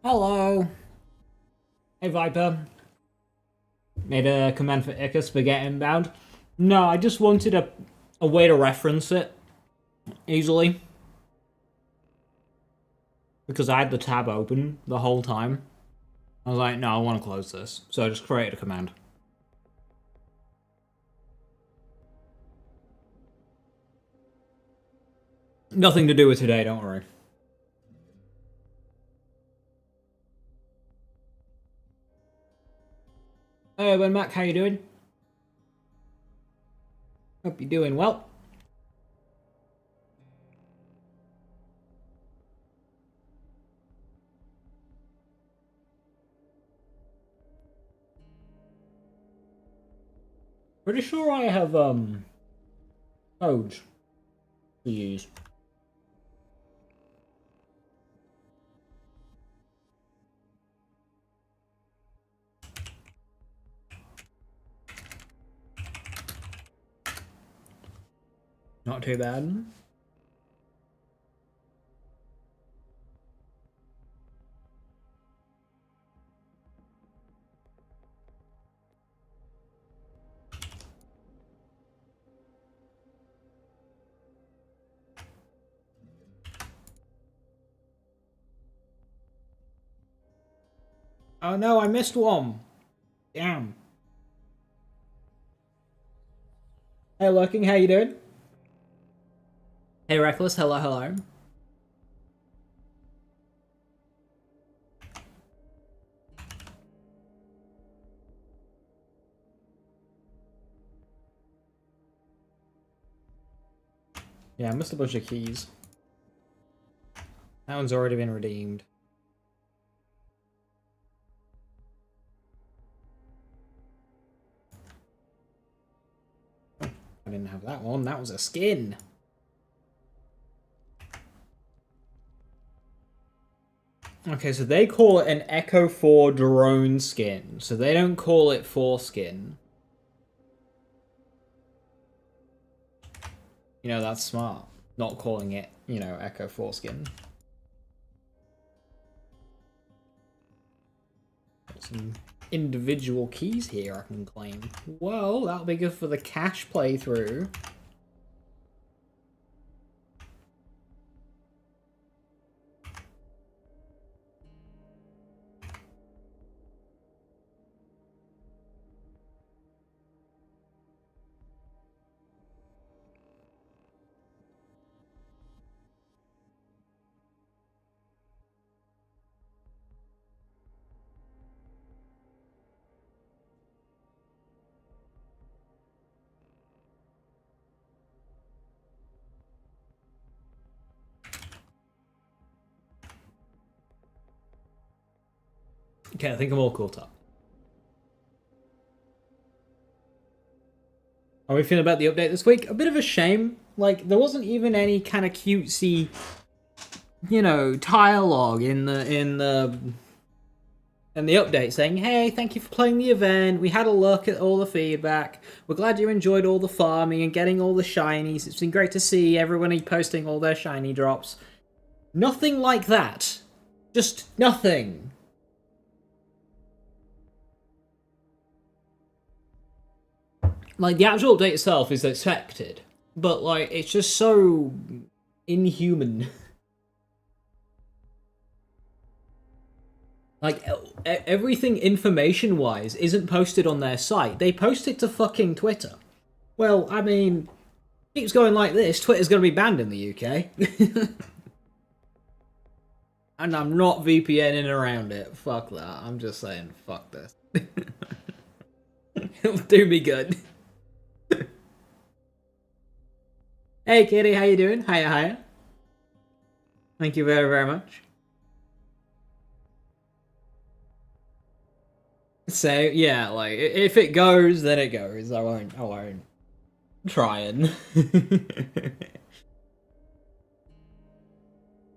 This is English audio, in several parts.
Hello. Hey Viper. Made a command for Icarus for get inbound. No, I just wanted a way to reference it easily. Because I had the tab open the whole time. I was like, no, I want to close this. So I just created a command. Nothing to do with today, don't worry. Hey, Ben Mac, how you doing? Hope you're doing well. Pretty sure I have codes to use. Not too bad. Oh no, I missed one. Damn. Hey Lurking, how you doing? Hey Reckless, hello, hello. Yeah, I missed a bunch of keys. That one's already been redeemed. I didn't have that one. That was a skin. Okay, so they call it an Echo 4 drone skin. So they don't call it foreskin. You know, that's smart. Not calling it, you know, Echo foreskin. Got some individual keys here I can claim. Well, that'll be good for the cash playthrough. Okay, I think I'm all caught up. How are we feeling about the update this week? A bit of a shame. Like, there wasn't even any kind of cutesy, you know, dialogue in the update saying, hey, thank you for playing the event. We had a look at all the feedback. We're glad you enjoyed all the farming and getting all the shinies. It's been great to see everyone posting all their shiny drops. Nothing like that. Just nothing. Like, the actual update itself is expected, but, like, it's just so inhuman. Like, everything information-wise isn't posted on their site. They post it to fucking Twitter. Well, I mean, keeps going like this, Twitter's going to be banned in the UK. And I'm not VPNing around it. Fuck that. I'm just saying, fuck this. It'll do me good. Hey, Kitty, how you doing? Hiya, hiya. Thank you very, very much. So, yeah, like, if it goes, then it goes. I won't try and.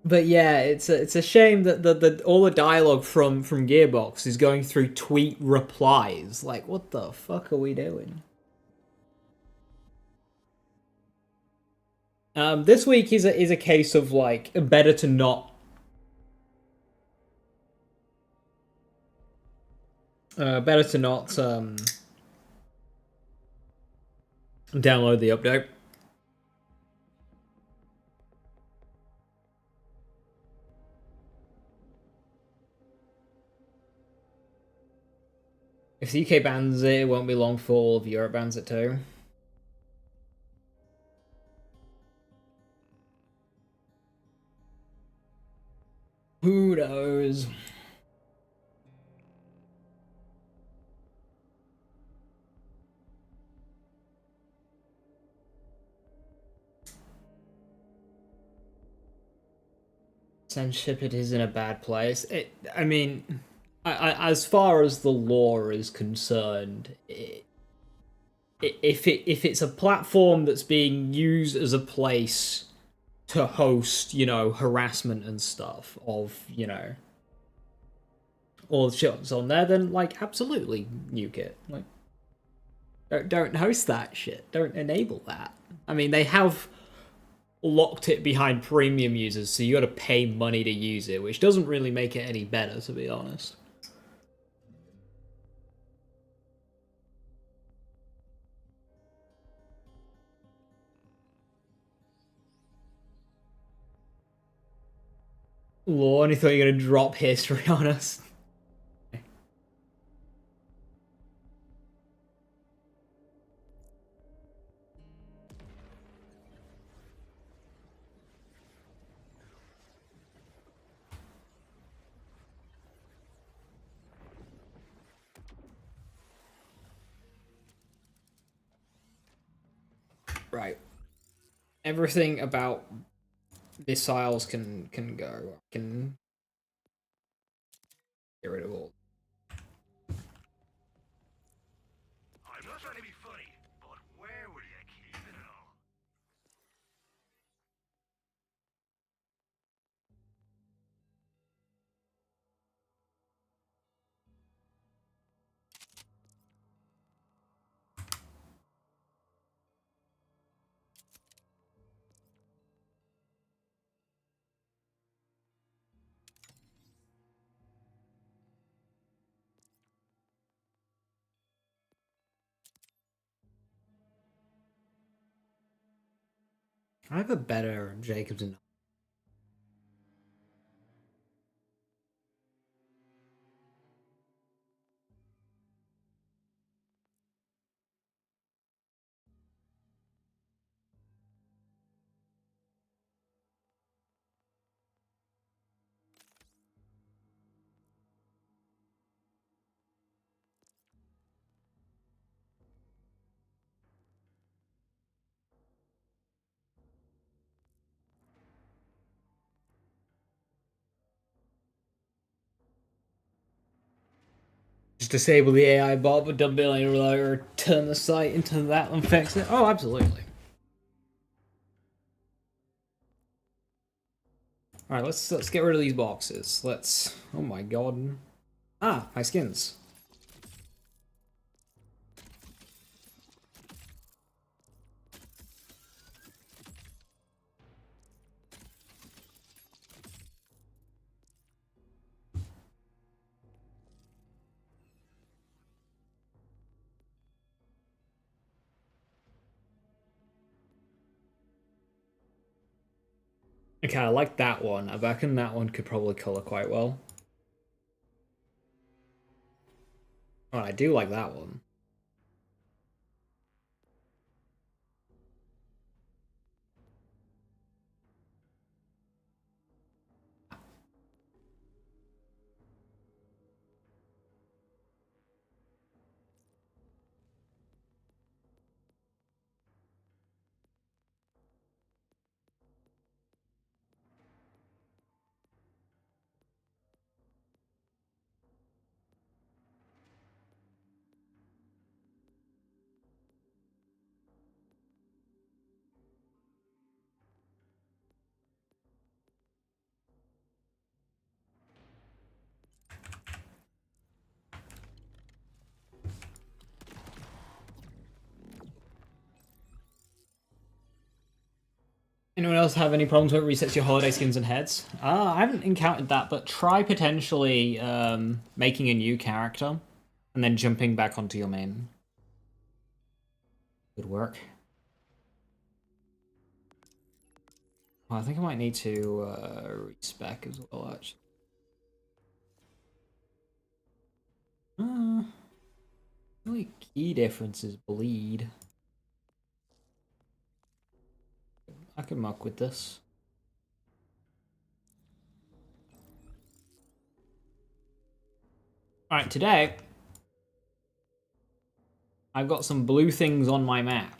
But yeah, it's a shame that the all the dialogue from Gearbox is going through tweet replies. Like, what the fuck are we doing? This week is a case of like better to not. Better to not download the update. If the UK bans it, it won't be long before all of Europe bans it too. Who knows? Censorship, it is in a bad place. I mean, as far as the law is concerned, if it's a platform that's being used as a place to host, you know, harassment and stuff of, you know, all the shit on there, then like absolutely nuke it. Like, don't host that shit. Don't enable that. I mean, they have locked it behind premium users, so you got to pay money to use it, which doesn't really make it any better, to be honest. Lord, I thought you were gonna drop history on us. Right. Everything about missiles can go. Can get rid of all. I'm not trying to be funny, but where would you keep it all? I have a better Jacobs and just disable the AI bot, but dump it later, or turn the site into that and fix it. Oh, absolutely. All right, let's get rid of these boxes. Let's. Oh my god. Ah, my skins. Okay, I like that one. I reckon that one could probably color quite well. Oh, I do like that one. Anyone else have any problems where it resets your holiday skins and heads? I haven't encountered that, but try potentially making a new character And then jumping back onto your main. Good work. Well, I think I might need to respec as well, actually. Really key differences bleed. I can muck with this. Alright, today I've got some blue things on my map.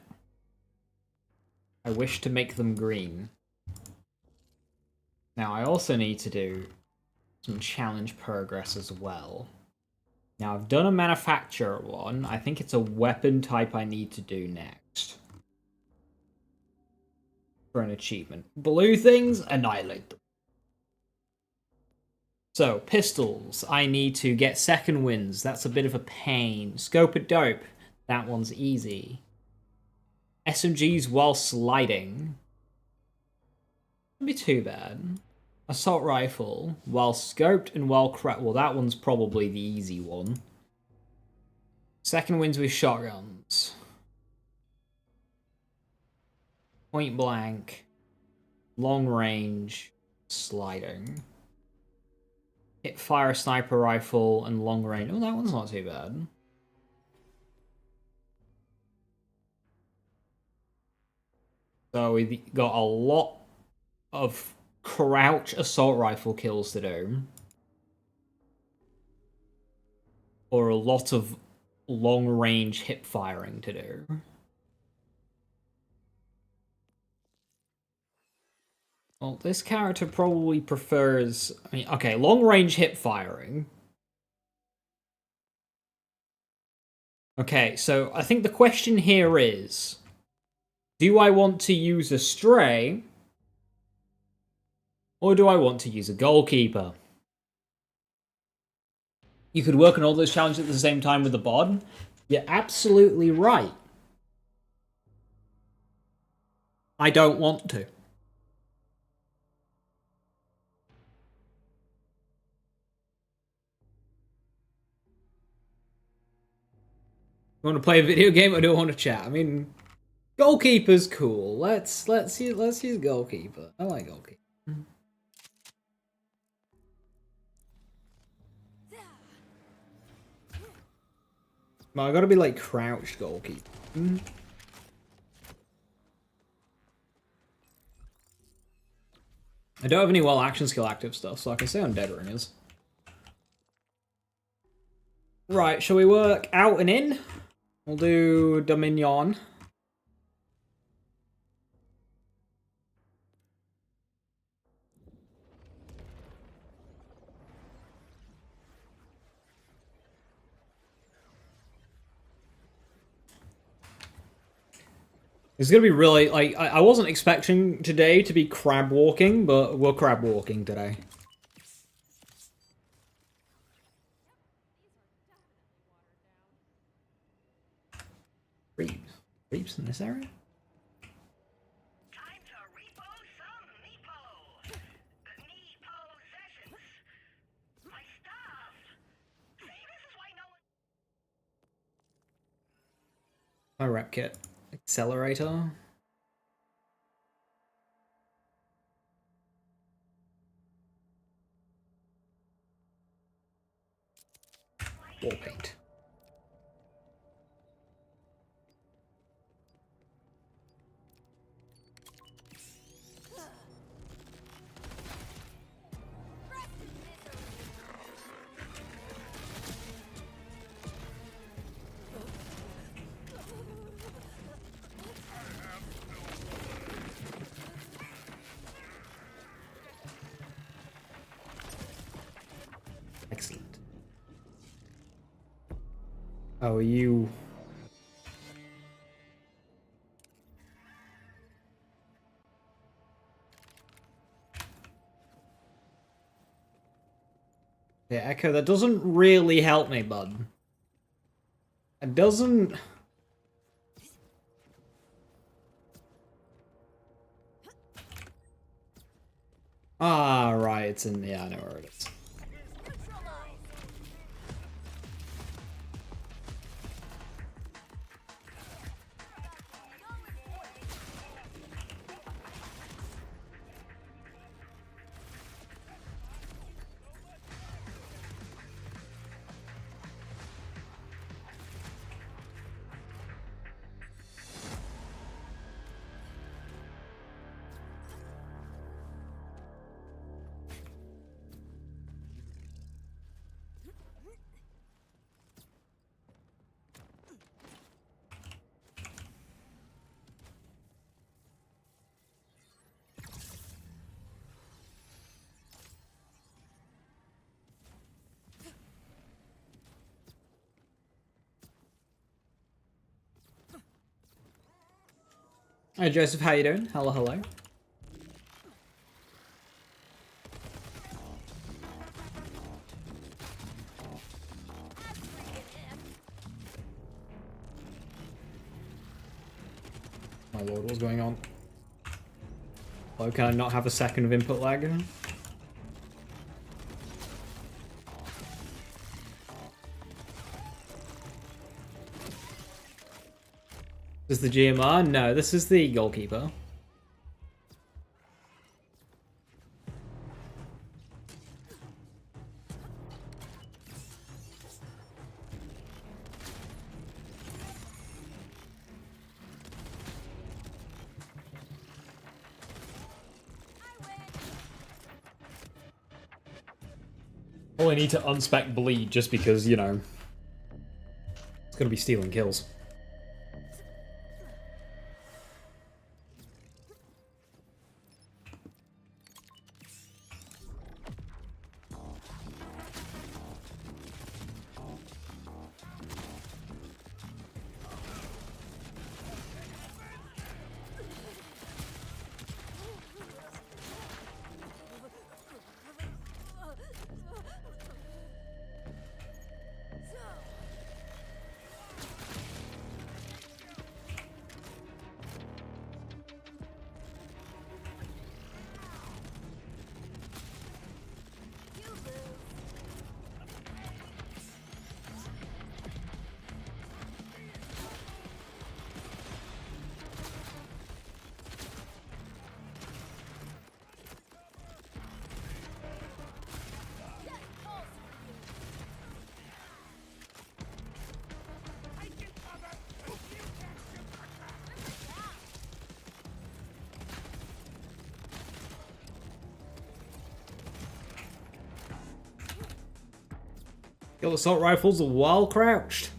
I wish to make them green. Now I also need to do some challenge progress as well. Now I've done a manufacturer one. I think it's a weapon type I need to do next. For an achievement. Blue things, annihilate them. So, pistols. I need to get second wins. That's a bit of a pain. Scope it dope. That one's easy. SMGs while sliding. Wouldn't be too bad. Assault rifle. While scoped and while cracked. Well, that one's probably the easy one. Second wins with shotguns. Point blank. Long range. Sliding. Hit fire sniper rifle and long range. Oh, that one's not too bad. So we've got a lot of crouch assault rifle kills to do. Or a lot of long range hip firing to do. Well, this character probably prefers... I mean, okay, long range hip firing. Okay, so I think the question here is... Do I want to use a stray? Or do I want to use a goalkeeper? You could work on all those challenges at the same time with the bod. You're absolutely right. I don't want to. You want to play a video game or do I want to chat? I mean, goalkeeper's cool. Let's use goalkeeper. I like goalkeeper. Well, I gotta be like crouched goalkeeper. I don't have any well action skill active stuff, so I can stay on dead ringers. Right, shall we work out and in? We'll do Dominion. It's gonna be really, like, I wasn't expecting today to be crab walking, but we're crab walking today. Creeps in this area? Time to repo some Meepo. Meepo sessions. My stuff. See, this is why no one... My rep kit. Accelerator. Wall paint. Excellent. Oh, you... Yeah, Echo, that doesn't really help me, bud. It doesn't... Ah, right, it's in... Yeah, I know where it is. Hi Joseph, how you doing? Hello, hello. My lord, what's going on? Why can I not have a second of input lag? This is the GMR? No, this is the goalkeeper. Well, I need to unspec bleed just because, you know, it's gonna be stealing kills. Kill assault rifles while crouched.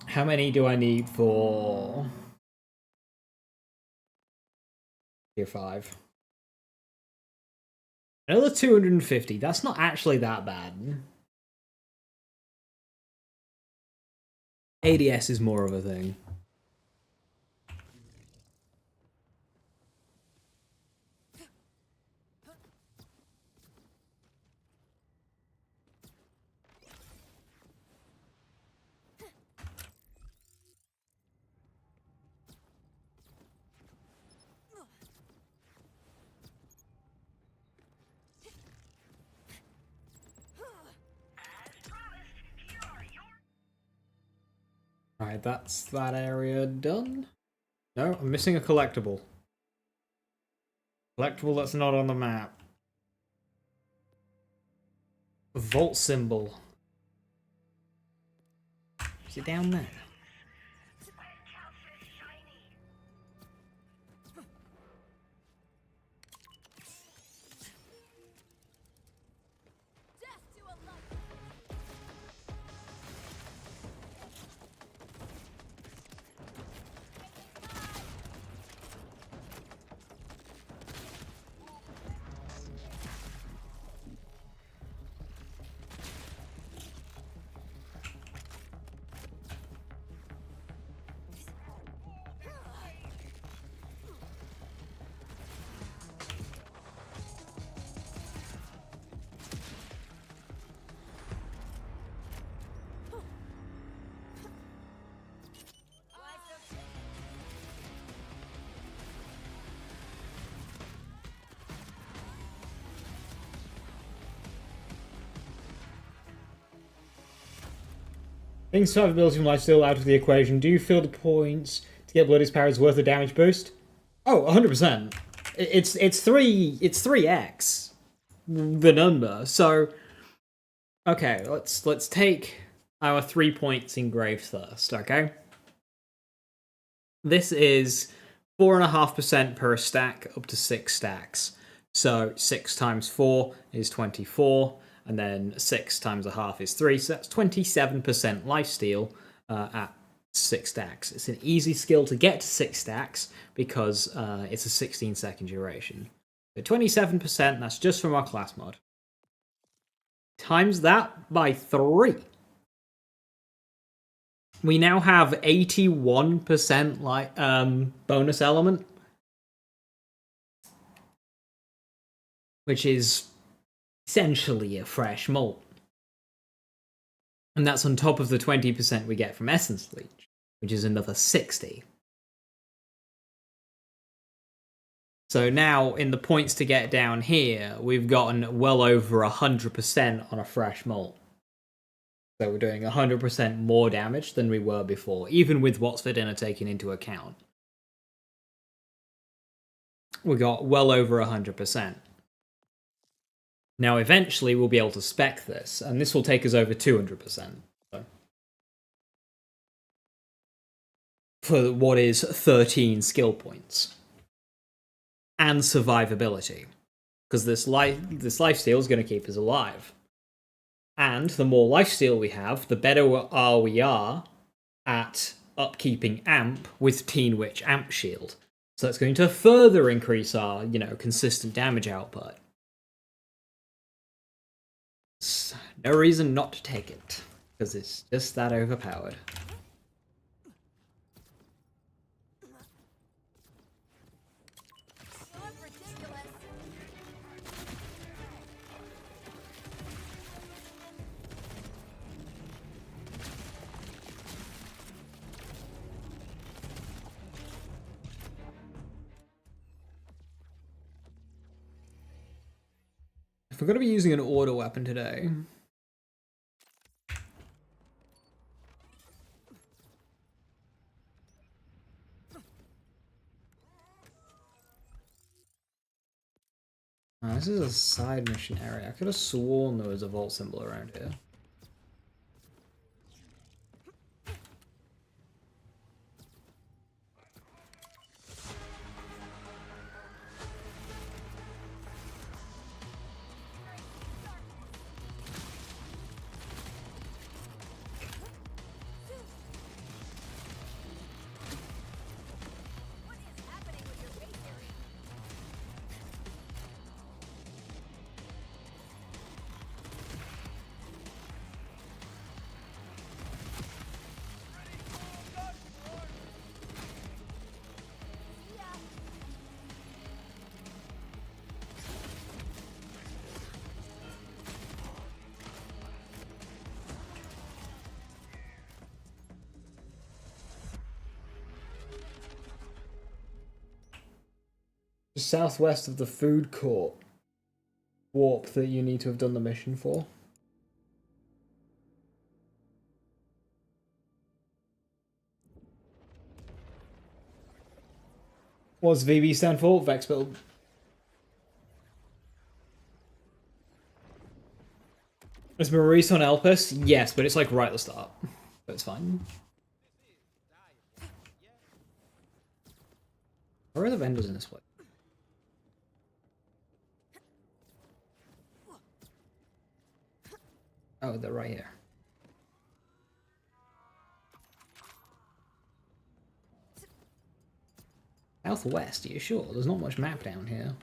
How many do I need for tier 5? Another 250. That's not actually that bad. ADS is more of a thing. Alright, that's that area done. No, I'm missing a collectible. Collectible that's not on the map. A vault symbol. Is it down there? Taking survivability from lifesteal out of the equation, do you feel the points to get Bloody's power is worth the damage boost? Oh, 100%. It's 3x the number. So okay, let's take our 3 points engraved first, okay? This is 4.5% per stack up to 6 stacks. So 6 times 4 is 24. And then 6 times a half is 3, so that's 27% lifesteal at 6 stacks. It's an easy skill to get to 6 stacks because it's a 16-second duration. So 27%, that's just from our class mod. Times that by 3. We now have 81% bonus element, which is essentially a fresh malt. And that's on top of the 20% we get from Essence Leech, which is another 60. So now, in the points to get down here, we've gotten well over 100% on a fresh malt. So we're doing 100% more damage than we were before, even with what's for dinner taken into account. We got well over 100%. Now, eventually, we'll be able to spec this, and this will take us over 200%. So. For what is 13 skill points. And survivability. Because this lifesteal is going to keep us alive. And the more lifesteal we have, the better we are at upkeeping Amp with Teen Witch Amp Shield. So that's going to further increase our, consistent damage output. No reason not to take it, because it's just that overpowered. If we're going to be using an order weapon today... Oh, this is a side mission area. I could have sworn there was a vault symbol around here. Southwest of the food court warp that you need to have done the mission for. What's VB stand for? Vex build. Is Maurice on Elpis? Yes, but it's like right at the start. But it's fine. Where are the vendors in this place? Oh, they're right here. Southwest, are you sure? There's not much map down here.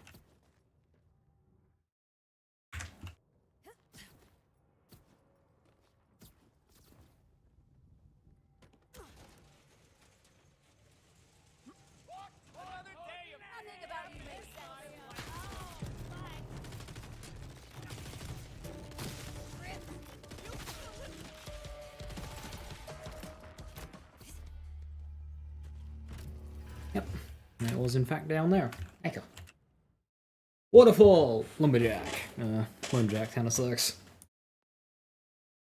Yep, it was in fact down there. Echo. Waterfall! Lumberjack. Lumberjack kind of sucks.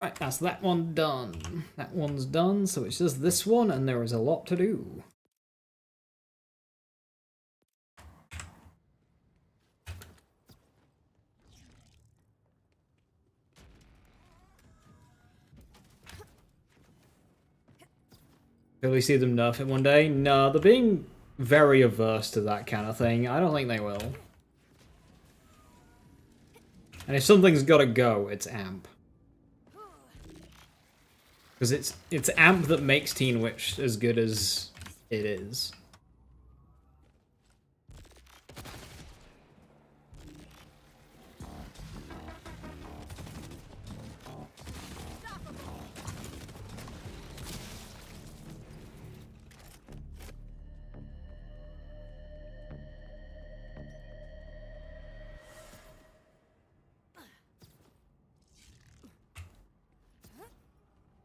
Right, that's that one done. That one's done, so it's just this one, and there is a lot to do. Will we see them nerf it one day? No, they're being very averse to that kind of thing. I don't think they will. And if something's gotta go, it's Amp. Because it's Amp that makes Teen Witch as good as it is.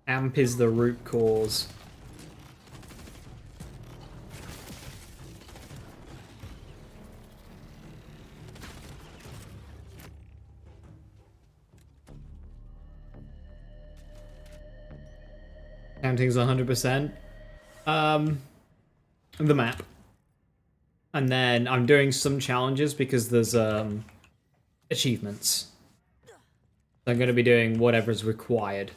Amp is the root cause. Counting's 100%. The map. And then I'm doing some challenges because there's achievements. I'm going to be doing whatever's required.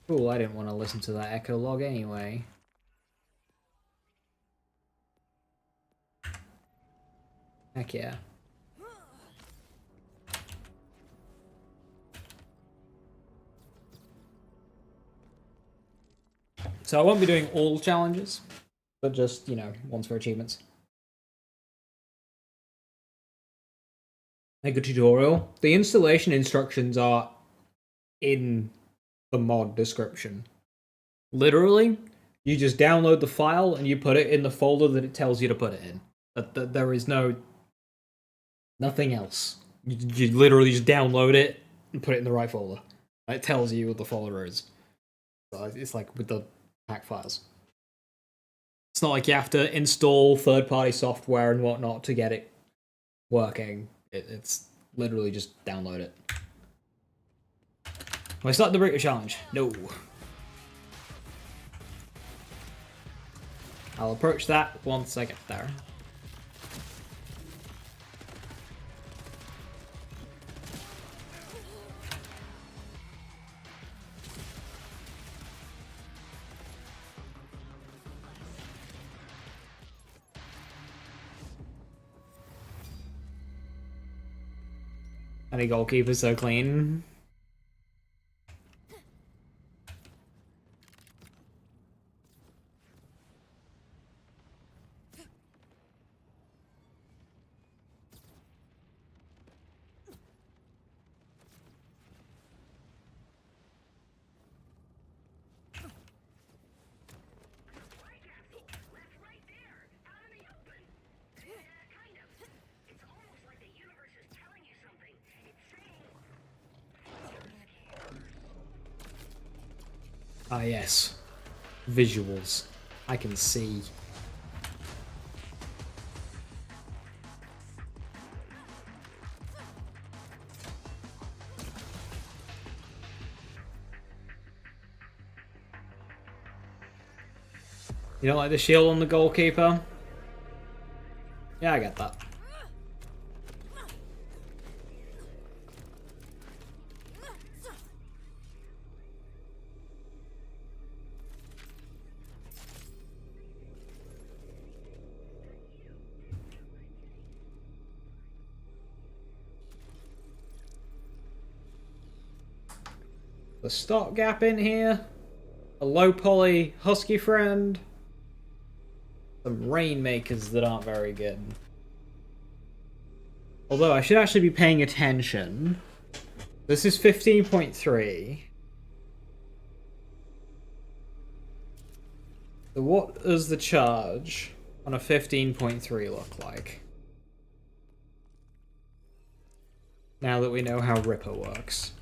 Cool, I didn't want to listen to that echo log anyway. Heck yeah. So I won't be doing all challenges, but just, you know, ones for achievements. A good tutorial. The installation instructions are in the mod description. Literally, you just download the file and you put it in the folder that it tells you to put it in. There is nothing else. You literally just download it and put it in the right folder. It tells you what the folder is. So it's like with the pack files. It's not like you have to install third-party software and whatnot to get it working. It's literally just download it. Will I start the burrito challenge? No. I'll approach that once I get there. And the goalkeeper's so clean. Ah, yes. Visuals. I can see. You don't like the shield on the goalkeeper? Yeah, I get that. The stopgap in here. A low poly husky friend. Some rainmakers that aren't very good. Although I should actually be paying attention. This is 15.3. So what does the charge on a 15.3 look like? Now that we know how Ripper works.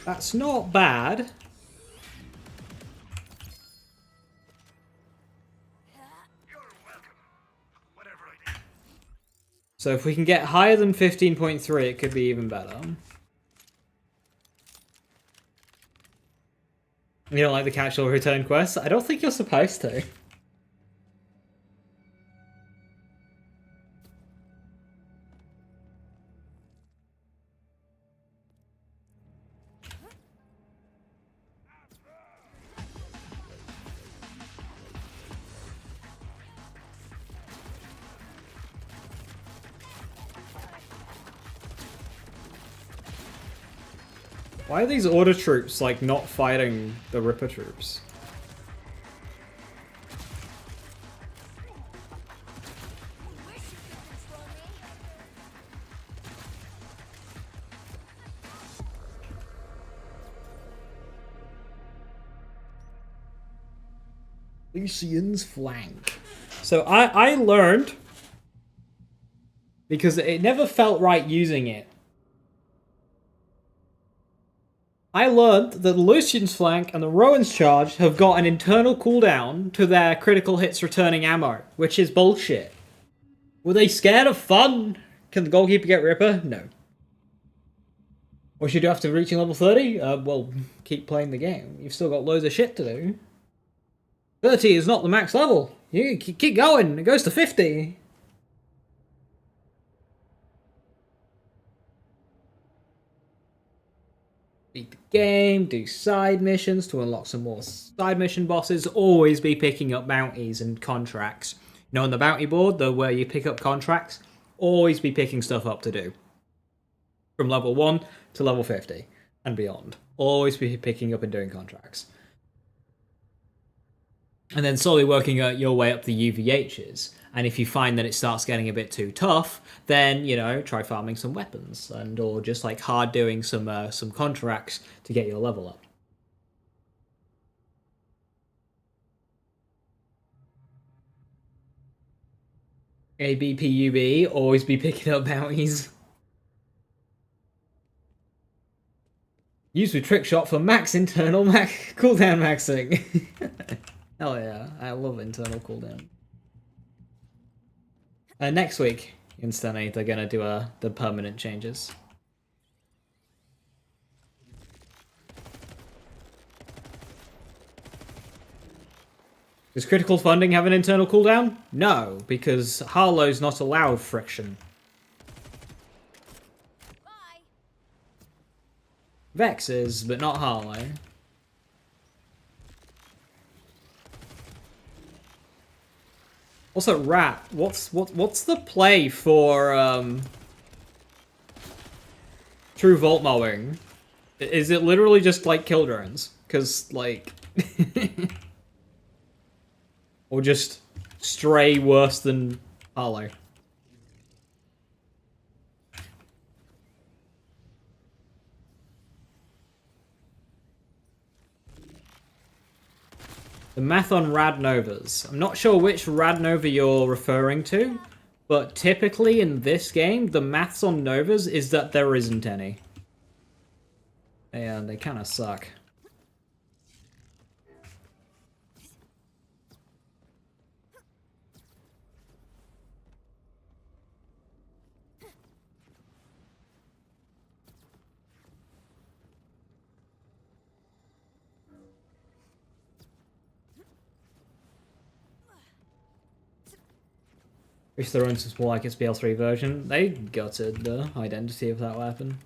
That's not bad. So if we can get higher than 15.3, it could be even better. You don't like the catch-all return quest? I don't think you're supposed to. Why are these order troops, like, not fighting the Ripper troops? Lucian's flank. So I learned, because it never felt right using it. I learned that the Lucian's flank and the Rowan's charge have got an internal cooldown to their critical hits returning ammo, which is bullshit. Were they scared of fun? Can the goalkeeper get Ripper? No. What should you do after reaching level 30? Well, keep playing the game. You've still got loads of shit to do. 30 is not the max level. You keep going. It goes to 50. Beat the game, do side missions to unlock some more side mission bosses. Always be picking up bounties and contracts. You know, on the bounty board, where you pick up contracts, always be picking stuff up to do. From level 1 to level 50 and beyond. Always be picking up and doing contracts. And then slowly working your way up the UVHs. And if you find that it starts getting a bit too tough, then, you know, try farming some weapons or just like hard doing some contracts to get your level up. ABPUB, always be picking up bounties. Use with trick shot for max internal cooldown maxing. Hell yeah, I love internal cooldown. Next week, instantly, they're gonna do the permanent changes. Does critical funding have an internal cooldown? No, because Harlow's not allowed friction. Bye. Vex is, but not Harlow. Also, Rat, what's the play for true vault mowing? Is it literally just like kill drones? Cause like or just stray worse than Harlow? The math on Radnovas. I'm not sure which Radnova you're referring to, but typically in this game, the maths on Novas is that there isn't any. And they kind of suck. Wish the runs was more like its BL3 version. They gutted the identity of that weapon.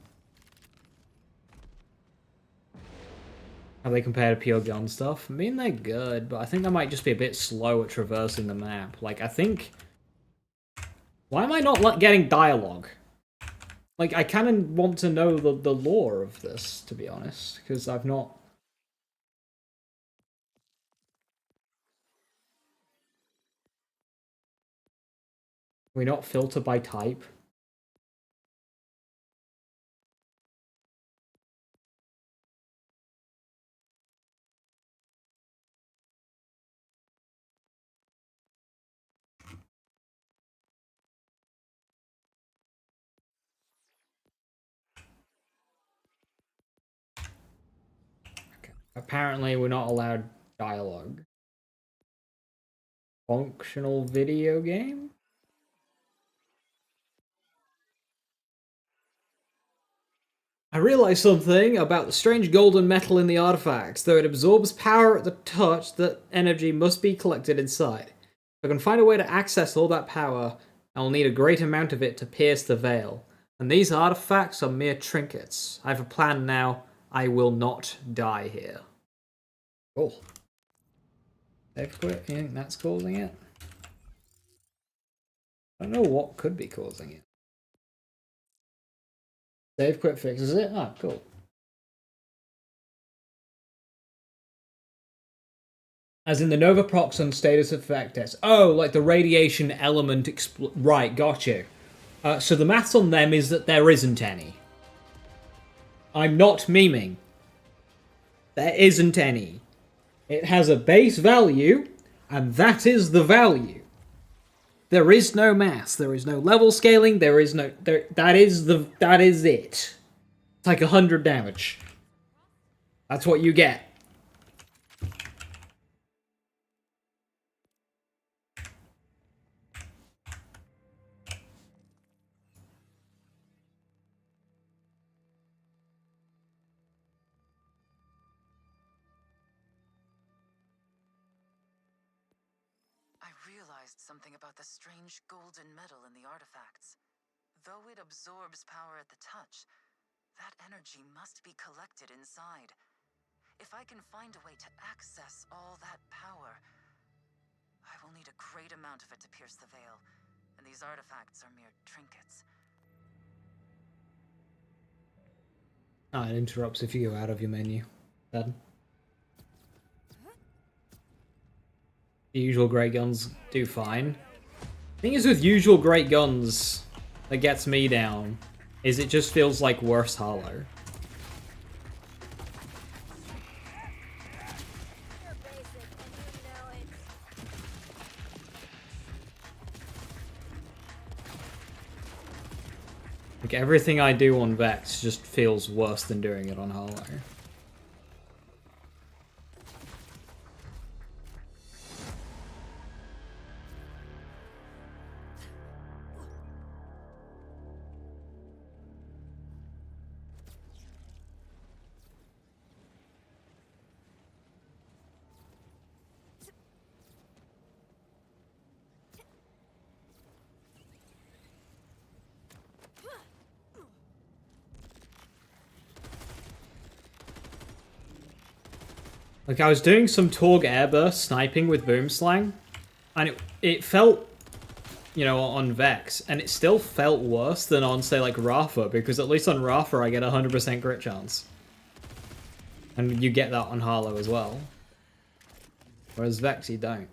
Have they compared to pure gun stuff? I mean, they're good, but I think they might just be a bit slow at traversing the map. Like, I think... Why am I not getting dialogue? Like, I kind of want to know the lore of this, to be honest, because I've not... We not filter by type? Okay. Apparently we're not allowed dialogue. Functional video game? I realized something about the strange golden metal in the artifacts. Though it absorbs power at the touch, that energy must be collected inside. If I can find a way to access all that power, I will need a great amount of it to pierce the veil. And these artifacts are mere trinkets. I have a plan now. I will not die here. Cool. They've quit. You think that's causing it? I don't know what could be causing it. Save quit fixes it? Ah, cool. As in the Nova procs on status effect test. Oh, like the radiation element right, got you. So the maths on them is that there isn't any. I'm not memeing. There isn't any. It has a base value, and that is the value. There is no maths. There is no level scaling. There is no... that is it. It's like 100 damage. That's what you get. I realized something about the strange golden metal in the artifacts. Though it absorbs power at the touch, that energy must be collected inside. If I can find a way to access all that power, I will need a great amount of it to pierce the veil, and these artifacts are mere trinkets. Oh, it interrupts if you go out of your menu. Then. The usual great guns do fine. The thing is with usual great guns that gets me down is it just feels like worse Hollow. Like everything I do on Vex just feels worse than doing it on Hollow. Like, I was doing some Torg airburst sniping with Boomslang, and it felt, you know, on Vex, and it still felt worse than on, say, like, Rafa, because at least on Rafa I get a 100% crit chance. And you get that on Harlow as well. Whereas Vex, you don't.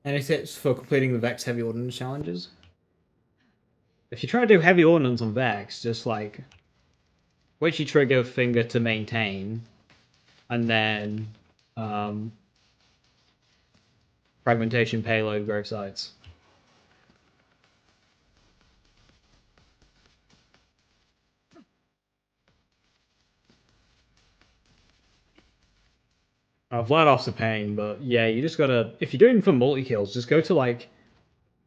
Any tips for completing the Vex Heavy Ordnance challenges? If you try to do Heavy Ordnance on Vex, just like Witchy Trigger Finger to maintain, and then Fragmentation Payload Grave Sites. Vladov's a pain, but yeah, you just gotta, if you're doing for multi-kills, just go to like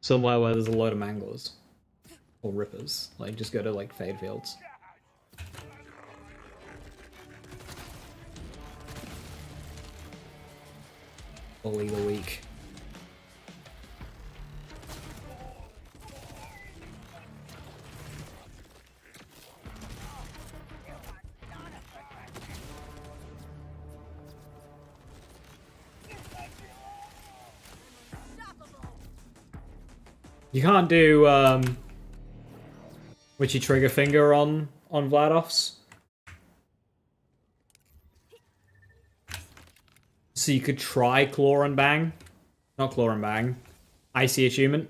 somewhere where there's a load of manglers. Or rippers. Like, just go to like Fade Fields. Bully the weak. You can't do Witchy Trigger Finger on Vladov's. So you could try Claw and Bang. Not Claw and Bang. Icy Achievement.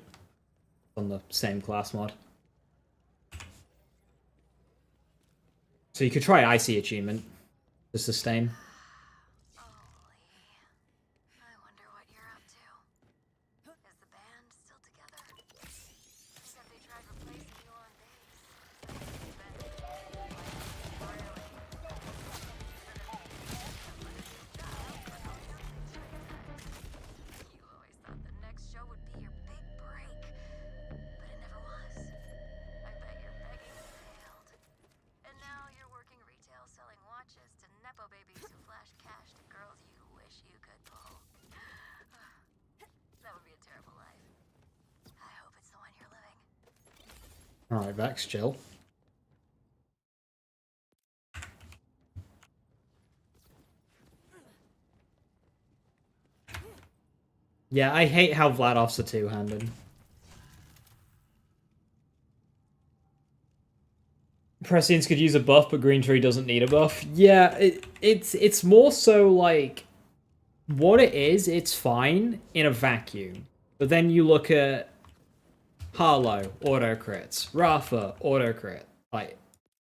On the same class mod. So you could try Icy Achievement to sustain. Alright, Vex, chill. Yeah, I hate how Vladov's a two-handed. Prescience could use a buff, but Green Tree doesn't need a buff. Yeah, it's more so like what it is, it's fine in a vacuum. But then you look at Harlow, auto crits, Rafa, auto crit, like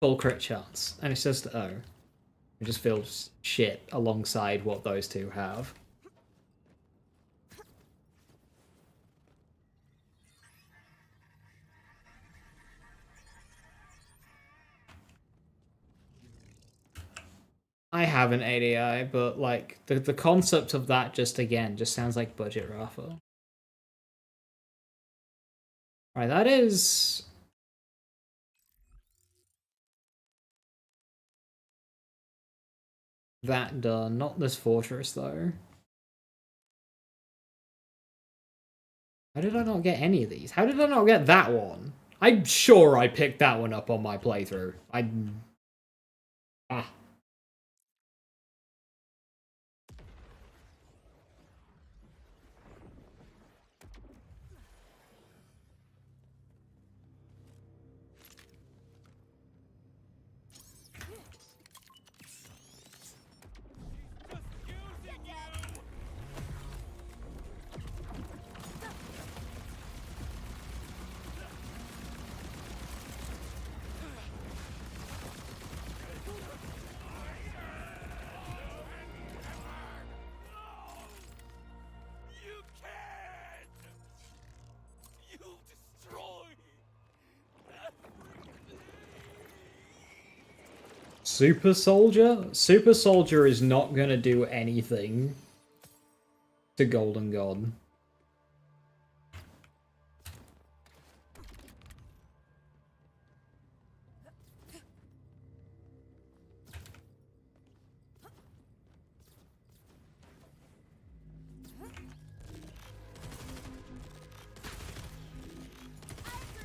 full crit chance, and it's just oh, it just feels shit alongside what those two have. I haven't ADI, but like the concept of that just sounds like budget raffle. Right, that is that done. Not this fortress though. How did I not get any of these? How did I not get that one? I'm sure I picked that one up on my playthrough. Ah. Super Soldier? Super Soldier is not gonna do anything to Golden God.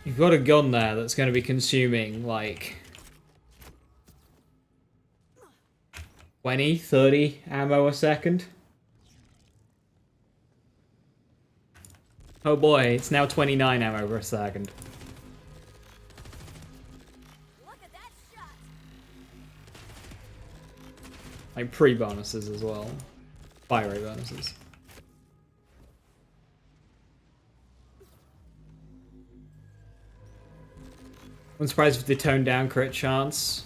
You've got a gun there that's gonna be consuming, like, 20, 30 ammo a second. Oh boy, it's now 29 ammo per second. Look at that shot. Like pre-bonuses as well. Fire rate bonuses. I'm surprised if they toned down crit chance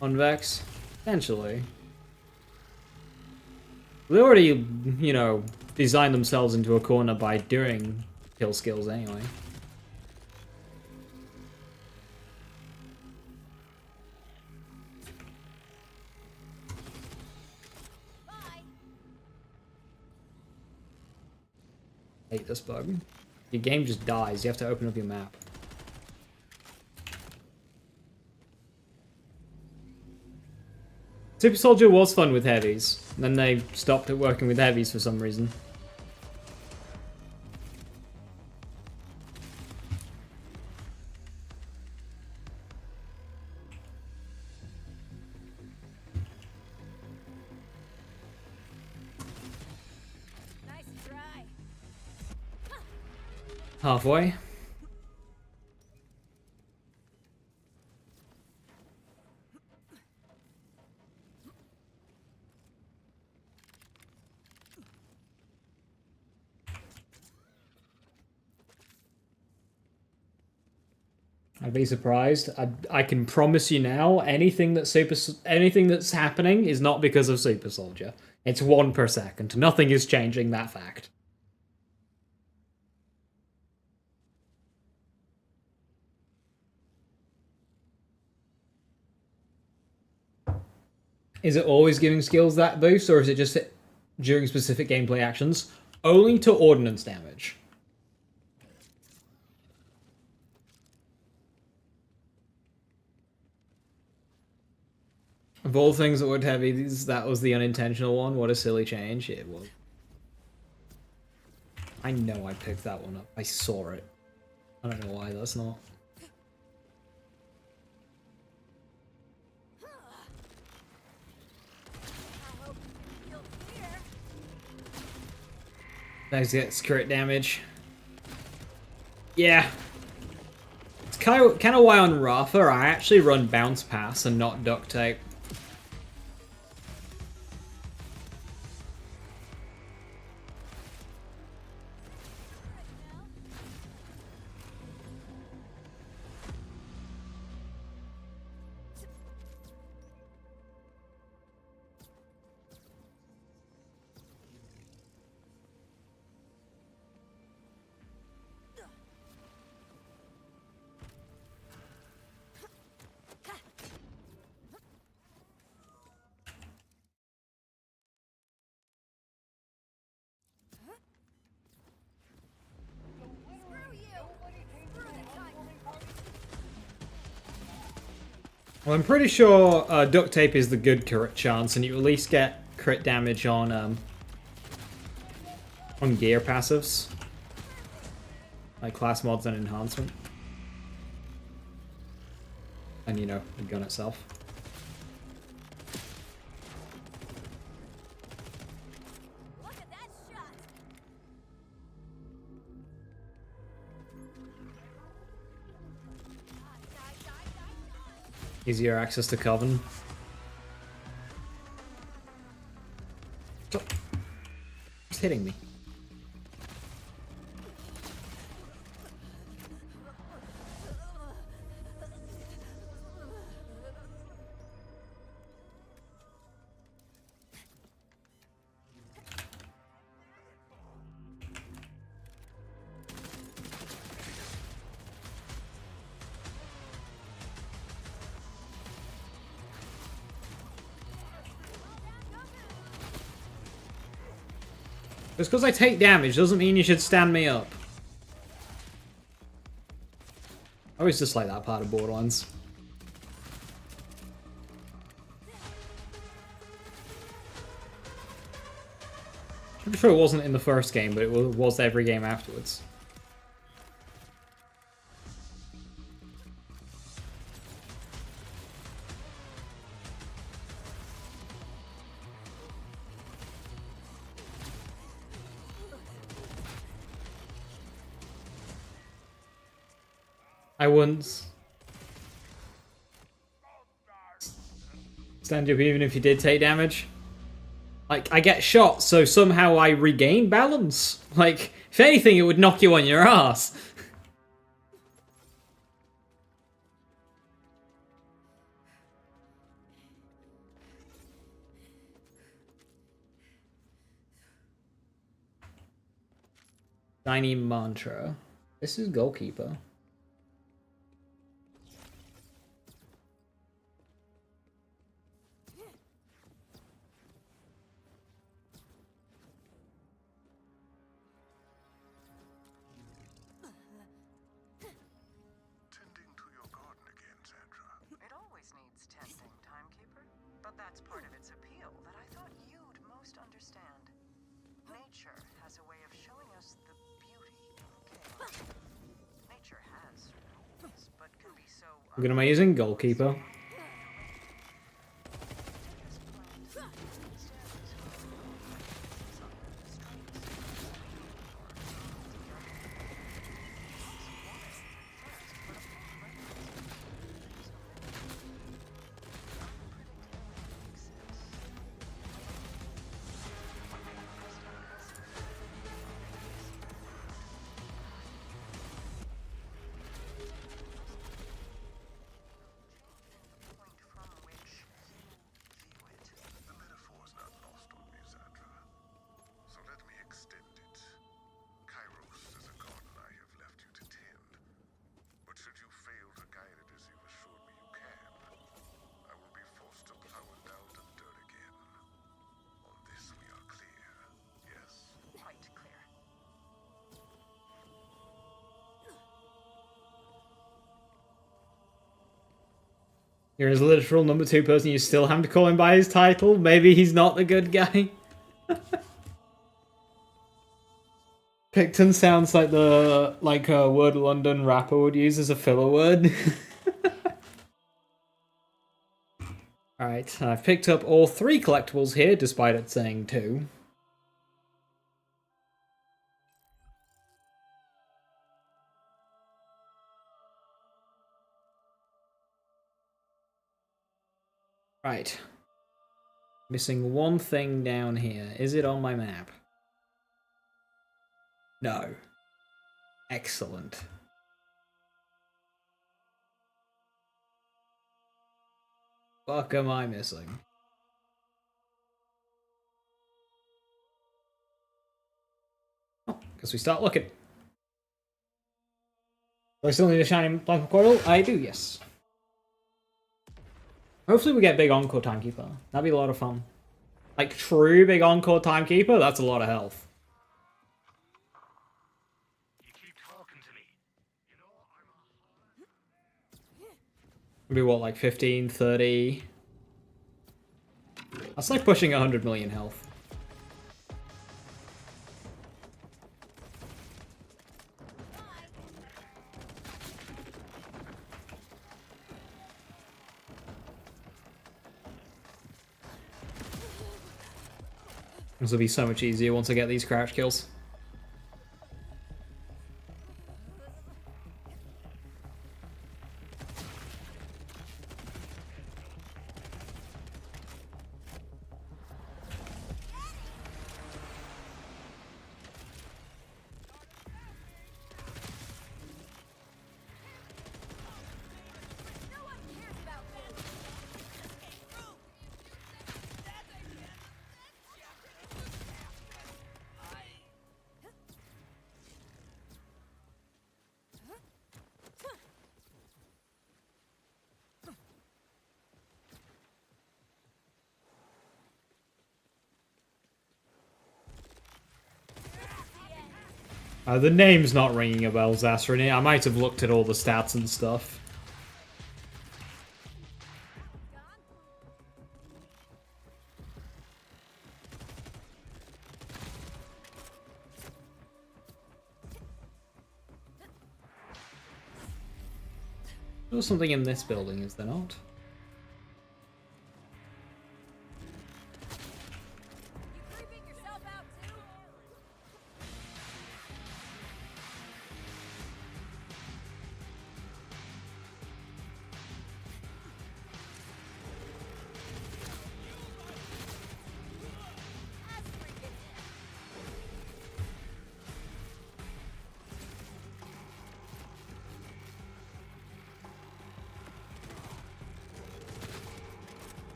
on Vex. Potentially. They already, you know, designed themselves into a corner by doing kill skills anyway. Bye. Hate this bug. Your game just dies. You have to open up your map. Super Soldier was fun with heavies, and then they stopped it working with heavies for some reason. Nice try. Halfway. I'd be surprised. I can promise you now, anything that's happening is not because of Super Soldier. It's 1 per second. Nothing is changing that fact. Is it always giving skills that boost, or is it just during specific gameplay actions? Only to ordnance damage. Of all things that would heavies, that was the unintentional one. What a silly change it was. I know I picked that one up. I saw it. I don't know why that's not. I hope you feel clear. Nice gets crit damage. Yeah. It's kind of why on Rafa I actually run bounce pass and not duct tape. Well, I'm pretty sure duct tape is the good crit chance, and you at least get crit damage on gear passives, like class mods and enhancement, and you know the gun itself. Look at that shot. Easier access to Coven. Stop. It's hitting me. Just because I take damage doesn't mean you should stand me up. I always dislike that part of Borderlands. I'm sure it wasn't in the first game, but it was every game afterwards. I wouldn't stand you up even if you did take damage. Like, I get shot, so somehow I regain balance. Like, if anything, it would knock you on your ass. Shiny mantra. This is goalkeeper. It always needs tending, Timekeeper. But that's part of its appeal that I thought you'd most understand. Nature has a way of showing us the beauty of chaos. Nature has rules, but can be so... What am I using? Goalkeeper. You're his literal number 2 person, you still have to call him by his title? Maybe he's not the good guy? Picton sounds like a word a London rapper would use as a filler word. Alright, I've picked up all 3 collectibles here, despite it saying 2. Right. Missing one thing down here. Is it on my map? No. Excellent. Fuck am I missing? Oh, guess we start looking. Do I still need a shiny blank portal? I do, yes. Hopefully we get big encore timekeeper. That'd be a lot of fun. Like true big encore timekeeper, that's a lot of health. You keep talking to me. You know, Maybe what, like 15, 30? That's like pushing 100 million health. This will be so much easier once I get these crouch kills. No one cares about banter. The name's not ringing a bell, Zasrani. I might have looked at all the stats and stuff. There's something in this building, is there not? You creeping yourself out too? That's freaking it.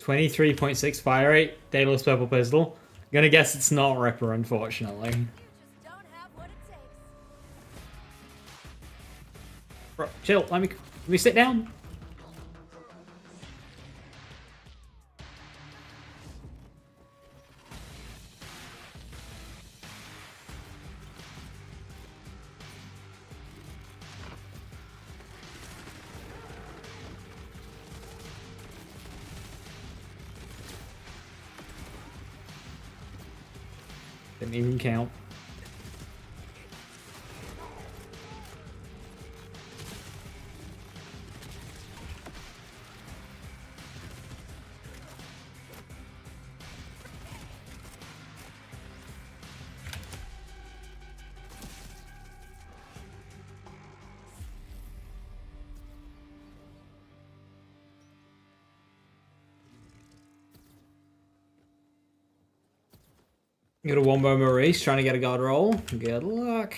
.23.6 fire rate, Daedalus Purple Pistol. I'm gonna guess it's not Ripper, unfortunately. You just don't have what it takes. Bro, chill, let me sit down. Didn't even count. Got a Wombo Maurice trying to get a god roll. Good luck.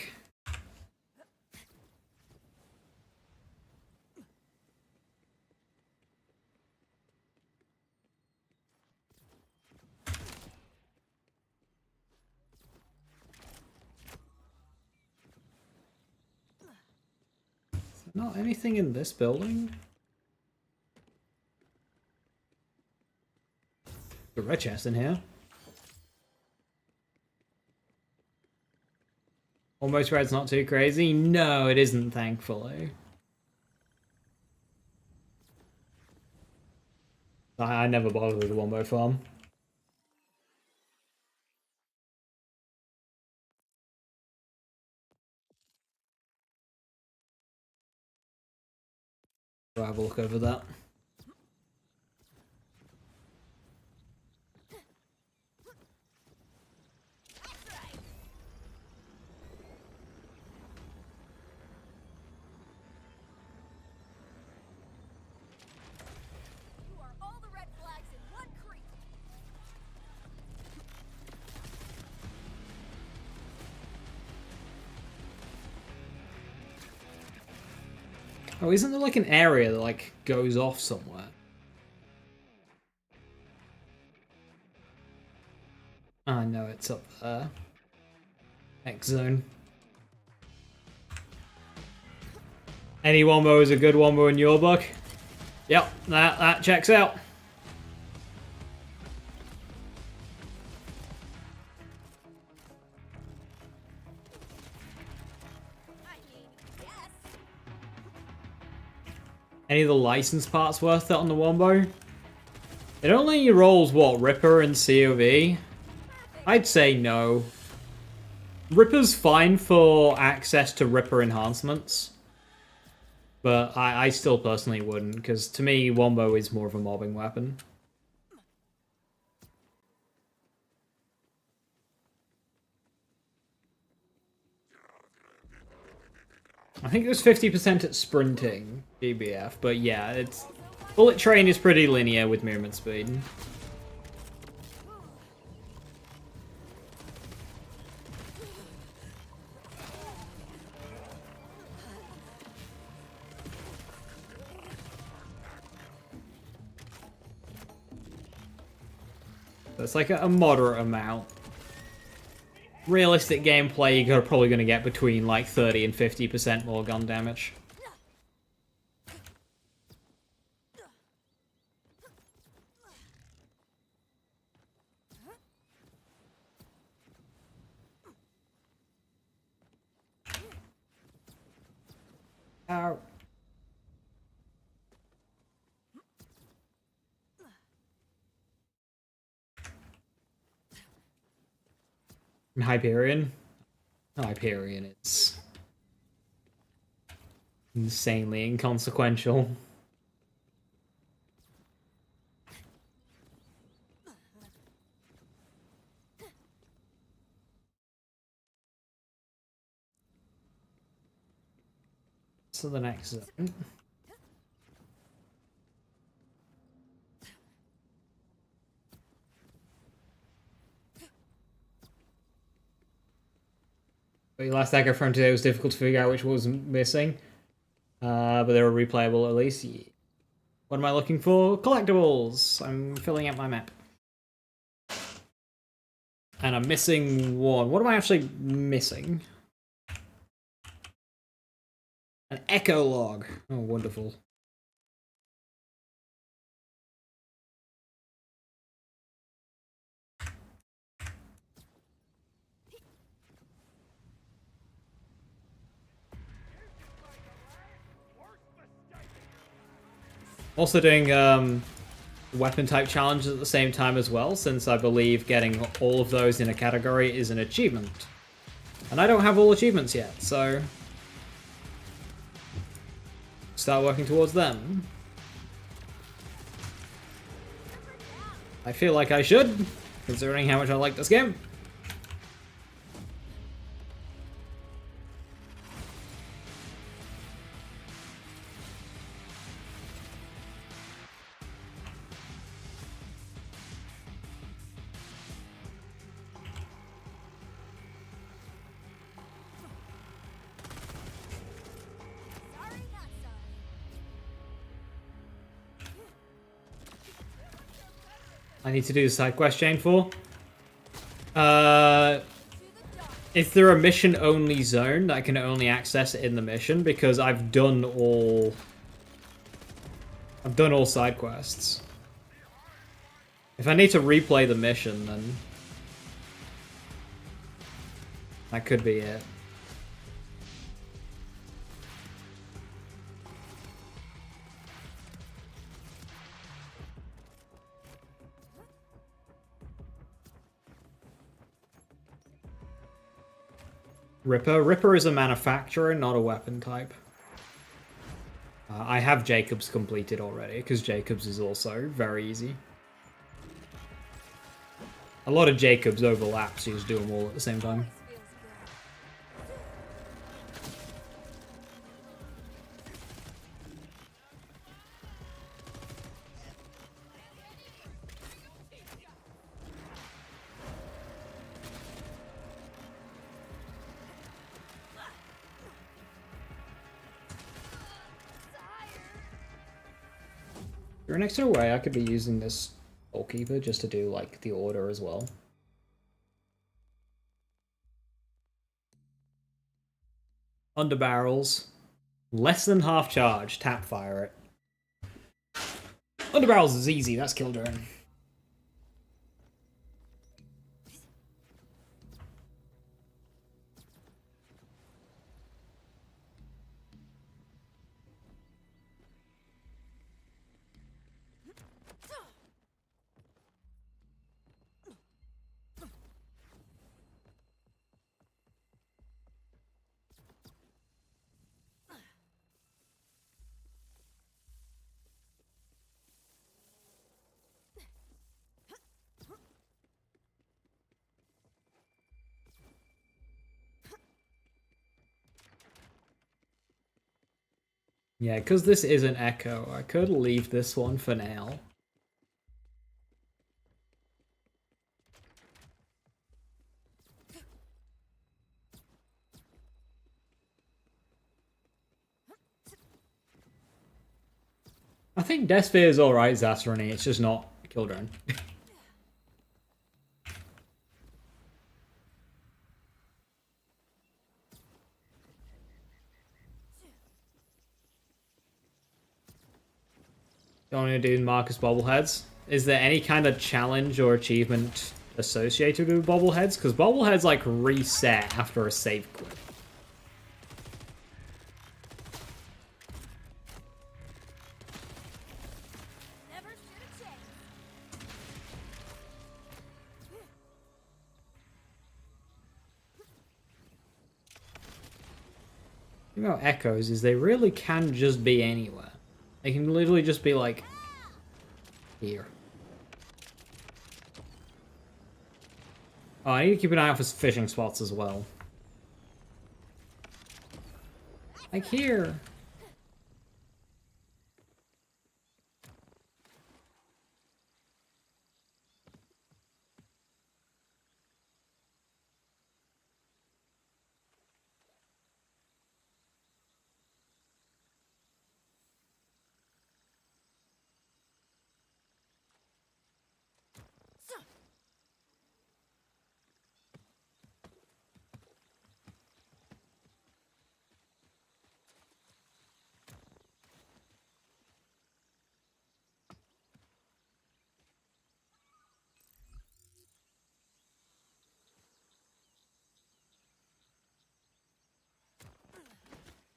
Not anything in this building? The red chest in here. Almost red's not too crazy. No, it isn't, thankfully. I never bothered with the Wombo farm. I'll have a look over that. You are all the red flags in one creep. Oh, isn't there like an area that like goes off somewhere? I know it's up there. X zone. Any wombo is a good wombo in your book. Yep, that checks out. Any of the license parts worth it on the wombo? It only rolls, what, Ripper and COV? I'd say no. Ripper's fine for access to Ripper enhancements. But I still personally wouldn't, because to me, wombo is more of a mobbing weapon. I think it was 50% at sprinting, GBF, but yeah, it's... Bullet Train is pretty linear with movement speed. It's like a moderate amount. Realistic gameplay, you're probably going to get between like 30 and 50% more gun damage. Ow. Hyperion? Hyperion is insanely inconsequential. So the next zone. The last aggro from today was difficult to figure out which was missing. But they were replayable at least. What am I looking for? Collectibles! I'm filling out my map. And I'm missing one. What am I actually missing? An echo log. Oh, wonderful. Also doing weapon type challenges at the same time as well, since I believe getting all of those in a category is an achievement. And I don't have all achievements yet, so start working towards them. I feel like I should, considering how much I like this game. I need to do the side quest chain for. Is there a mission only zone that I can only access it in the mission? Because I've done all side quests. If I need to replay the mission, then that could be it. Ripper? Ripper is a manufacturer, not a weapon type. I have Jacobs completed already, because Jacobs is also very easy. A lot of Jacobs overlap, so you just do them all at the same time. If you're next to a way, I could be using this goalkeeper just to do like the order as well. Underbarrels. Less than half charge. Tap fire it. Underbarrels is easy. That's Kildren. Yeah, because this is an echo, I could leave this one for now. I think Desphere is alright, Zasrani, it's just not Kildren. Don't want to do Marcus Bobbleheads. Is there any kind of challenge or achievement associated with Bobbleheads? Because Bobbleheads like reset after a save quit. Never stood a chance. The thing about echoes is they really can just be anywhere. They can literally just be like here. Oh, I need to keep an eye out for fishing spots as well. Like here.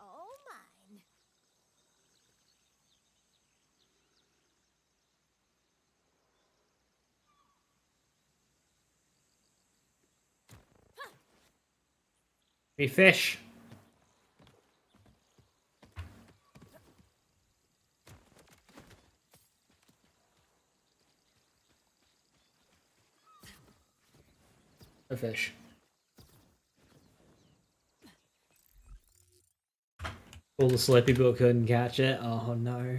All mine. Hey, fish. A fish. All the slippy but couldn't catch it. Oh no.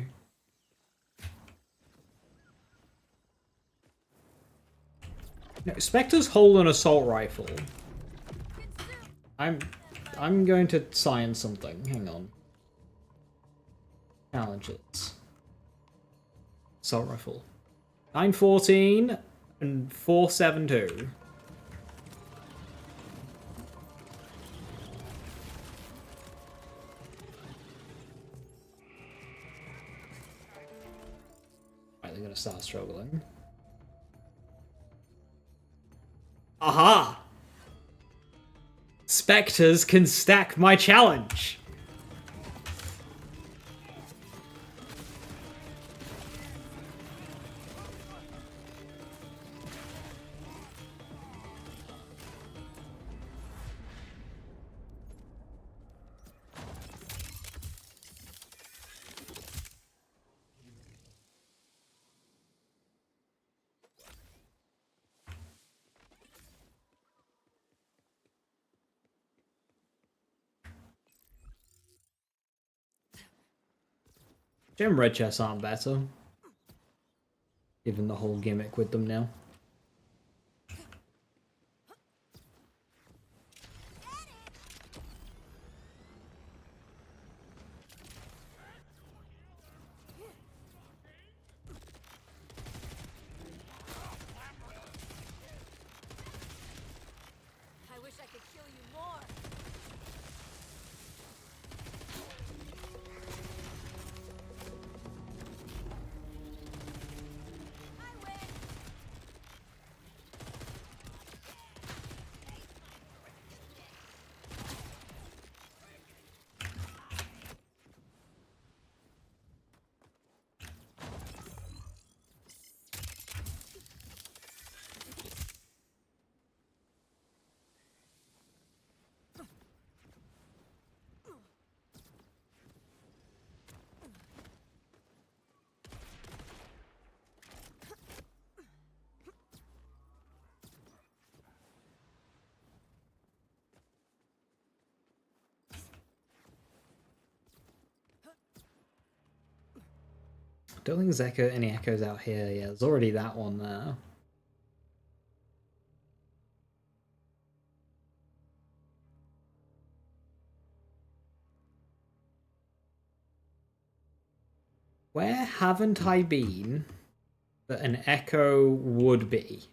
No, Spectre's hold an assault rifle. I'm going to sign something. Hang on. Challenges. Assault rifle. 914 and 472. Right, they're gonna start struggling. Aha! Spectres can stack my challenge! Gem red chests aren't better. Given the whole gimmick with them now. I wish I could kill you more. don't think there's any echoes out here. Yeah, there's already that one there. Where haven't I been that an echo would be?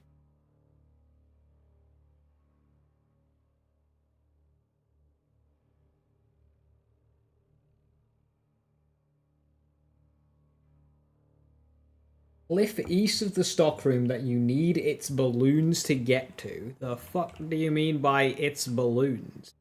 Cliff east of the stockroom that you need its balloons to get to. The fuck do you mean by its balloons?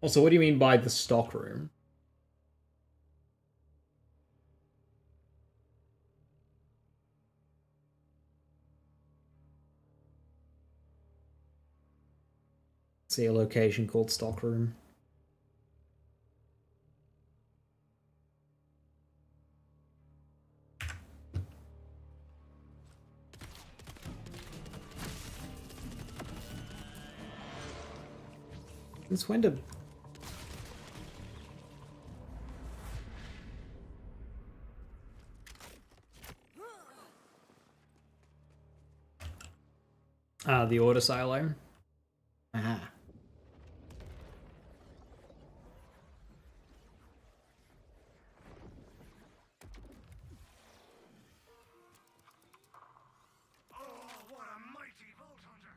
Also, what do you mean by the stockroom? See a location called stockroom. Since when did... Ah, the order silo. Aha. Oh, what a mighty Vault Hunter!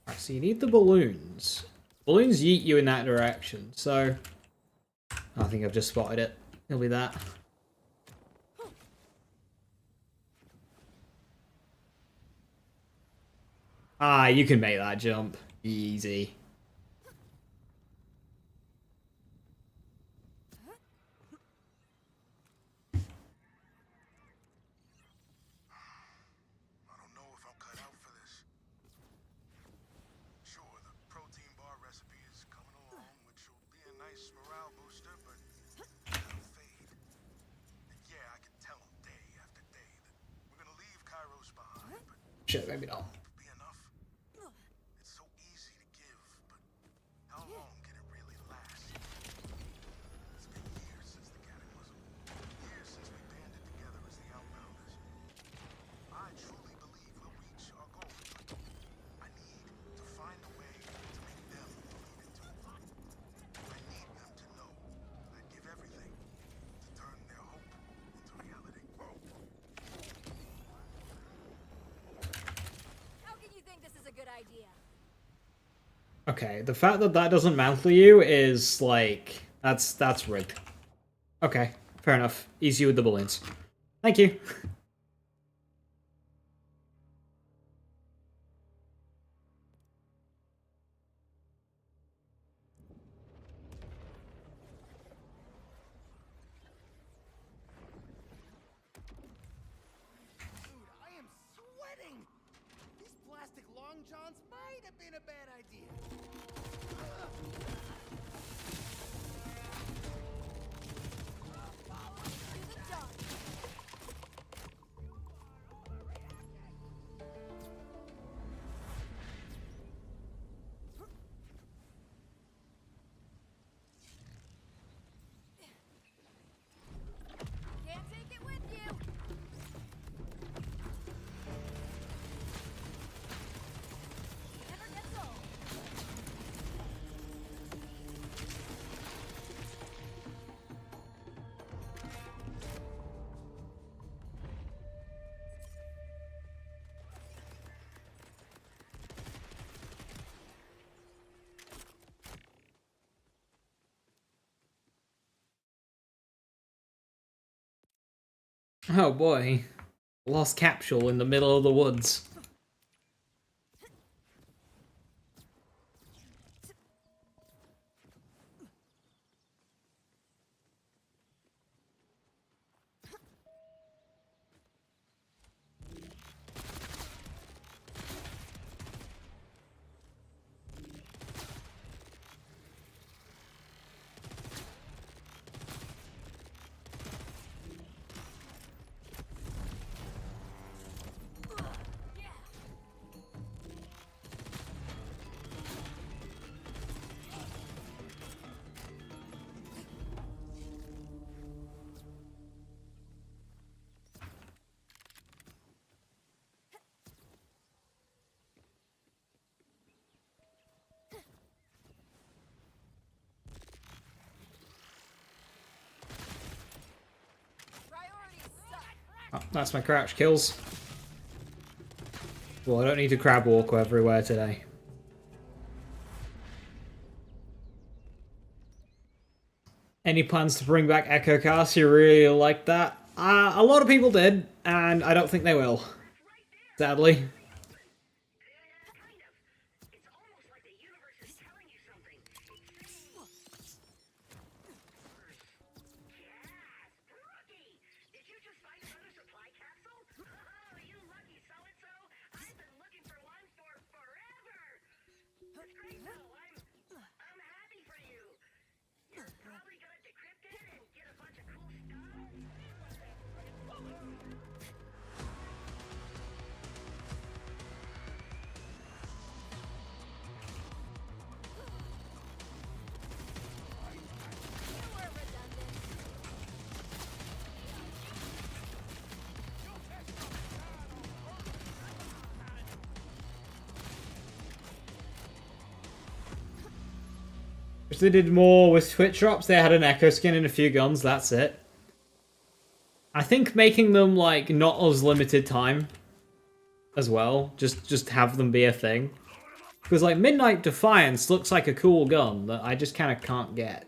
Alright, so you need the balloons. Balloons yeet you in that direction, so... I think I've just spotted it. It'll be that. Ah, you can make that jump. Easy. I don't know if I'm cut out for this. Sure, the protein bar recipe is coming along, which will be a nice morale booster, but it'll fade. And yeah, I can tell them day after day that we're gonna leave Kairos behind, but Shit, maybe not. be enough? It's so easy to give, but how long can it really last? It's been years since the Cataclysm. Years since we banded together as the Outbounders. I truly believe we'll reach our goal, but I need to find a way to make them believe it too. I need them to know I'd give everything to turn their hope into reality. How can you think this is a good idea? Okay, the fact that that doesn't mantle you is, like... That's rigged. Okay, fair enough. Easy with the balloons. Thank you. Dude, I am sweating! These plastic long johns might have been a bad idea. To the dog. Can't take it with you. Never gets old. Oh boy. Lost capsule in the middle of the woods. Oh, that's my crouch kills. Well, I don't need to crab walk everywhere today. Any plans to bring back Echo Cast? You really like that? A lot of people did, and I don't think they will. Sadly. You were redundant. If they did more with Twitch drops, they had an Echo skin and a few guns, that's it. I think making them, like, not as limited time as well. Just have them be a thing. Because, like, Midnight Defiance looks like a cool gun that I just kind of can't get.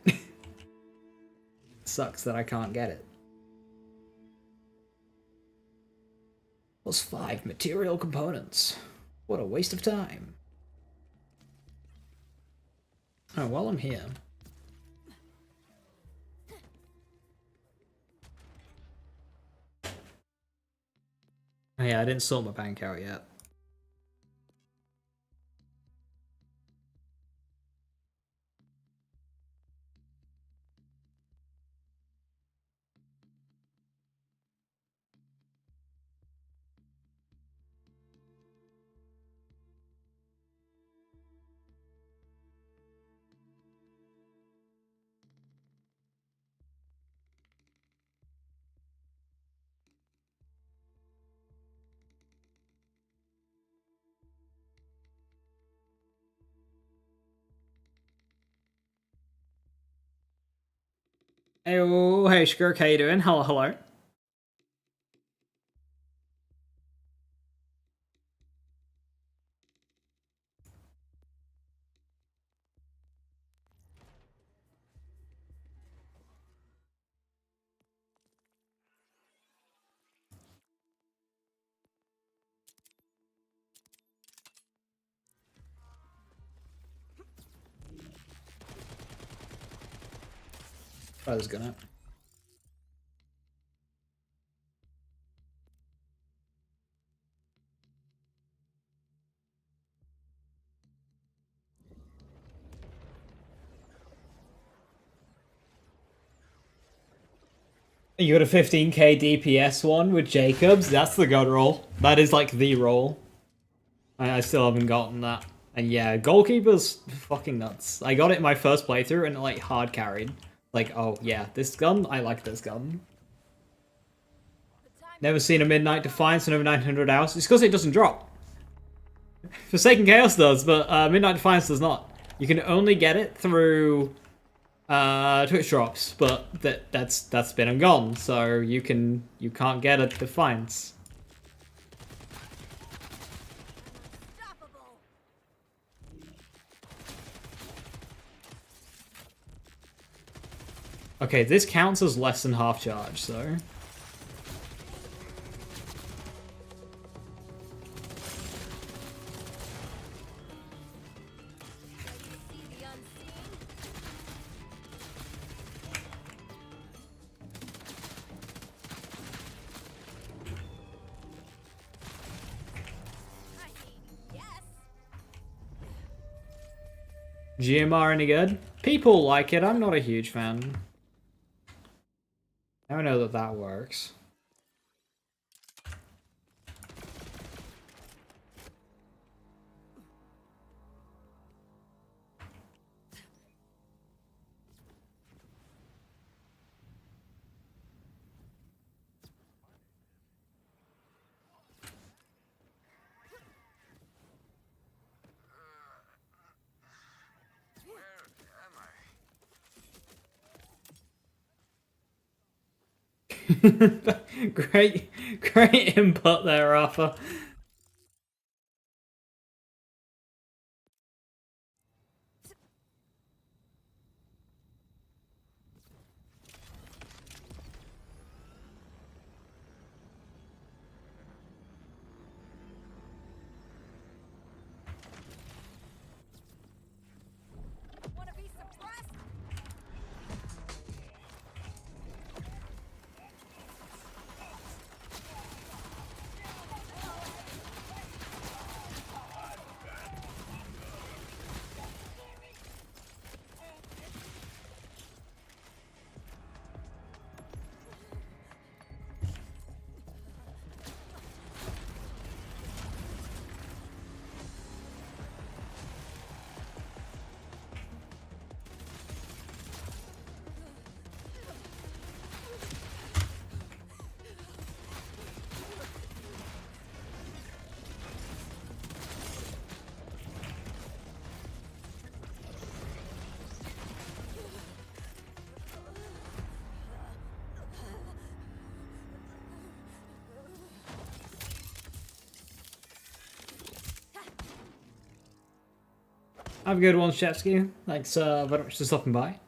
Sucks that I can't get it. Plus 5 material components. What a waste of time. Oh, while I'm here. Oh, yeah, I didn't sort my bank out yet. Hey, oh, hey, Skirk, how you doing? Hello, hello. I was gonna. You got a 15k DPS one with Jacobs? That's the god roll. That is like the roll. I still haven't gotten that. And yeah, goalkeeper's fucking nuts. I got it in my first playthrough and it like hard carried. Like, oh yeah, this gun, I like this gun. Never seen a Midnight Defiance in over 900 hours. It's because it doesn't drop. Forsaken Chaos does, but Midnight Defiance does not. You can only get it through Twitch drops, but that's been and gone, so you can't get a Defiance. Unstoppable. Okay, this counts as less than half charge, so. Ready to see the unseen? I mean, yes. GMR any good? People like it, I'm not a huge fan. I don't know that that works. Great input there, Arthur. Wanna be suppressed? Have a good one, Shevsky. Thanks very much for stopping by.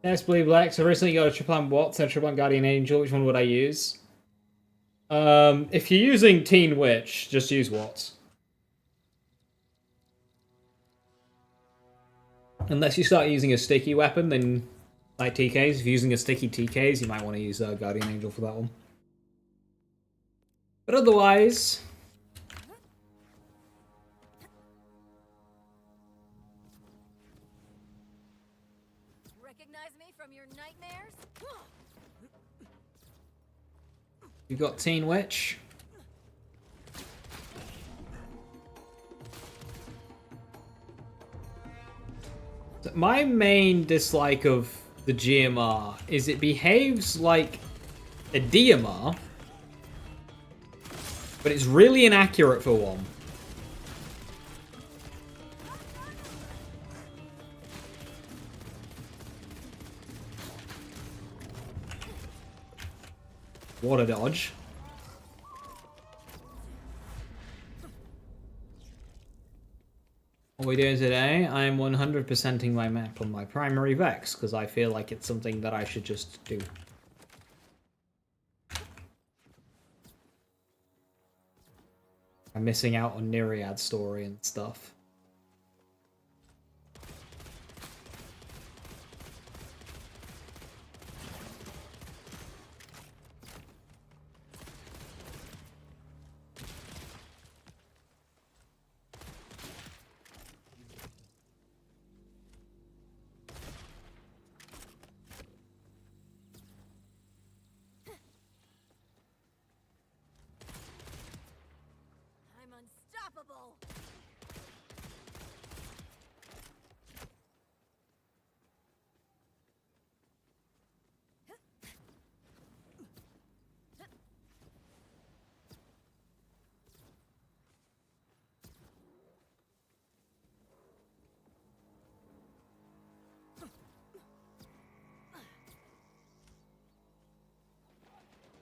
KSVB Vex. I recently got a triple M Watts and a triple M Guardian Angel. Which one would I use? If you're using Teen Witch, just use Watts. Unless you start using a sticky weapon, then like TKs. If you're using a sticky TKs, you might want to use Guardian Angel for that one. But otherwise... Recognize me from your nightmares? You've got Teen Witch. My main dislike of the GMR is it behaves like a DMR, but it's really inaccurate for one. What a dodge. What are we doing today? I'm 100%ing my map on my primary Vex, because I feel like it's something that I should just do. I'm missing out on Nereid's story and stuff. I'm unstoppable!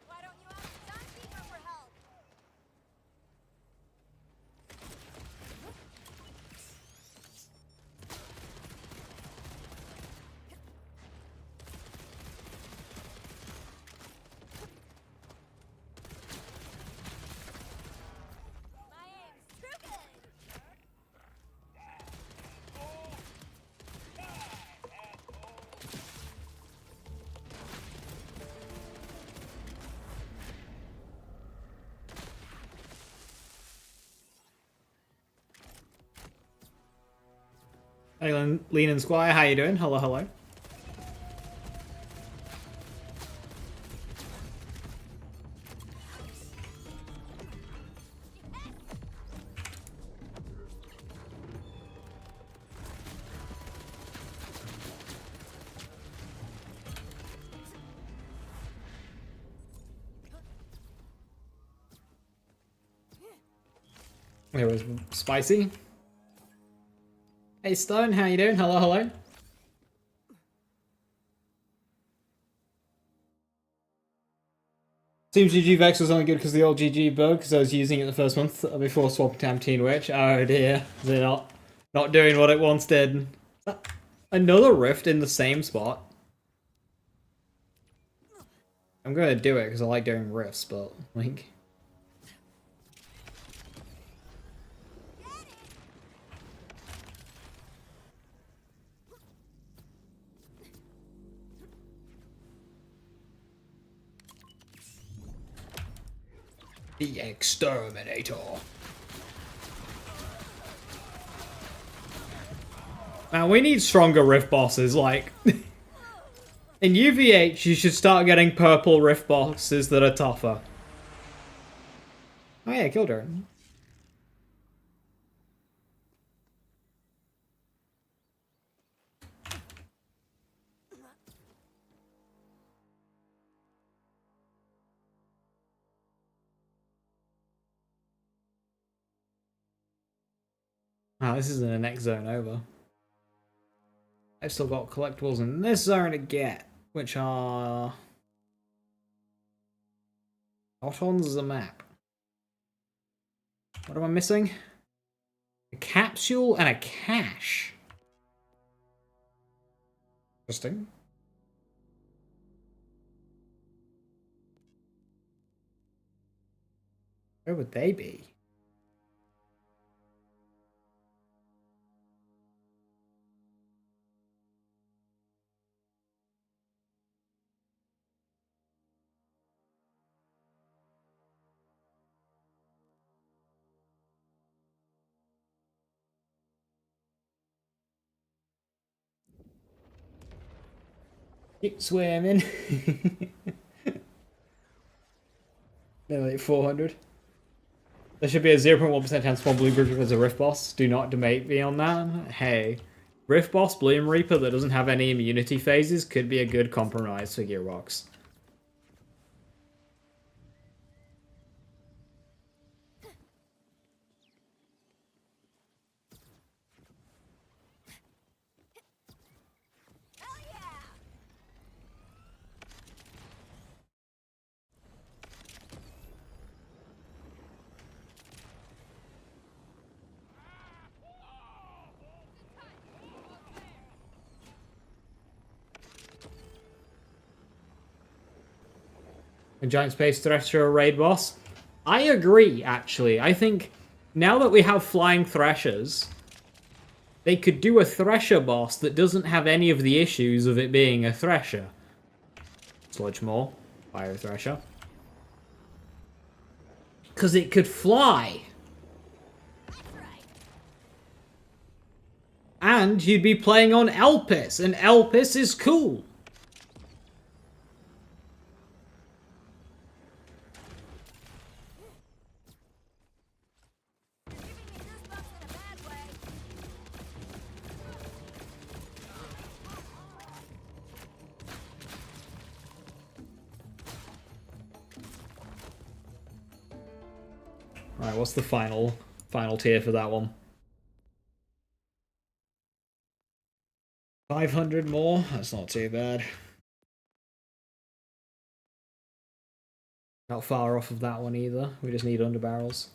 Why don't you ask Sunkeeper for help? My aim's too good! Hey, Lean and Squire, how you doing? Hello, hello. It was spicy. Hey Stone, how you doing? Hello, hello. Seems GG Vex was only good because the old GG bug, because I was using it the first month before swapping to Teen Witch. Oh dear, is it not doing what it once did? Another rift in the same spot. I'm gonna do it because I like doing rifts, but like. The Exterminator. Man, we need stronger rift bosses, like... In UVH, you should start getting purple rift bosses that are tougher. Oh yeah, killed her. Ah, this isn't the next zone over. I've still got collectibles in this zone to get, which are... not on the map. What am I missing? A capsule and a cache. Interesting. Where would they be? Keep swimming. They're like 400. There should be a 0.1% chance spawn Bloom Reaper as a Rift Boss. Do not debate me on that. Hey, Rift Boss Bloom Reaper that doesn't have any immunity phases could be a good compromise for Gearbox. A giant space thresher raid boss? I agree, actually. I think now that we have flying threshers, they could do a thresher boss that doesn't have any of the issues of it being a thresher. Sludge Maw, fire thresher. Because it could fly. And you'd be playing on Elpis, and Elpis is cool. Alright, what's the final tier for that one? 500 more? That's not too bad. Not far off of that one either. We just need underbarrels.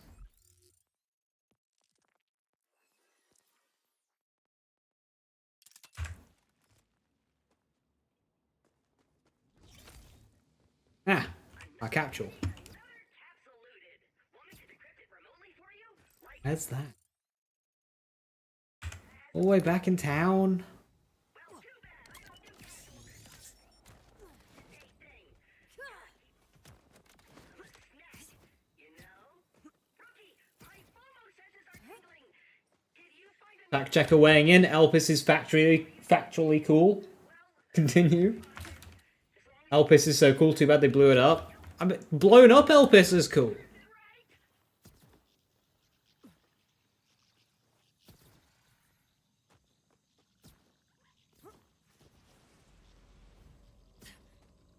Ah, our capsule. Where's that? All the way back in town? Fact checker weighing in. Elpis is factually cool. Continue. Elpis is so cool. Too bad they blew it up. I mean, blown up Elpis is cool.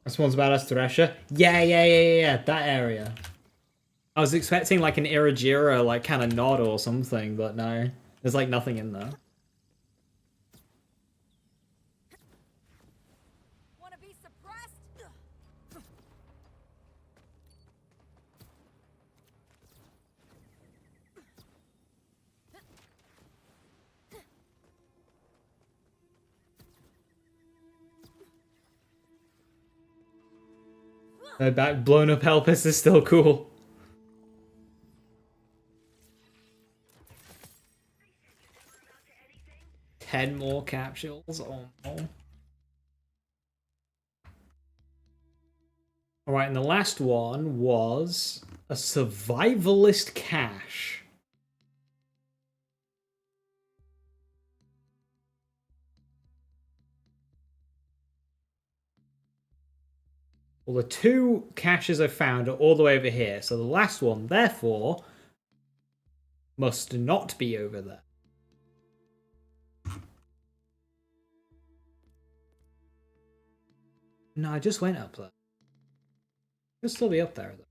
This one's about us, Thresher. Yeah. That area. I was expecting like an Irajira, like kind of nod or something, but no. There's like nothing in there. That blown up Elpis is still cool. Ten more capsules. Oh no. Alright, and the last one was a survivalist cache. Well, the two caches I found are all the way over here, so the last one, therefore, must not be over there. No, I just went up there. It'll still be up there, though.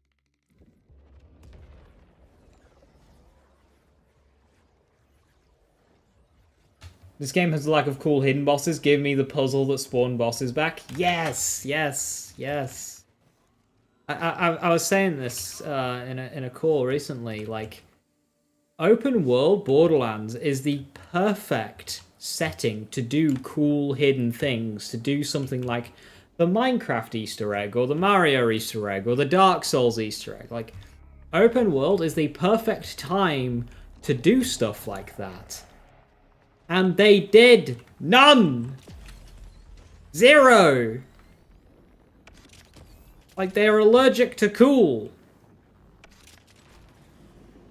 This game has a lack of cool hidden bosses. Give me the puzzle that spawned bosses back. Yes, yes, yes. I was saying this in a call recently. Like, open world Borderlands is the perfect setting to do cool hidden things. To do something like the Minecraft Easter egg, or the Mario Easter egg, or the Dark Souls Easter egg. Like, open world is the perfect time to do stuff like that. And they did none. Zero. Like, they're allergic to cool.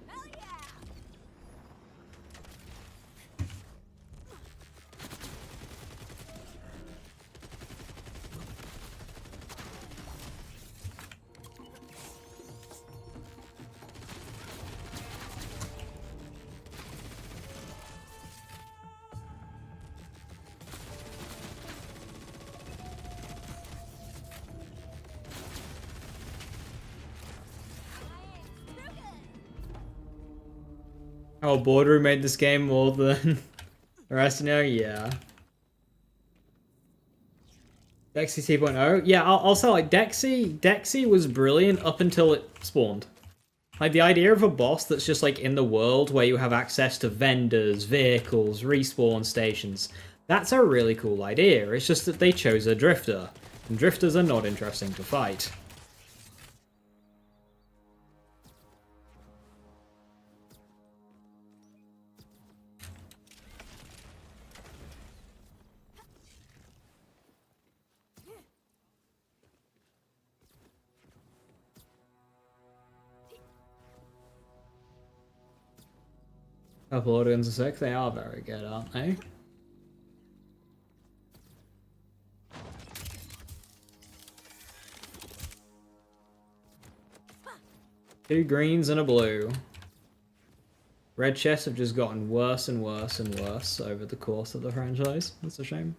Hell yeah! Oh, Boardroom made this game more than the rest of you? Yeah. Dexy 2.0? Yeah, I'll say, like, Dexy was brilliant up until it spawned. Like, the idea of a boss that's just, like, in the world where you have access to vendors, vehicles, respawn stations. That's a really cool idea. It's just that they chose a drifter. And drifters are not interesting to fight. Couple organs are sick. They are very good, aren't they? Two greens and a blue. Red chests have just gotten worse and worse and worse over the course of the franchise. That's a shame.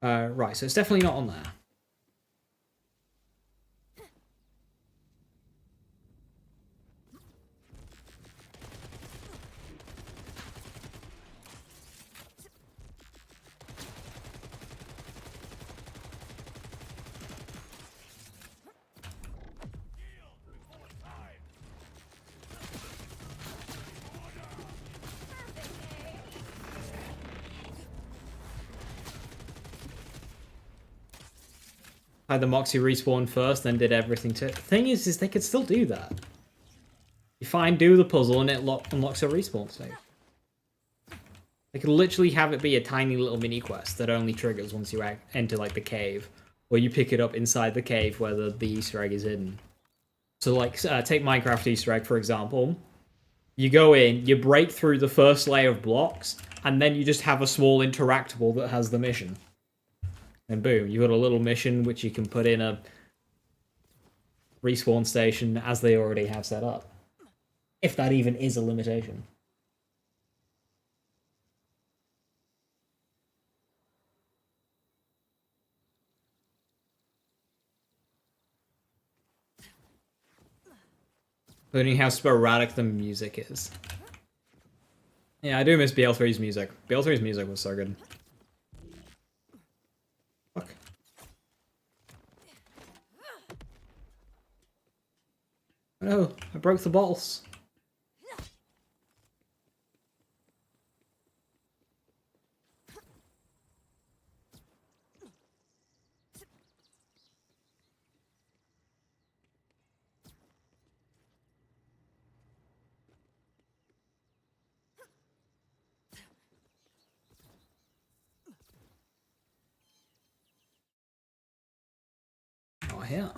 Right, so it's definitely not on there. Had the Moxie respawn first, then did everything to it. The thing is they could still do that. You do the puzzle, and it unlocks a respawn state. They could literally have it be a tiny little mini quest that only triggers once you enter, like, the cave. Or you pick it up inside the cave where the Easter egg is hidden. So, like, take Minecraft Easter egg, for example. You go in, you break through the first layer of blocks, and then you just have a small interactable that has the mission. And boom, you've got a little mission which you can put in a respawn station as they already have set up. If that even is a limitation. Including how sporadic the music is. Yeah, I do miss BL3's music. BL3's music was so good. Fuck. Oh no, I broke the bottles. got here?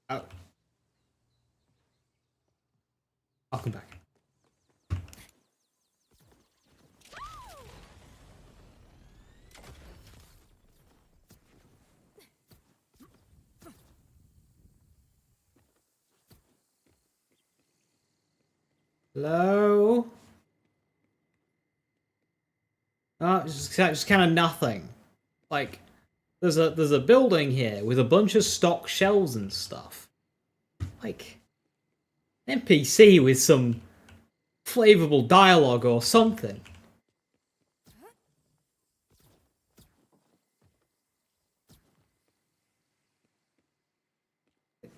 Oh. I'll come back. Hello? Oh, it's just kind of nothing. Like, there's a building here with a bunch of stock shelves and stuff. Like, NPC with some flavorful dialogue or something.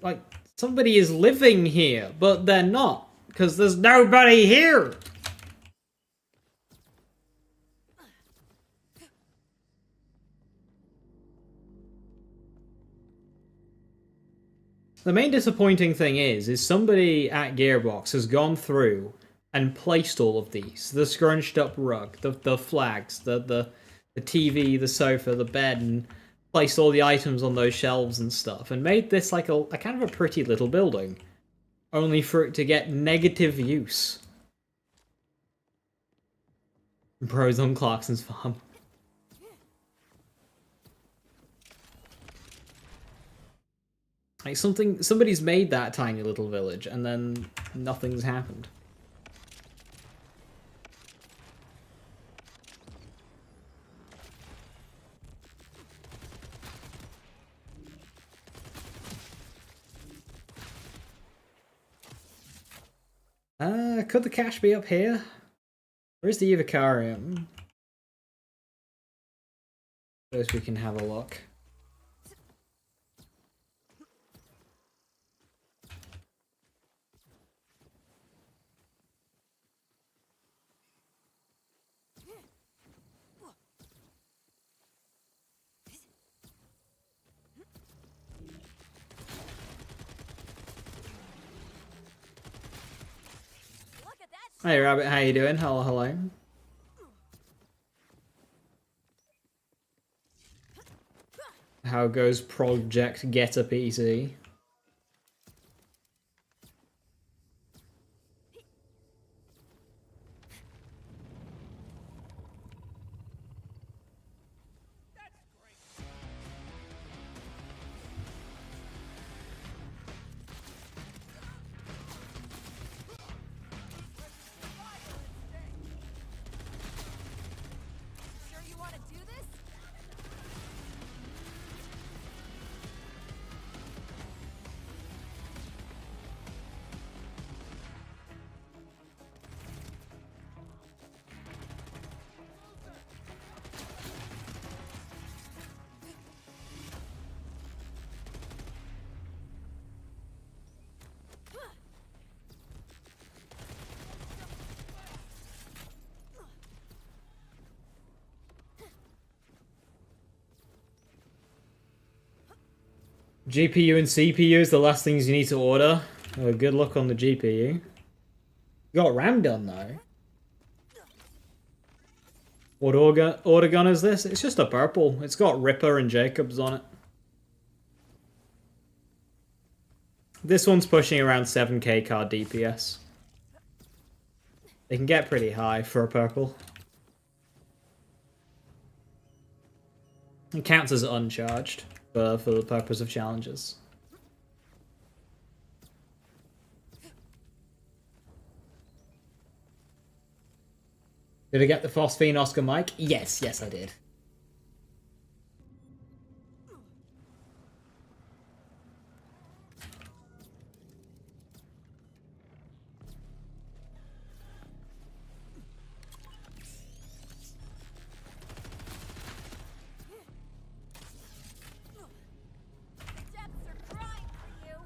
Like, somebody is living here, but they're not, because there's nobody here. The main disappointing thing is somebody at Gearbox has gone through and placed all of these. The scrunched up rug, the flags, the TV, the sofa, the bed, and placed all the items on those shelves and stuff, and made this like a kind of a pretty little building. Only for it to get negative use. Bros on Clarkson's farm. Like somebody's made that tiny little village and then nothing's happened. Could the cache be up here? Where's the Evocarium? Suppose we can have a look. Hey Rabbit, how you doing? Hello, hello. How goes Project Get a PC? Sure you want to do this? GPU and CPU is the last things you need to order. Good luck on the GPU. You got RAM done though. What order gun is this? It's just a purple. It's got Ripper and Jacobs on it. This one's pushing around 7k card DPS. They can get pretty high for a purple. It counts as uncharged for the purpose of challenges. Did I get the Phosphine Oscar mic? Yes, I did. Depths are crying for you.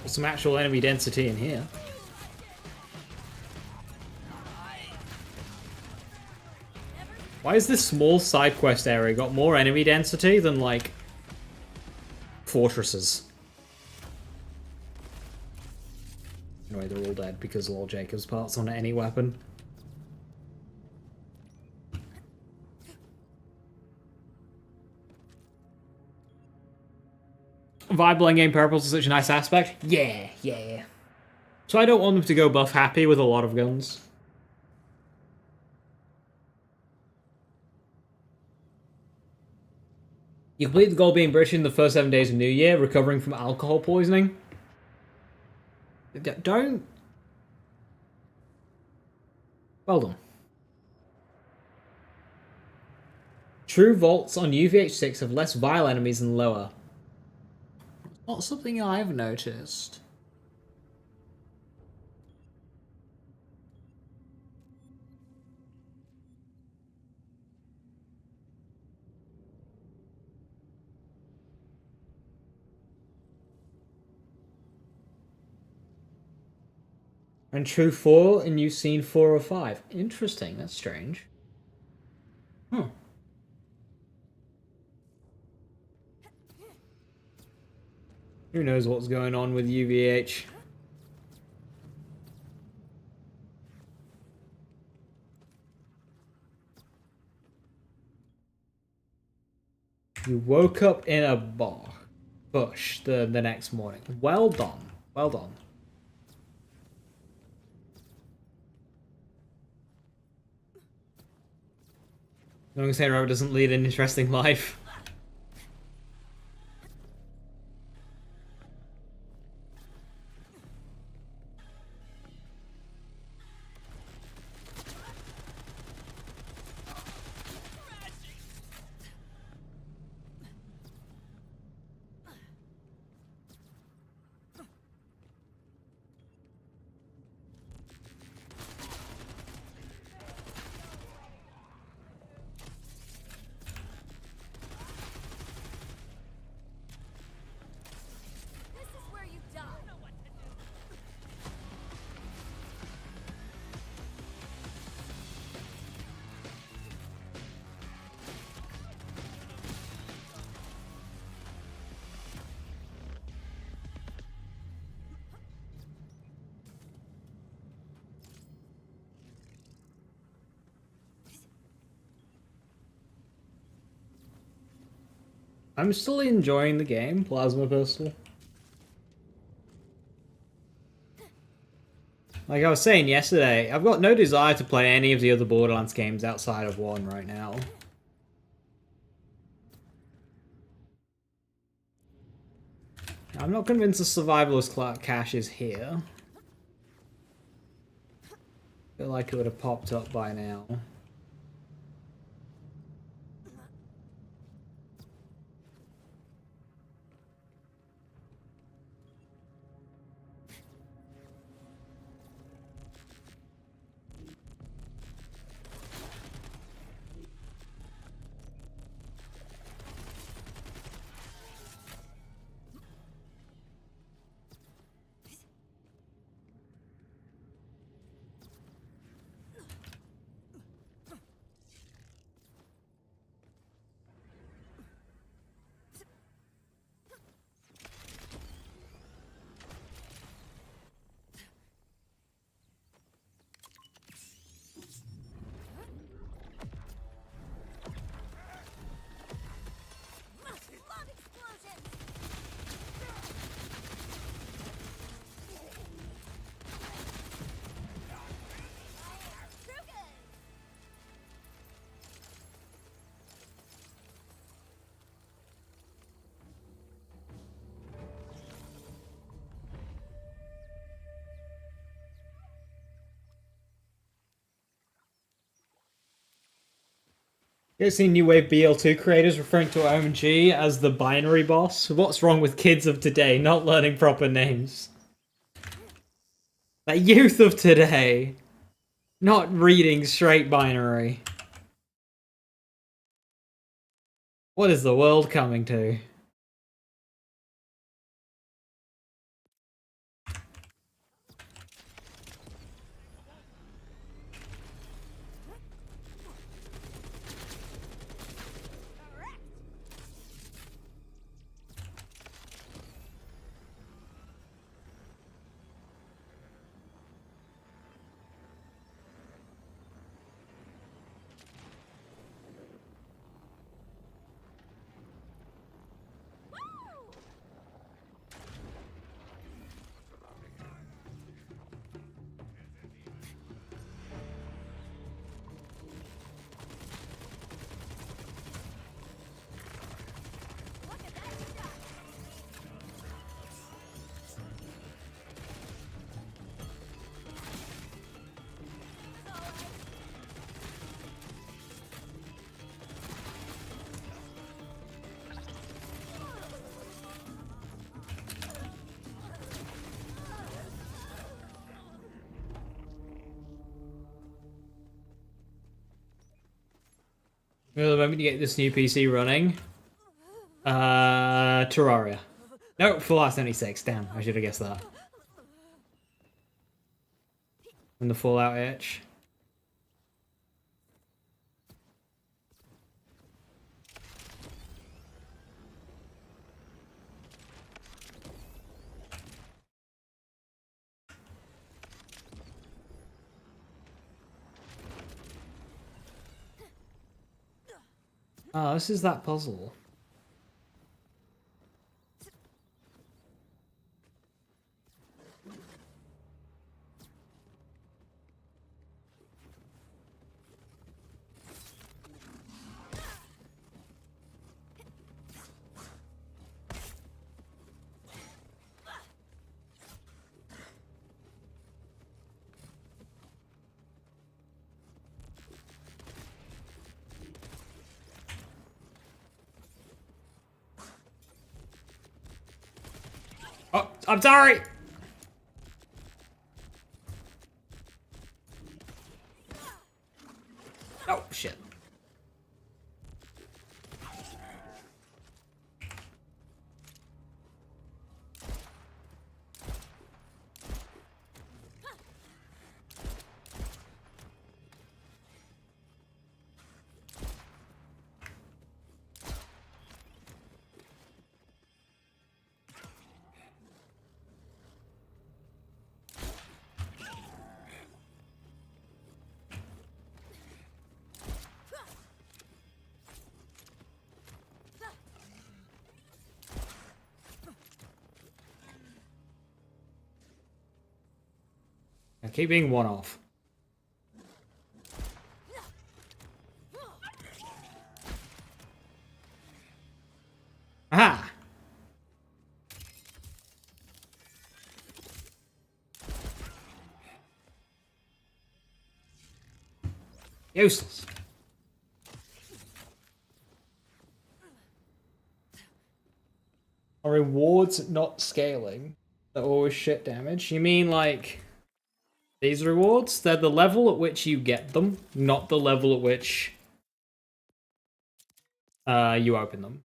some actual enemy density in here. Why is this small side quest area got more enemy density than, like, fortresses? Anyway, they're all dead because all Jacob's parts on any weapon. Viable endgame purples is such a nice aspect. Yeah. So I don't want them to go buff happy with a lot of guns. You complete the goal being British in the first 7 days of New Year, recovering from alcohol poisoning. Don't... Well done. True vaults on UVH6 have less vile enemies than lower. Not something I've noticed. And true 4 and you've seen 4 or 5. Interesting, that's strange. Huh. Who knows what's going on with UVH? You woke up in a bush the next morning. Well done. Well done. As long as Hero doesn't lead an interesting life. This is where you die. I'm still enjoying the game, Plasma Pistol. Like I was saying yesterday, I've got no desire to play any of the other Borderlands games outside of 1 right now. I'm not convinced the survivalist cache is here. I feel like it would have popped up by now. Love explosions! You ever seen New Wave BL2 creators referring to OMG as the binary boss? What's wrong with kids of today not learning proper names? That youth of today not reading straight binary. What is the world coming to? The moment you get this new PC running. Terraria. No, Fallout 76. Damn, I should have guessed that. And the Fallout itch. Oh, this is that puzzle. Oh, I'm sorry! Oh, shit. I keep being one off. Aha! Useless. Are rewards not scaling? They're always shit damage? You mean like these rewards? They're the level at which you get them, not the level at which you open them.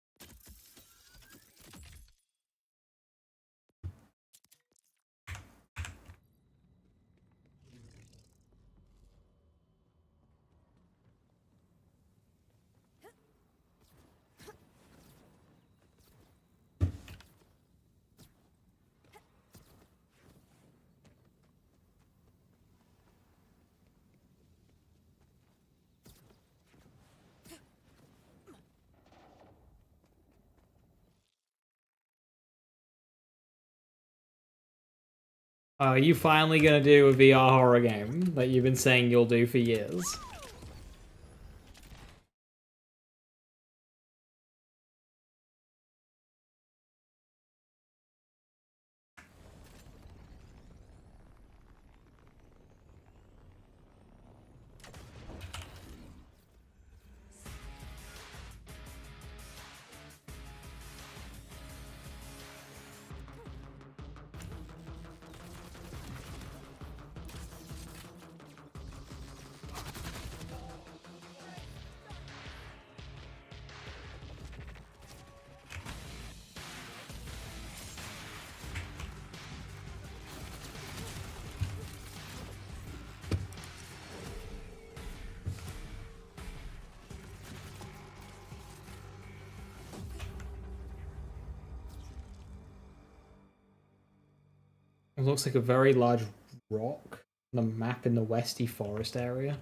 Are you finally gonna do a VR horror game that you've been saying you'll do for years? It looks like a very large rock on a map in the Westy Forest area.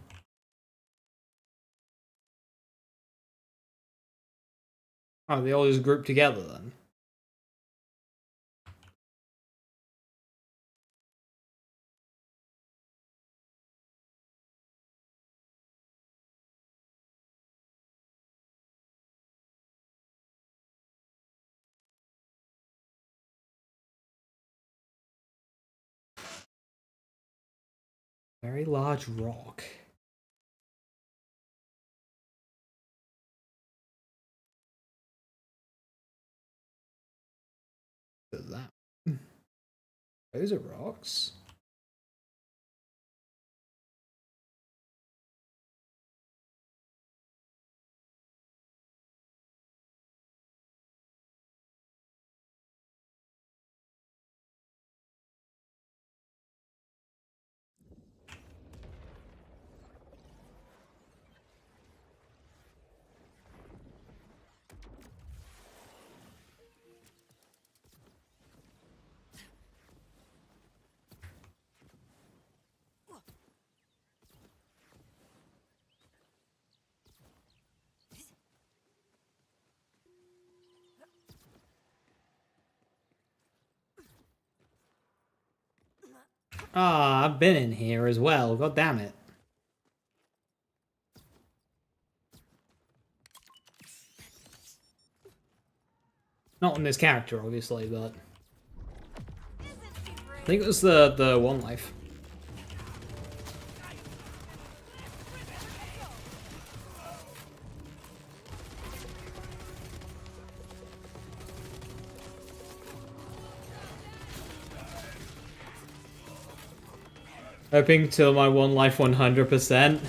Oh, they all just grouped together then. Very large rock. What is that? Those are rocks. Ah, I've been in here as well. God damn it. Not on this character, obviously, but I think it was the one life. Hoping till my one life 100%.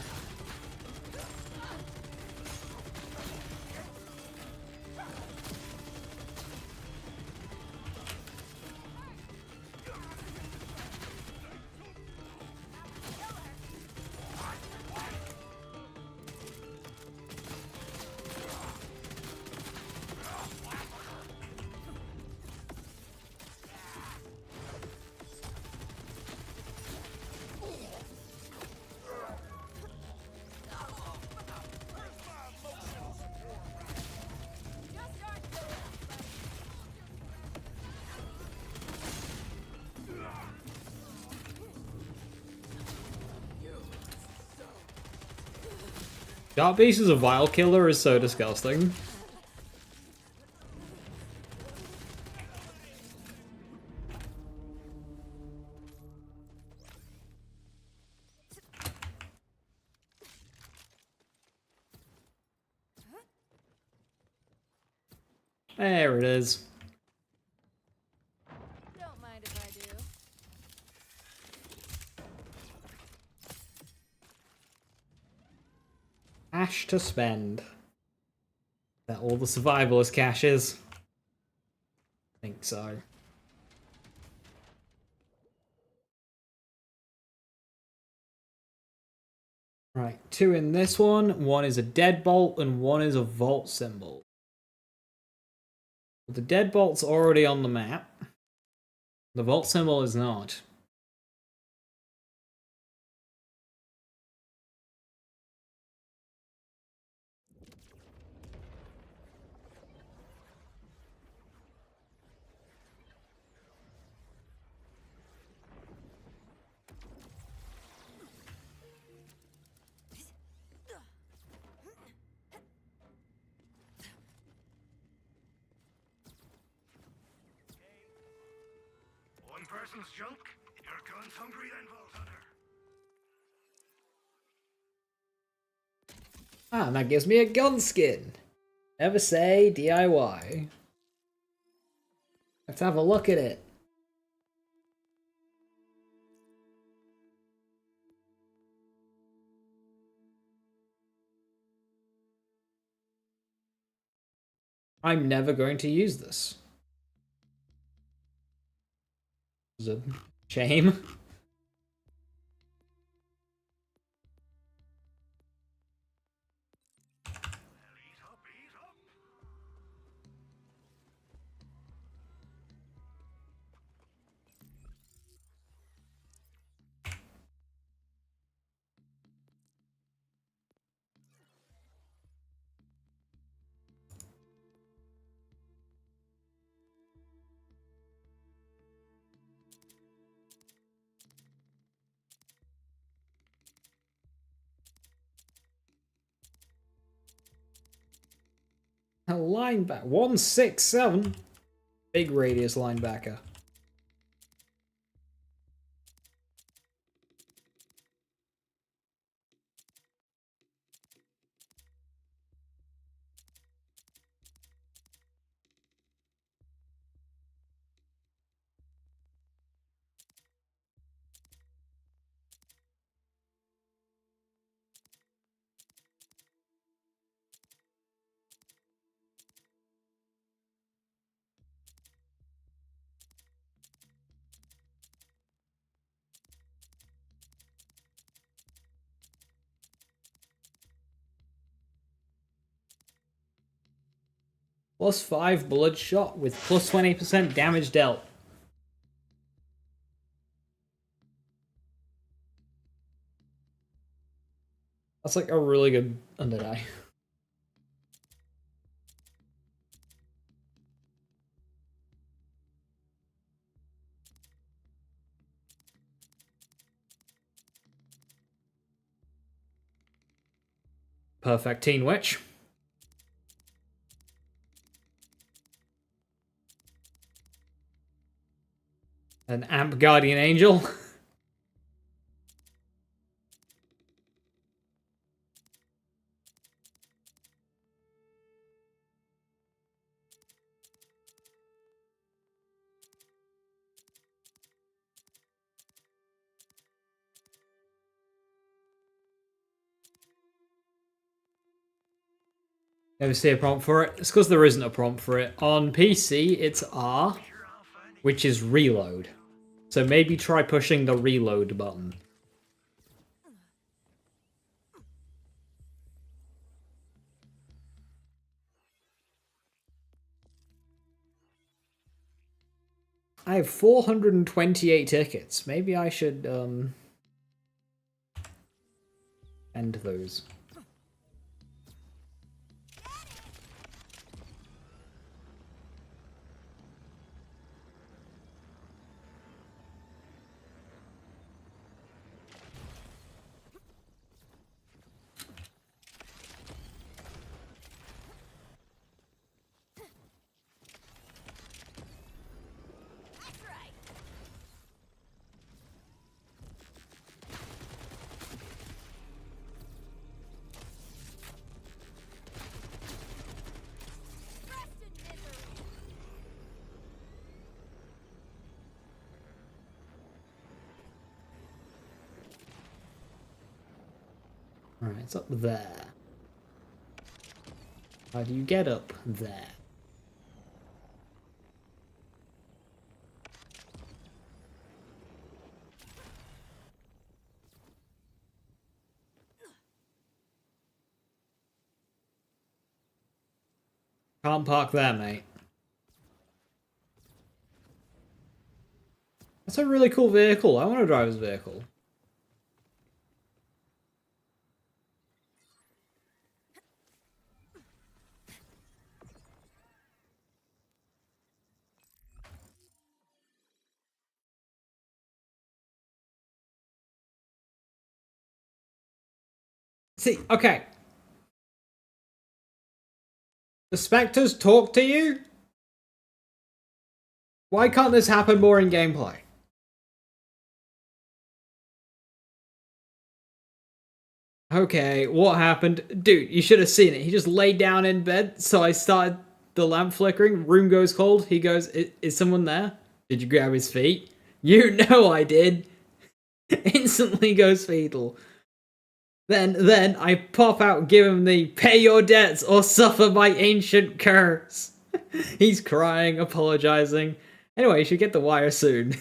Dark Beast as a Vile Killer is so disgusting. There it is. Don't mind if I do. Cash to spend. Is that all the survivalist cash is? I think so. Right, 2 in this one. 1 is a deadbolt and 1 is a vault symbol. The deadbolt's already on the map. The vault symbol is not. One person's junk? Your gun's hungry then, Vault Hunter. Ah, and that gives me a gun skin. Never say DIY. Let's have a look at it. I'm never going to use this. It's a shame. Ease up, ease up. A linebacker. 167. Big radius linebacker. +5 bloodshot with +20% damage dealt. That's like a really good underdie. perfect teen witch. An amp guardian angel. Never see a prompt for it. It's because there isn't a prompt for it. On PC, it's R, which is reload. So maybe try pushing the reload button. I have 428 tickets. Maybe I should, end those. That's right. Rest in misery. Alright, it's up there. How do you get up there? Can't park there, mate. That's a really cool vehicle. I want to drive his vehicle. See, okay. The specters talk to you? Why can't this happen more in gameplay? Okay, what happened? Dude, you should have seen it. He just laid down in bed, so I started the lamp flickering, room goes cold, he goes, is someone there? Did you grab his feet? You know I did. Instantly goes fetal. Then I pop out, give him the pay your debts or suffer my ancient curse. He's crying, apologizing. Anyway, you should get the wire soon.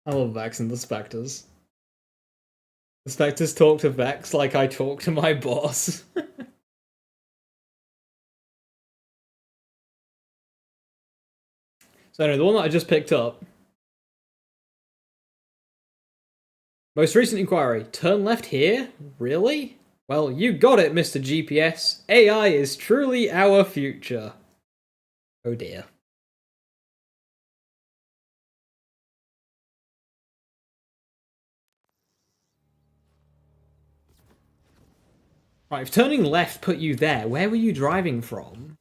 I love Vex and the Spectres. The Spectres talk to Vex like I talk to my boss. So anyway, the one that I just picked up. Most recent inquiry. Turn left here? Really? Well, you got it, Mr. GPS. AI is truly our future. Oh dear. Right, if turning left put you there, where were you driving from?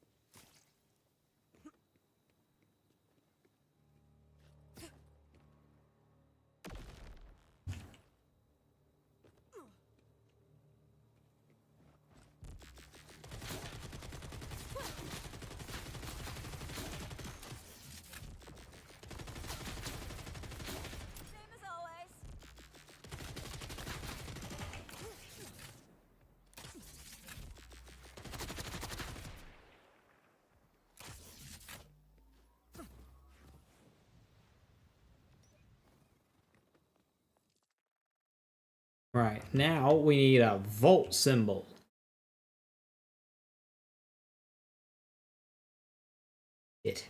Same as always. Right, now we need a volt symbol. It.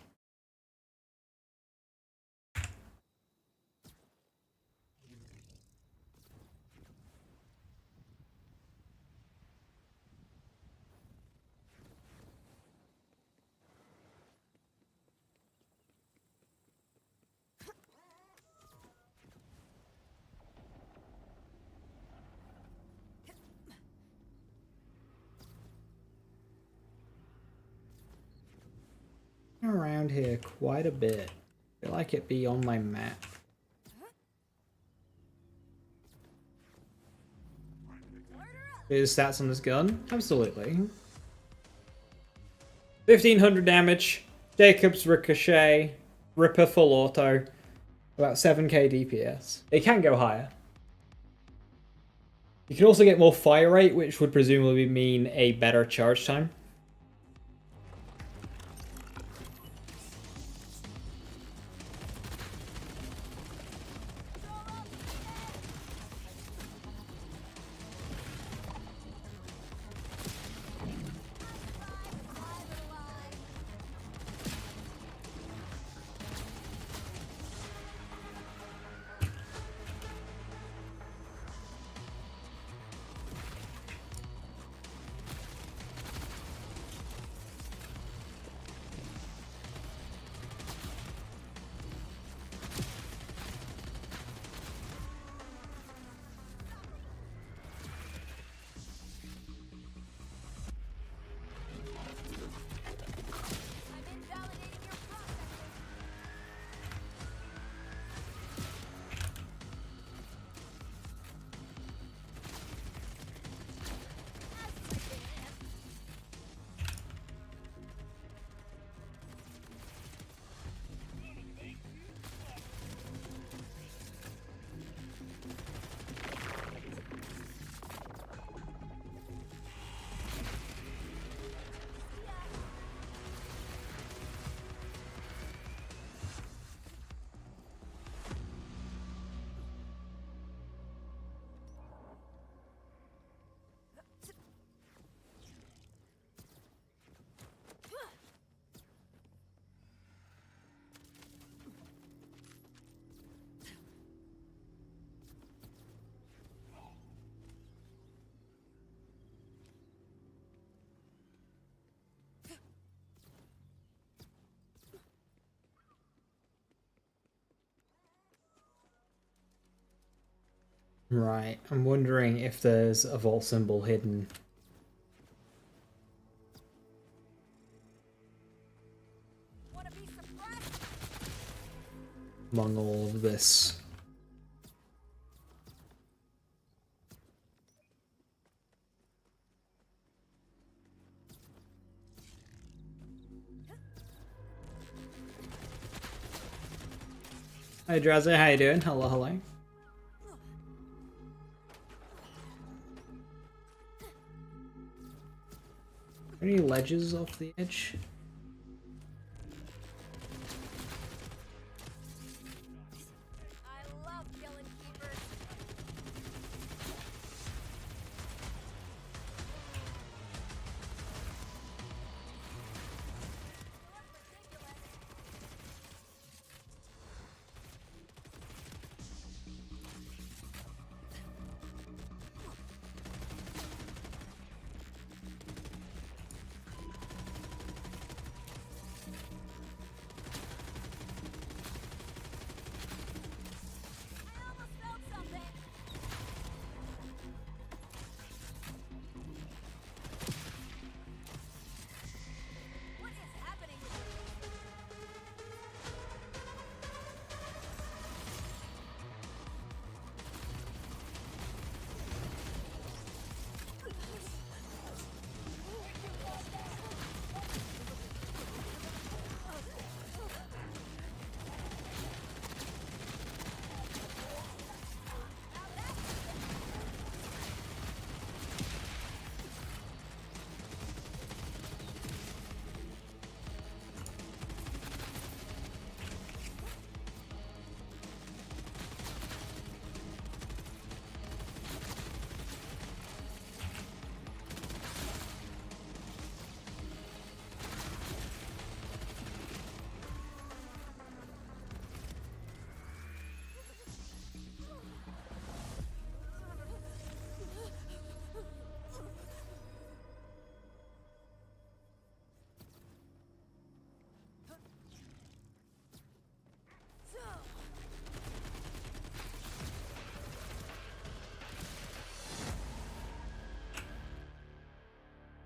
around here quite a bit. I feel like it'd be on my map. Is stats on this gun? Absolutely. 1500 damage, Jacob's Ricochet, Ripper full auto, about 7k DPS. It can go higher. You can also get more fire rate, which would presumably mean a better charge time. I'm invalidating your processes. As you live. Right, I'm wondering if there's a vault symbol hidden Wanna be suppressed? among all of this. Hi Drazzy, how you doing? Hello, hello. Any ledges off the edge? I love killing keepers. You're ridiculous. I almost felt something. What is happening?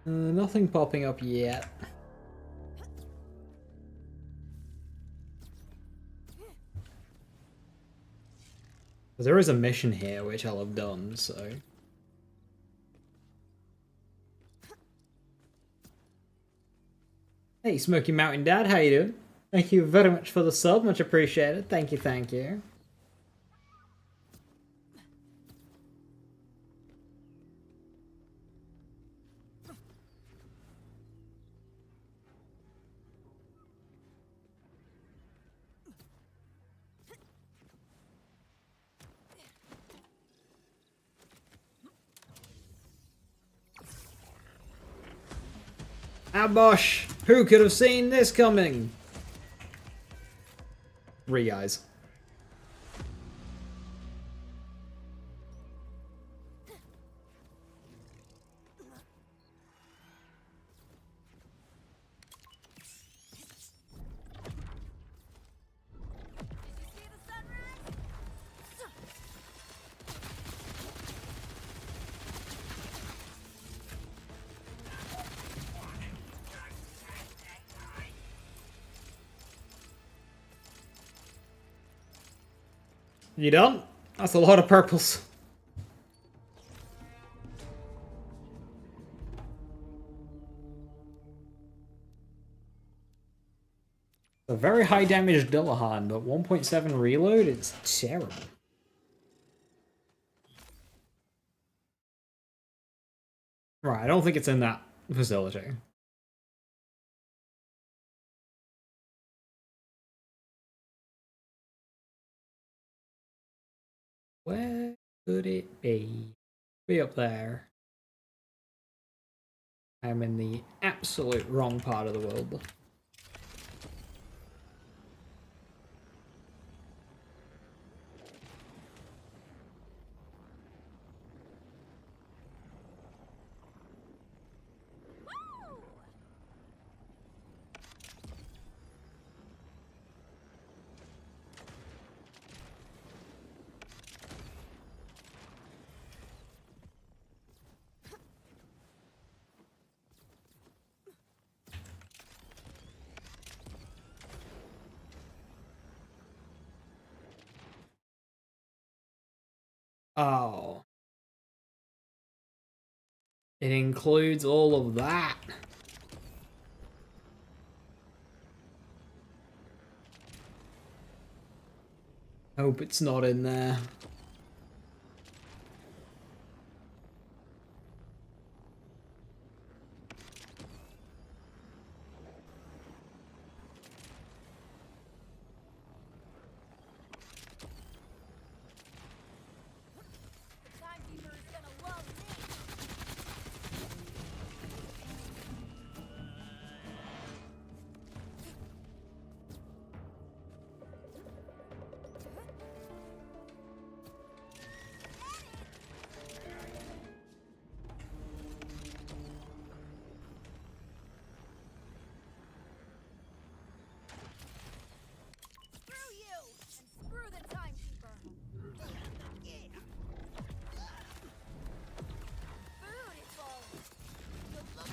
Nothing popping up yet. There is a mission here which I'll have done, so. Hey, Smoky Mountain Dad, how you doing? Thank you very much for the sub, much appreciated. Thank you, thank you. Abosh! Who could have seen this coming? Re-eyes. Did you see the sunrise? You done? That's a lot of purples. A very high damage Dullahan, but 1.7 reload, it's terrible. Right, I don't think it's in that facility. Where could it be? Be up there. I'm in the absolute wrong part of the world. Woo! Oh. It includes all of that. Hope it's not in there. The timekeeper is gonna love me. Screw you! And screw the timekeeper! Beautiful! Good look.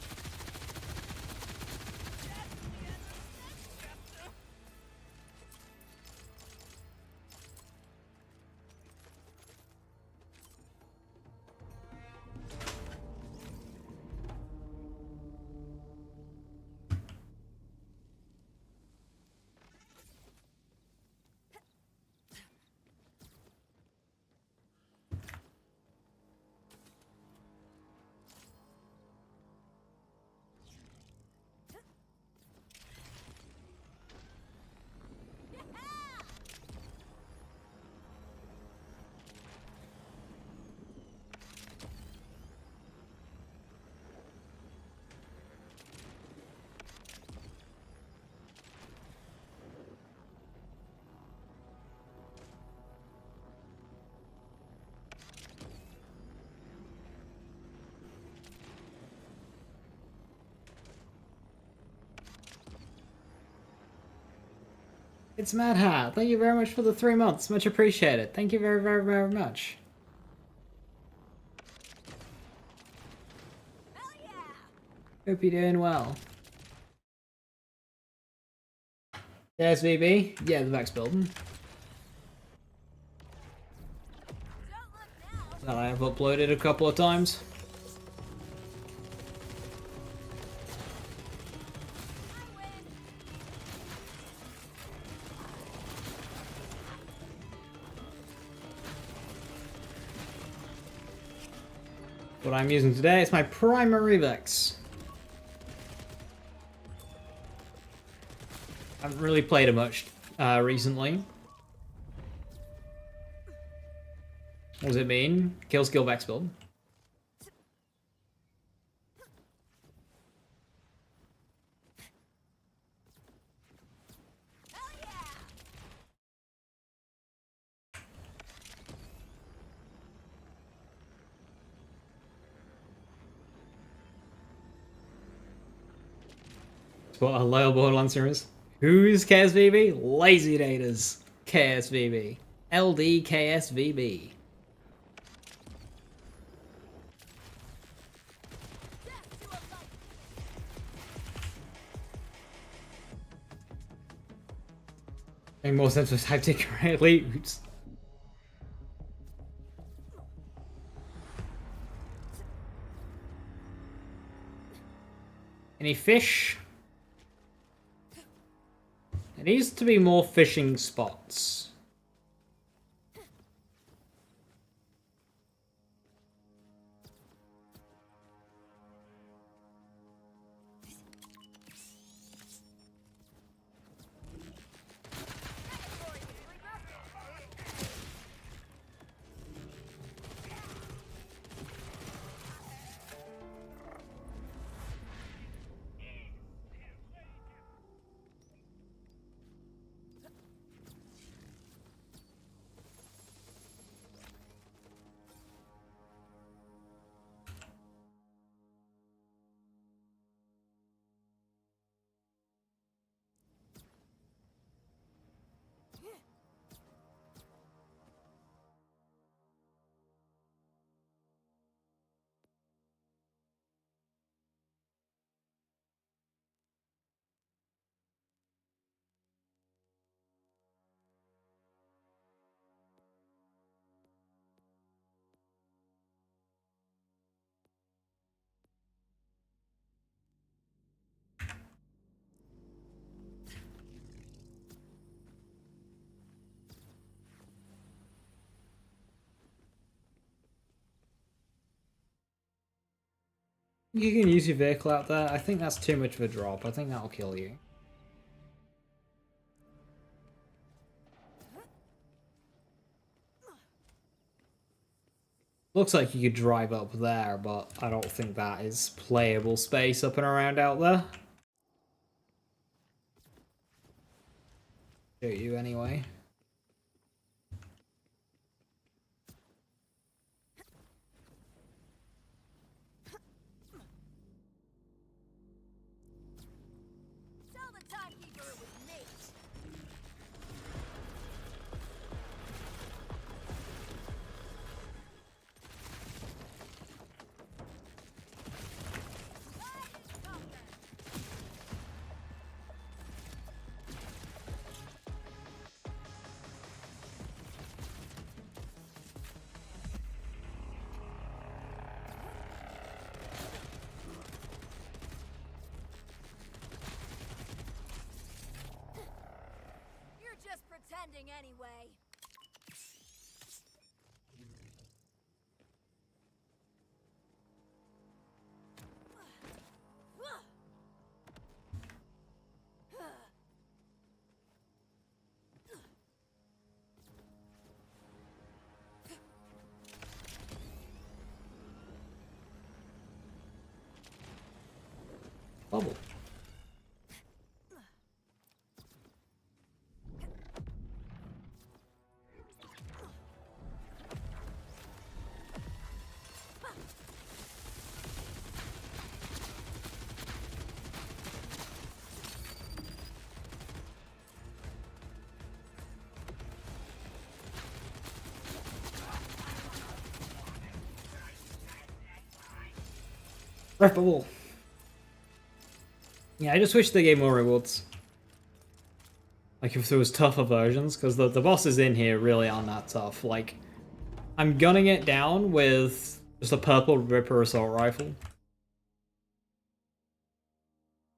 It's Mad Hat. Thank you very much for the 3 months. Much appreciated. Thank you very, very, very much. Hell yeah! Hope you're doing well. KSVB? Yeah, the Vex building. that I have uploaded a couple of times. What I'm using today is my primary Vex. I haven't really played it much recently. What does it mean? Kill skill Vex build. What a loyal Borderlancer is. Who's KSVB? Lazy Daters. KSVB. LD KSVB. Make more sense with tactic elite. Any fish? There needs to be more fishing spots. You can use your vehicle out there. I think that's too much of a drop. I think that'll kill you. Looks like you could drive up there, but I don't think that is playable space up and around out there. Shoot you anyway. Tell the timekeeper it was me. You're just pretending anyway. Bubble. Breath bubble. Yeah, I just wish they gave more rewards. Like if there was tougher versions, because the bosses in here really aren't that tough. Like, I'm gunning it down with just a purple Ripper assault rifle.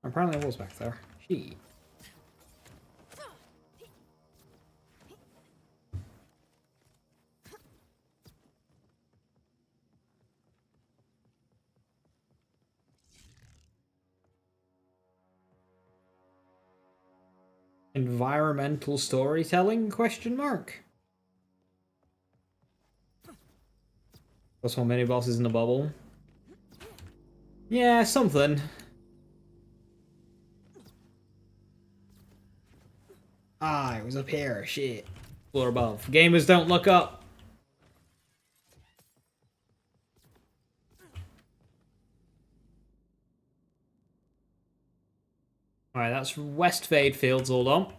Apparently it was back there. Gee. Environmental storytelling? Question mark. Plus one mini bosses in the bubble. Yeah, something. Ah, it was up here. Shit. Floor above. Gamers don't look up. Alright, that's West Fade Fields, hold on.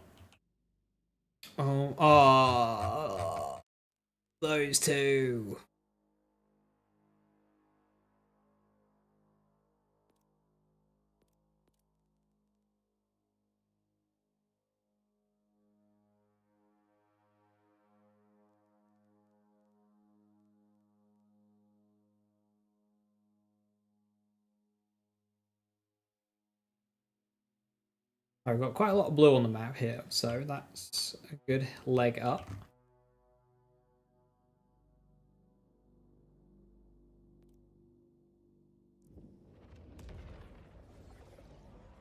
Oh, those two. I've got quite a lot of blue on the map here, so that's a good leg up.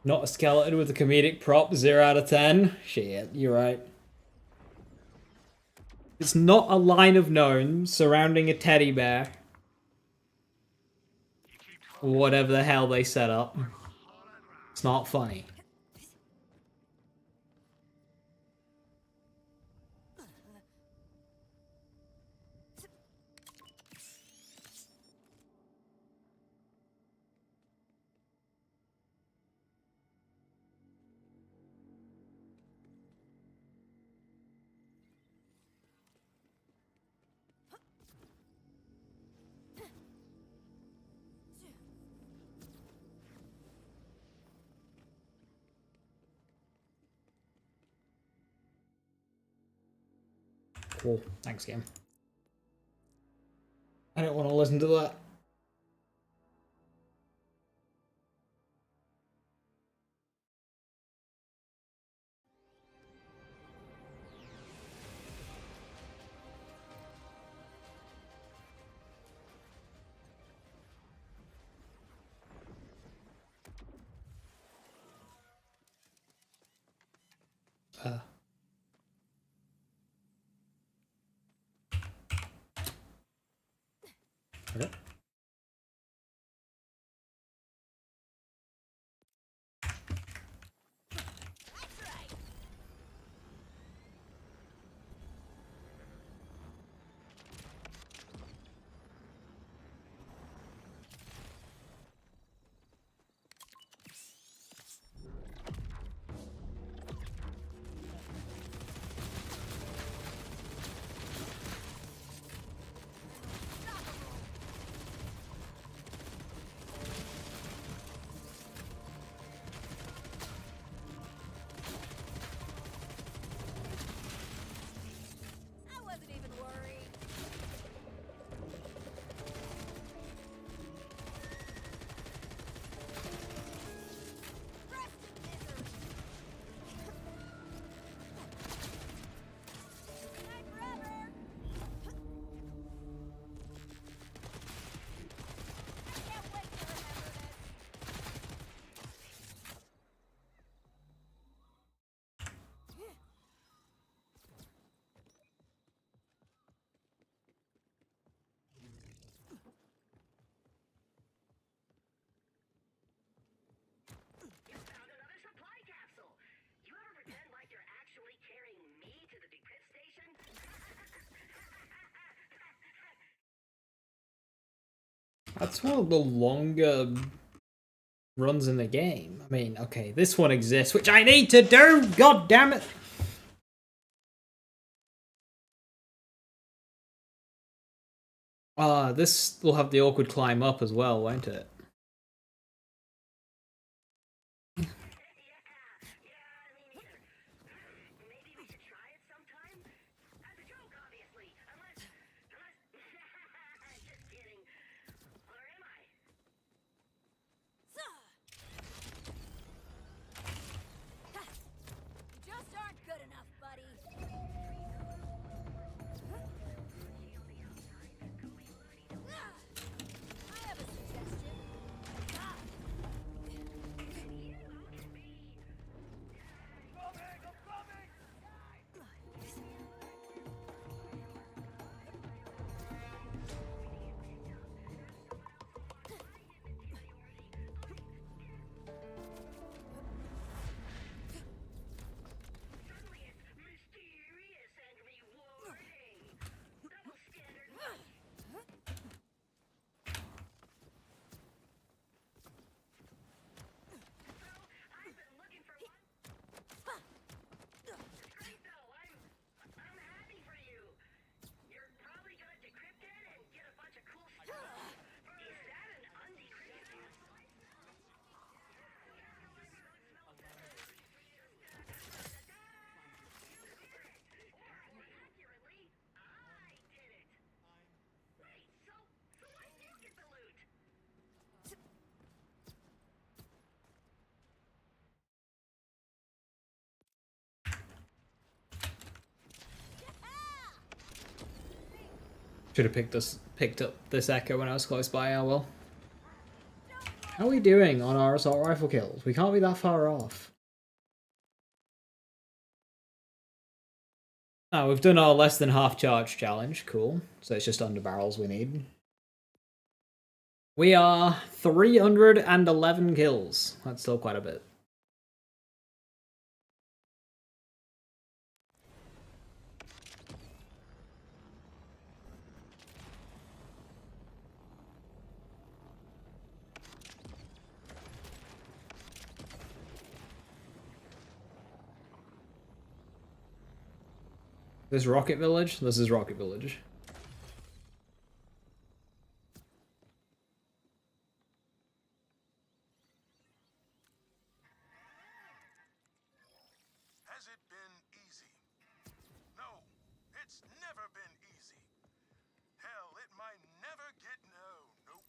Not a skeleton with a comedic prop, 0 out of 10. Shit, you're right. It's not a line of gnomes surrounding a teddy bear. Whatever the hell they set up. It's not funny. Cool. Thanks, game. I don't want to listen to that. Okay. I wasn't even worried. Rest in misery. Night forever. I can't wait to remember this. You found another supply capsule. You ever pretend like you're actually carrying me to the decrypt station? That's one of the longer runs in the game. I mean, okay, this one exists, which I need to do! God damn it! This will have the awkward climb up as well, won't it? Yeah, me neither. Maybe we should try it sometime? As a joke, obviously. Unless Should have picked up this echo when I was close by. Oh well. How are we doing on our assault rifle kills? We can't be that far off. Oh, we've done our less than half charge challenge. Cool. So it's just under barrels we need. We are 311 kills. That's still quite a bit. This Rocket Village? This is Rocket Village. Has it been easy? No, it's never been easy. Hell, it might never get nope.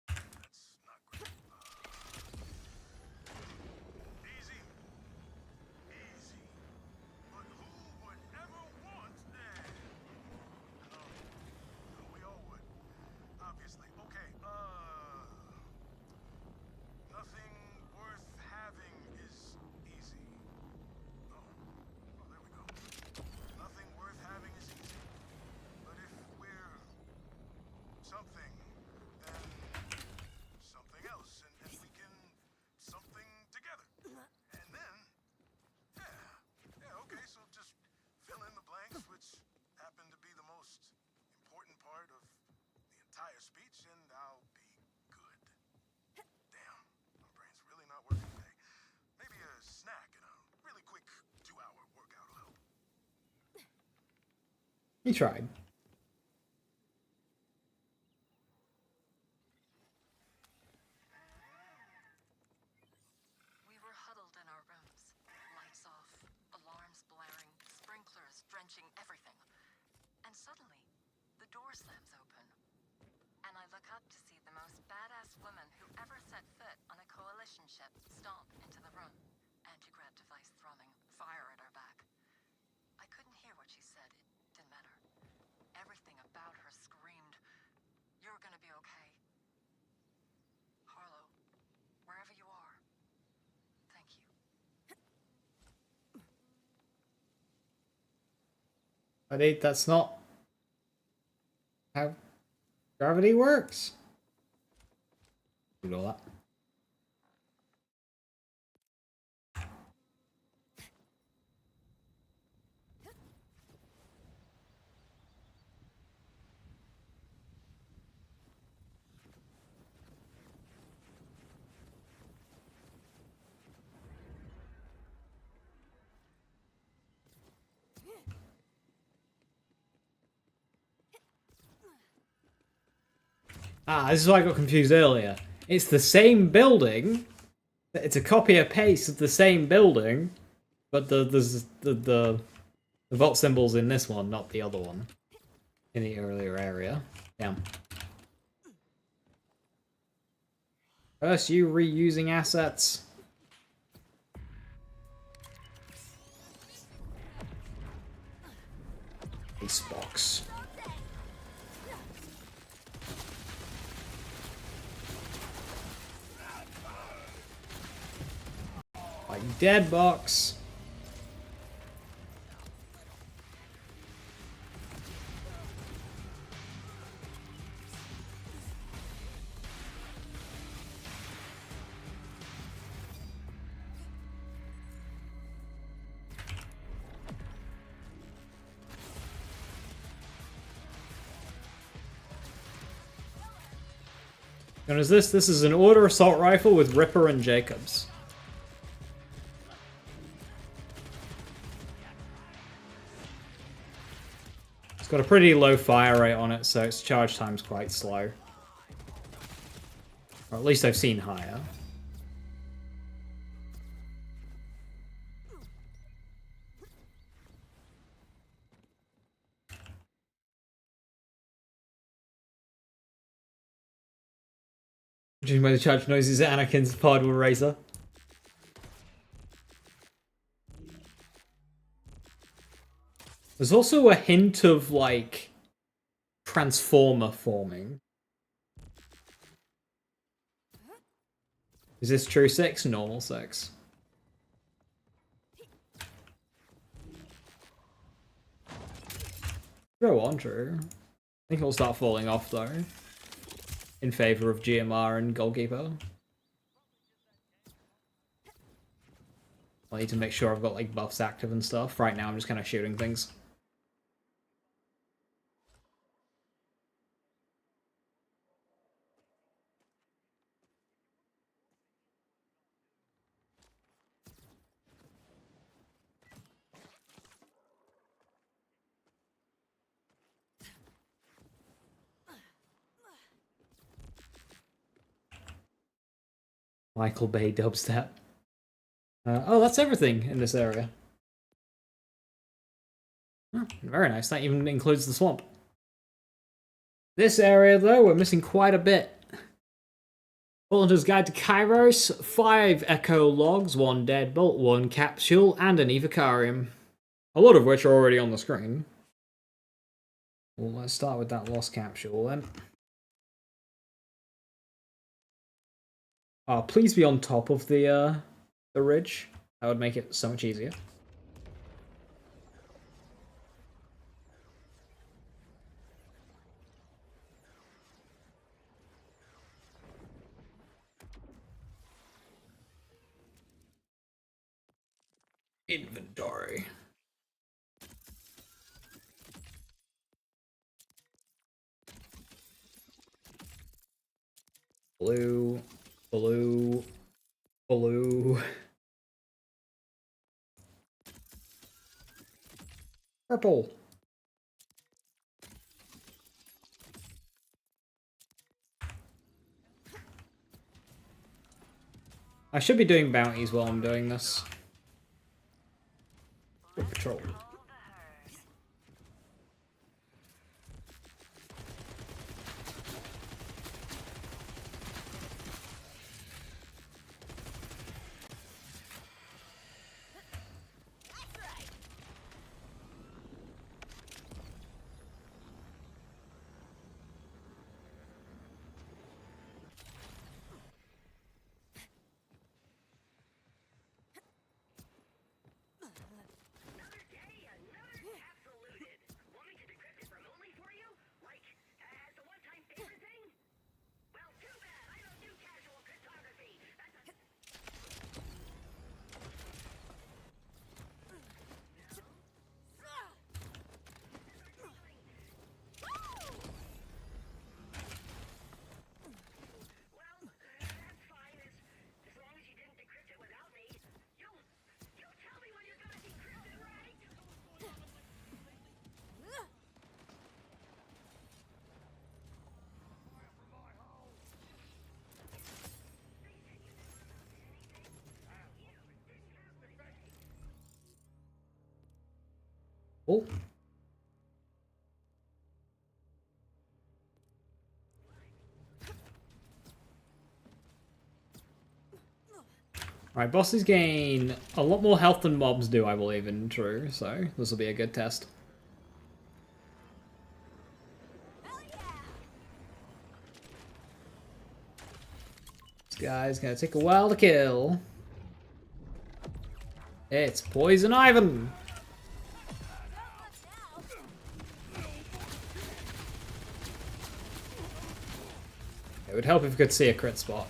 That's not great. Easy. Easy. But who would ever want that? No, we all would. Obviously. Okay, nothing worth having is easy. Oh, there we go. Nothing worth having is easy. But if we're something, then something else, and we can something together. And then, okay, so just fill in the blanks, which happen to be the most important part of the entire speech, and I'll be good. Damn, my brain's really not working today. Maybe a snack and a really quick 2-hour workout will help. He tried. We were huddled in our rooms, lights off, alarms blaring, sprinklers drenching everything. And suddenly, the door slams open. And I look up to see the most badass woman who ever set foot on a coalition ship stomp into the room. Anti-grav device thrumming, fire at her back. I couldn't hear what she said. It didn't matter. Everything about her screamed, "You're gonna be okay. Harlow, wherever you are, thank you." That's not how gravity works. Ignore that. Ah, this is why I got confused earlier. It's the same building. It's a copy and paste of the same building, but the vault symbol's in this one, not the other one. In the earlier area. Damn. First, you reusing assets. Ace box. Like dead box. And is this? This is an order assault rifle with Ripper and Jacobs. It's got a pretty low fire rate on it, so its charge time's quite slow. Or at least I've seen higher. Judging by the charge noises, Anakin's pod will razor. There's also a hint of, like, Transformer forming. Is this true 6? Normal 6. Go on, true. I think it'll start falling off, though. In favor of GMR and Goalkeeper. I need to make sure I've got, like, buffs active and stuff. Right now, I'm just kind of shooting things. Michael Bay dubstep. Oh, that's everything in this area. Oh, very nice. That even includes the swamp. This area, though, we're missing quite a bit. Volunteer's Guide to Kairos, 5 Echo logs, 1 Deadbolt, 1 Capsule, and an Evocarium. A lot of which are already on the screen. Well, let's start with that Lost Capsule, then. Oh, please be on top of the ridge. That would make it so much easier. Inventory. Blue, blue, blue. Purple. I should be doing bounties while I'm doing this. Good patrol. Another day, another capsule looted. Want me to decrypt it remotely for you? Like, as a one-time favor thing? Well, too bad. I don't do casual cryptography. That's a... Well, that's fine. As long as you didn't decrypt it without me. You'll tell me when you're gonna decrypt it, right? Oh. Alright, bosses gain a lot more health than mobs do, I believe, in True, so this will be a good test. This guy's gonna take a while to kill. It's Poison Ivan! It would help if we could see a crit spot.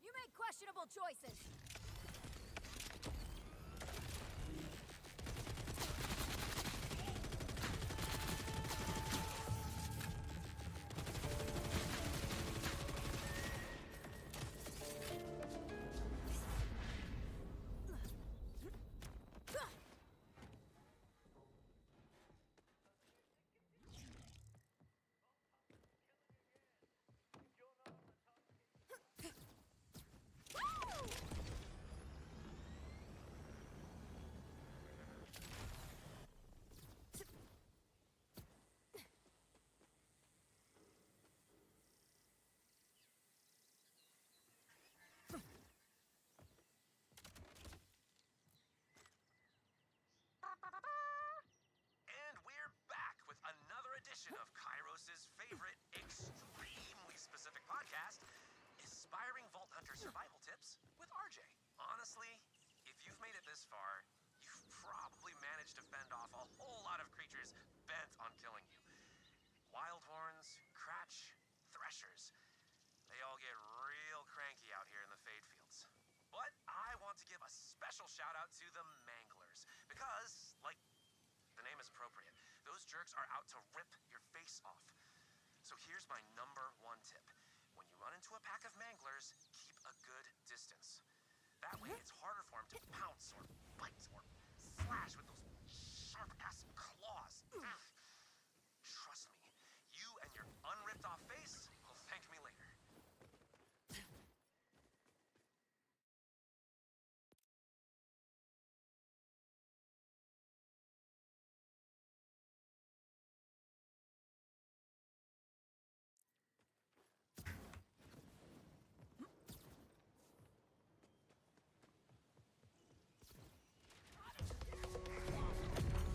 You make questionable choices. edition of Kairos' favorite, extremely specific podcast, Aspiring Vault Hunter Survival Tips with RJ. Honestly, if you've made it this far, you've probably managed to fend off a whole lot of creatures bent on killing you. Wildhorns, Cratch, Threshers. They all get real cranky out here in the Fade Fields. But I want to give a special shout out to the Manglers, because, like the name is appropriate, those jerks are out to rip your face off. So here's my number one tip. When you run into a pack of Manglers, keep a good distance. That way it's harder for them to pounce or bite or slash with those sharp-ass claws. Trust me, you and your unripped off face will thank me later.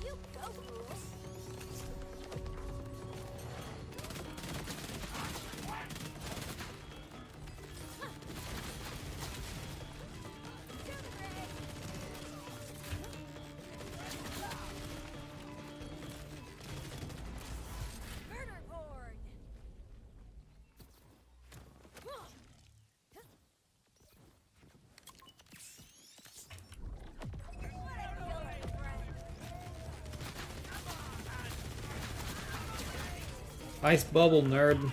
You go, fools. Murder horde. Ice bubble, nerd.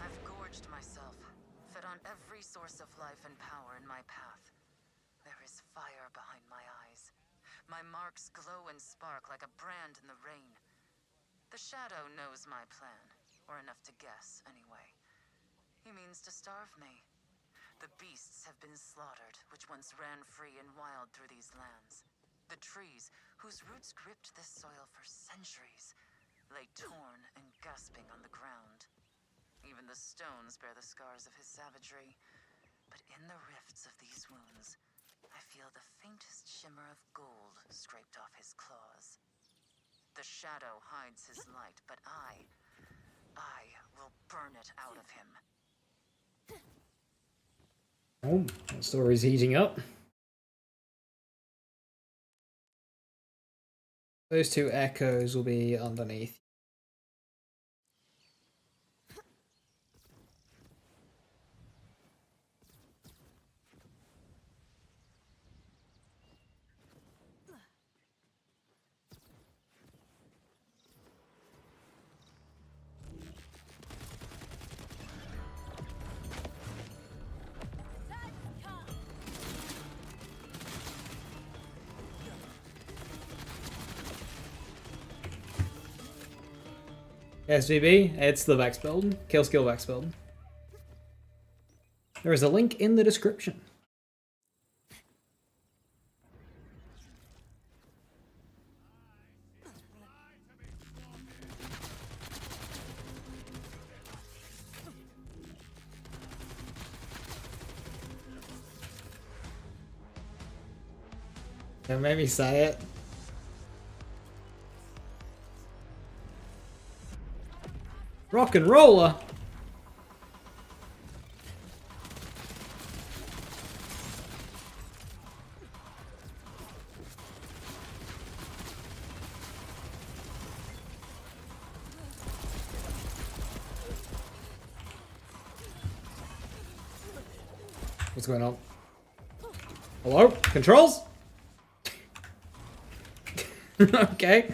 I've gorged myself, fed on every source of life and power in my path. There is fire behind my eyes. My marks glow and spark like a brand in the rain. The Shadow knows my plan, or enough to guess, anyway. He means to starve me. The beasts have been slaughtered, which once ran free and wild through these lands. The trees, whose roots gripped this soil for centuries, lay torn and gasping on the ground. Even the stones bear the scars of his savagery. But in the rifts of these wounds, I feel the faintest shimmer of gold scraped off his claws. The Shadow hides his light, but I will burn it out of him. Oh, that story's heating up. Those two echoes will be underneath. KSVB, it's the Vex build. Kill skill Vex build. There is a link in the description. Don't make me say it. Rock and roller. What's going on? Hello? Controls? Okay.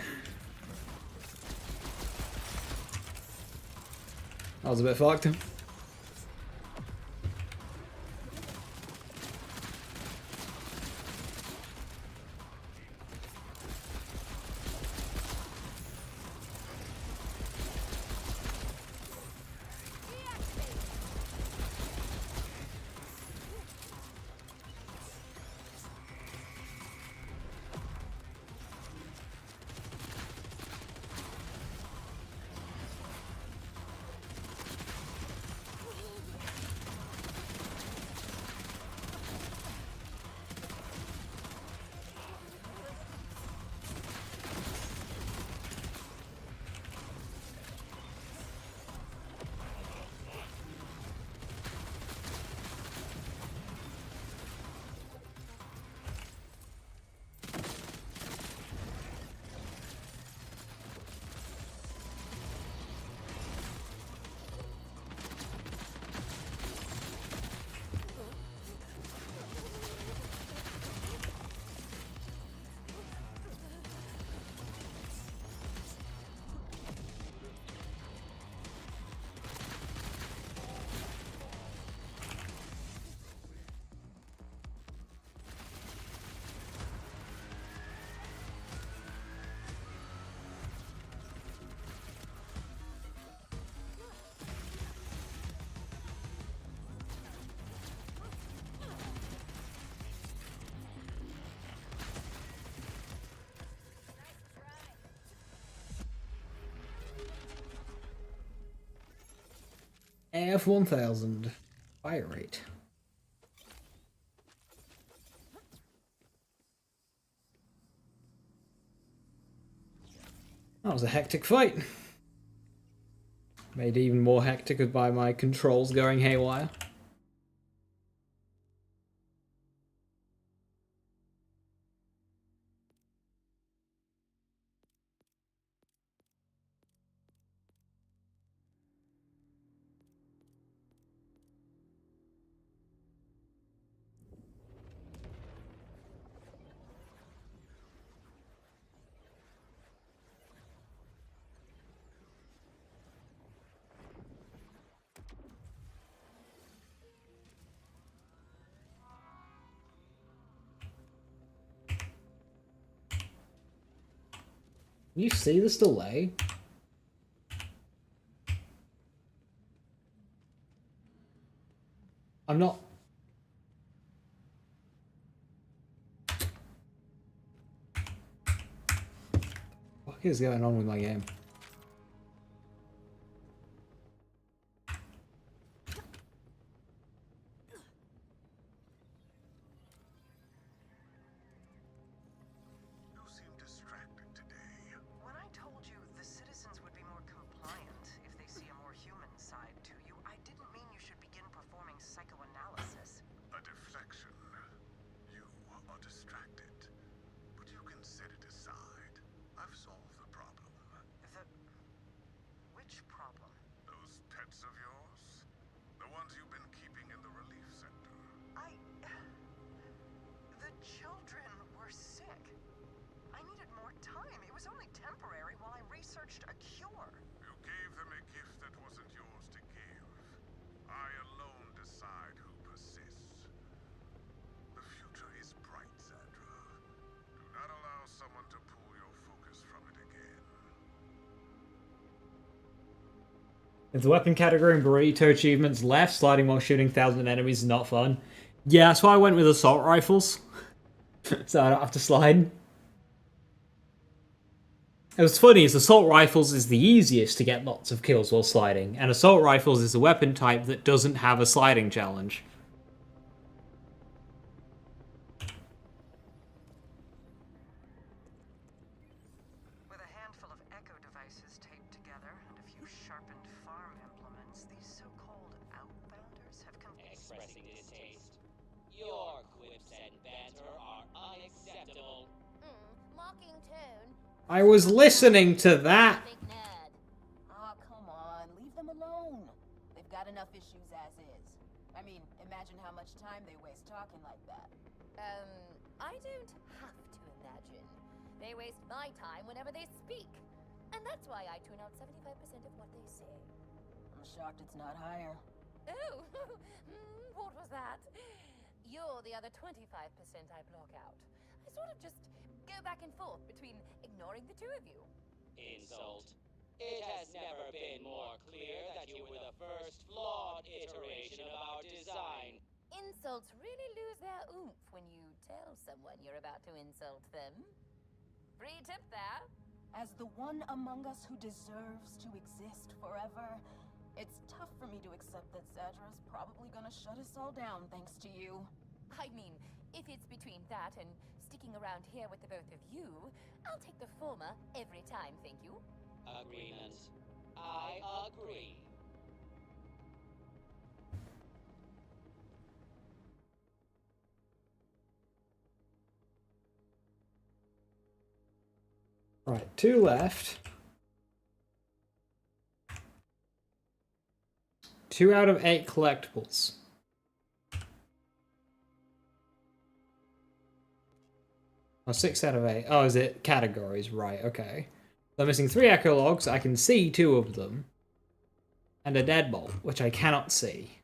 That was a bit fucked. AF1000 fire rate. That was a hectic fight. Made even more hectic by my controls going haywire. You see this delay? I'm not... What is going on with my game? You seem distracted today. When I told you the citizens would be more compliant if they see a more human side to you, I didn't mean you should begin performing psychoanalysis. A deflection. You are distracted. But you can set it aside. I've solved the problem. Which problem? Those pets of yours? The ones you've been keeping in the relief center. The children were sick. I needed more time. It was only temporary while I researched a cure. You gave them a gift that wasn't yours to give. I alone decide who persists. The future is bright, Sandra. Do not allow someone to pull your focus from it again. If the weapon category and burrito achievements left, sliding while shooting 1,000 enemies is not fun. Yeah, that's why I went with assault rifles. So I don't have to slide. It was funny, is assault rifles is the easiest to get lots of kills while sliding, and assault rifles is a weapon type that doesn't have a sliding challenge. With a handful of echo devices taped together and a few sharpened farm implements, these so-called outbounders have Expressing distaste. Your quips and banter are unacceptable. Mocking tone. I was listening to that! Big nerd. Oh, come on. Leave them alone. They've got enough issues as is. I mean, imagine how much time they waste talking like that. I don't have to imagine. They waste my time whenever they speak. And that's why I tune out 75% of what they say. I'm shocked it's not higher. Oh, what was that? You're the other 25% I block out. I sort of just go back and forth between ignoring the two of you. Insult. It has never been more clear that you were the first flawed iteration of our design. Insults really lose their oomph when you tell someone you're about to insult them. Free tip there. As the one among us who deserves to exist forever, it's tough for me to accept that Zadra's probably gonna shut us all down thanks to you. I mean, if it's between that and sticking around here with the both of you, I'll take the former every time, thank you. Agreement. I agree. Right, 2 left. 2 out of 8 collectibles. Oh, 6 out of 8. Oh, is it categories? Right, okay. So I'm missing 3 echo logs. I can see 2 of them. And a deadbolt, which I cannot see.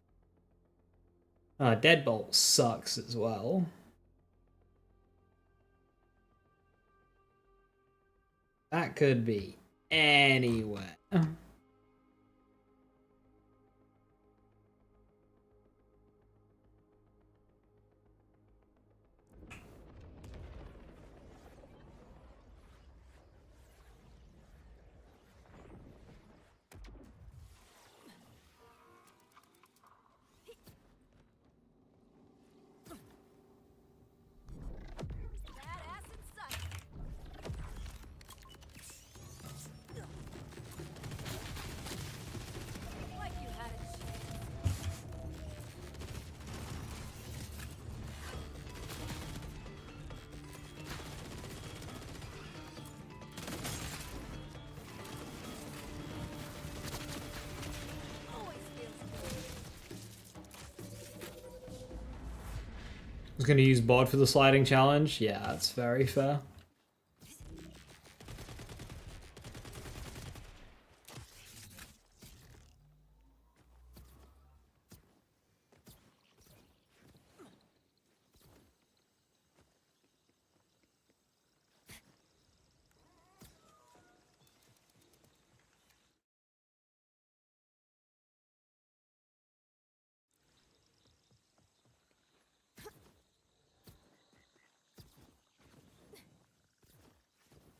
Deadbolt sucks as well. That could be anywhere. was going to use bod for the sliding challenge. Yeah, that's very fair.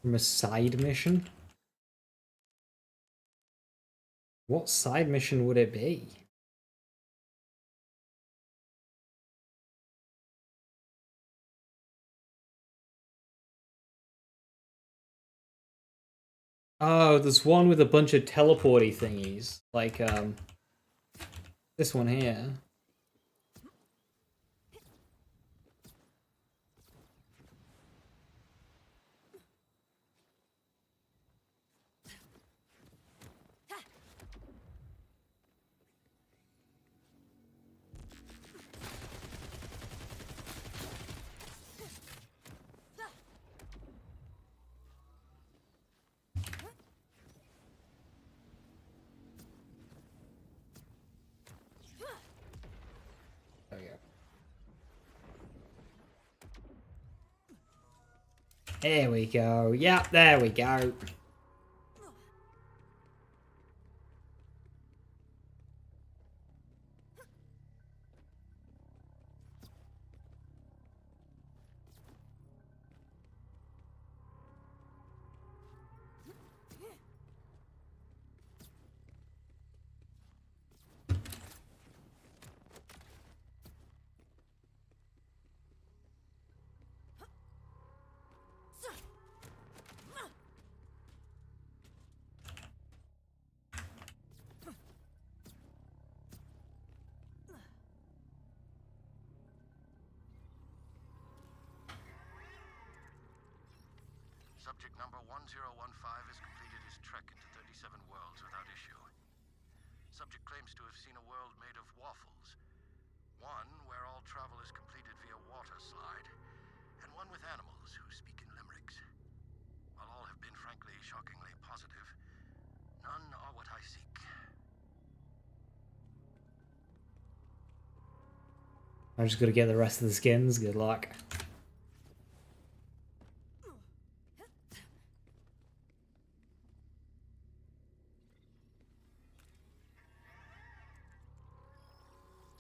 From a side mission? What side mission would it be? Oh, there's one with a bunch of teleporty thingies. Like, this one here. There we go. There we go. Yep, there we go. Subject number 1015 has completed his trek into 37 worlds without issue. Subject claims to have seen a world made of waffles. One where all travel is completed via water slide, and one with animals who speak in limericks. While all have been frankly shockingly positive, none are what I seek. I'm just gonna get the rest of the skins. Good luck.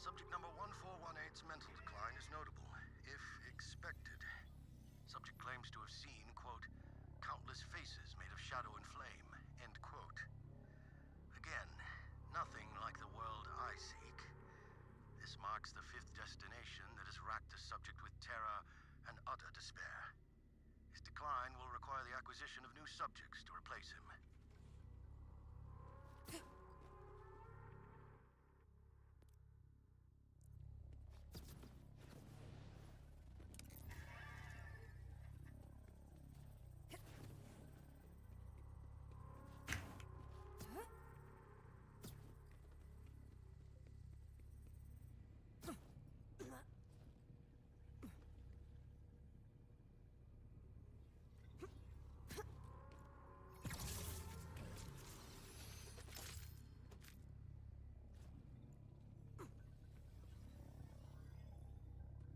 Subject number 1418's mental decline is notable, if expected. Subject claims to have seen, quote, countless faces made of shadow and flame, end quote. Again, nothing like the world I seek. This marks the 5th destination that has racked the subject with terror and utter despair. His decline will require the acquisition of new subjects to replace him.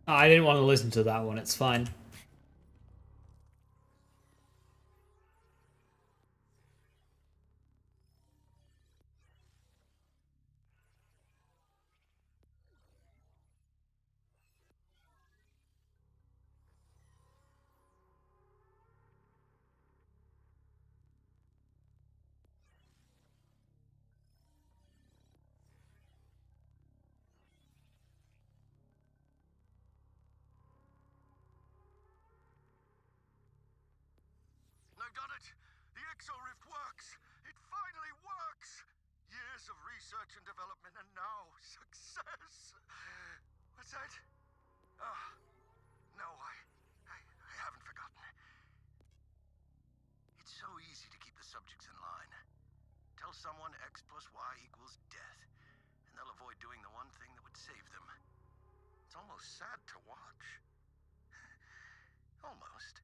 Oh, I didn't want to listen to that one. It's fine. I got it! The Exo Rift works! It finally works! Years of research and development, and now success! What's that? Ah, no, I haven't forgotten. It's so easy to keep the subjects in line. Tell someone X plus Y equals death, and they'll avoid doing the one thing that would save them. It's almost sad to watch. Almost.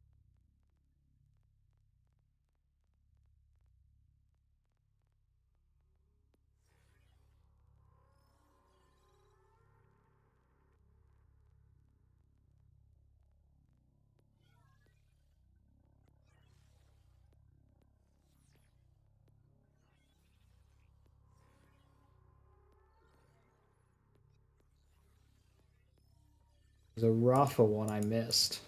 There's a rougher one I missed.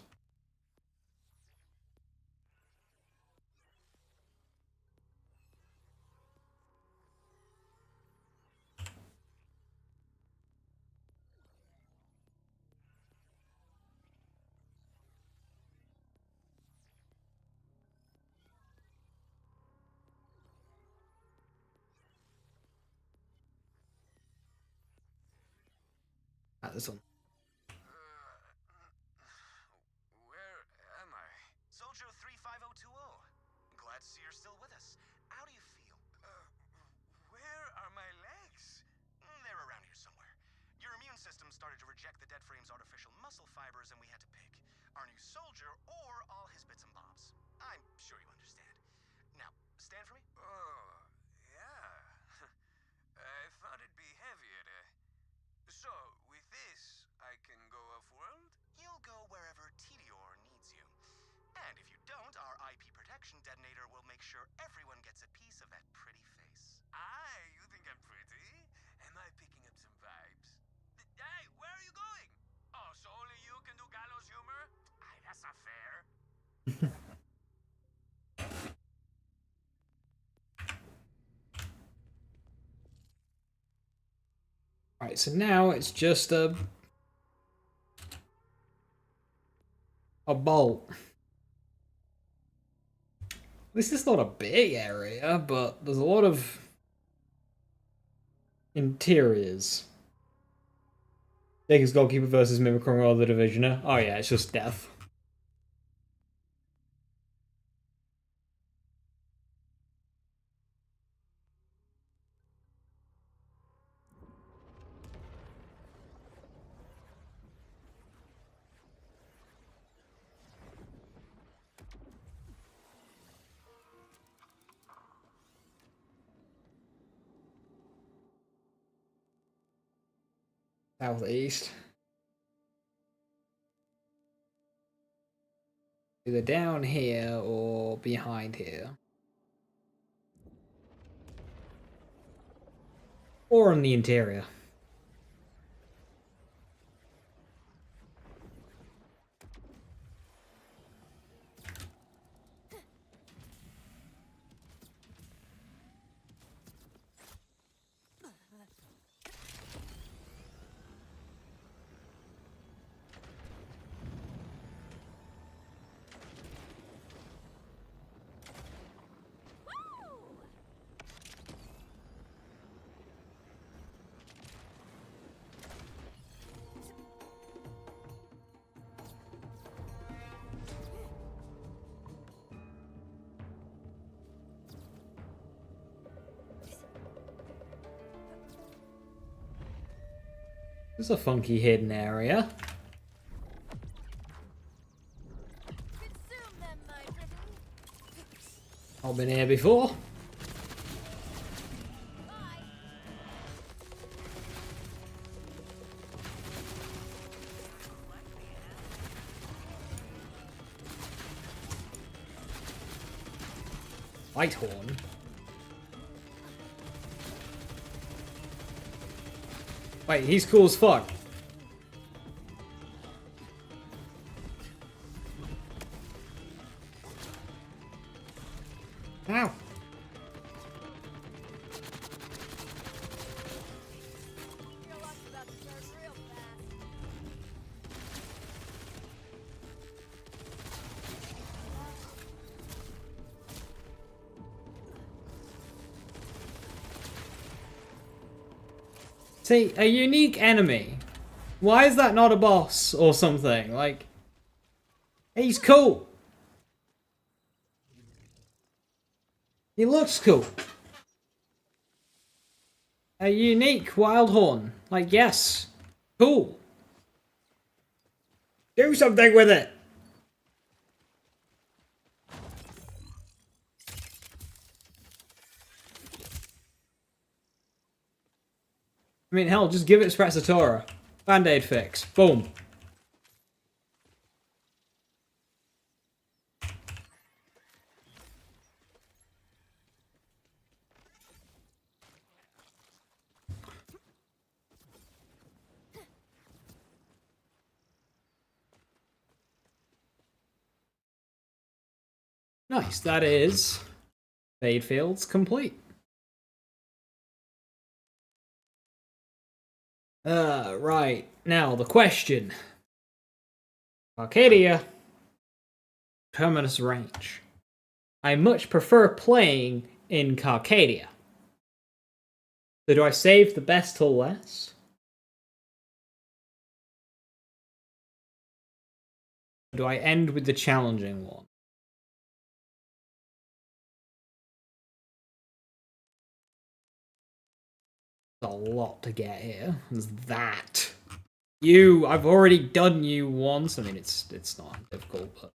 Ah, this one. Where am I? Soldier 35020. Glad to see you're still with us. How do you feel? Where are my legs? They're around here somewhere. Your immune system started to reject the dead frame's artificial muscle fibers, and we had to pick our new soldier or all his bits and bobs. I'm sure you understand. Now, stand for me. Oh, yeah. I thought it'd be heavier to... So, with this, I can go off-world? You'll go wherever Tedior needs you. And if you don't, our IP protection detonator will make sure everyone gets a piece of that pretty face. You think I'm pretty? Am I picking up some vibes? Hey, where are you going? Oh, so only you can do gallows humor? That's not fair. Alright, so now it's just a bolt. This is not a big area, but there's a lot of interiors. Jake's goalkeeper versus Mimicry or the Divisioner. Oh yeah, it's just death. Southeast. Either down here or behind here. Or in the interior. This is a funky hidden area. I've been here before. Whitehorn. Wait, he's cool as fuck. Ow. See, a unique enemy. Why is that not a boss or something? Like, he's cool. He looks cool. A unique Wildhorn. Like, yes. Cool. Do something with it! I mean, hell, just give it Sprezzatura. Band-Aid fix. Boom. Nice, that is Fade Fields complete. Right. Now, the question. Arcadia. Terminus range. I much prefer playing in Carcadia. So do I save the best till last? Or do I end with the challenging one? There's a lot to get here. There's that. You, I've already done you once. I mean, it's not difficult, but...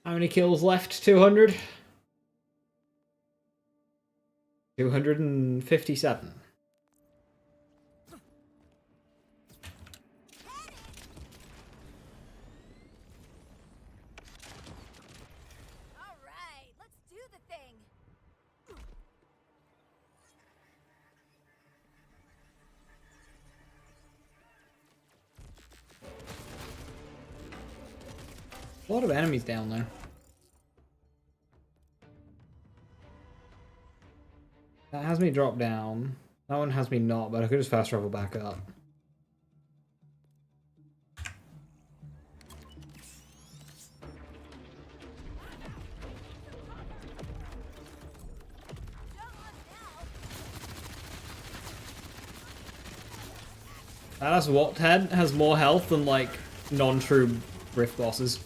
How many kills left? 200? 257. All right, let's do the thing. A lot of enemies down there. That has me drop down. That one has me not, but I could just fast travel back up. Badass Wathead has more health than, like, non-true Rift bosses.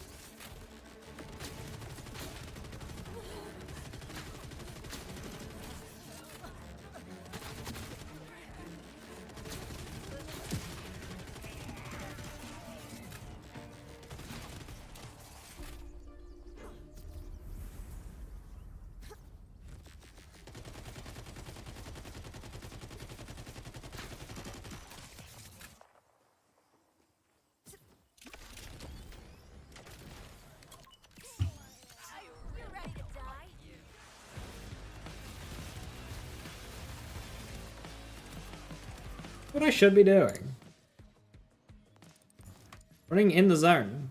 You ready to die? What I should be doing. Running in the zone.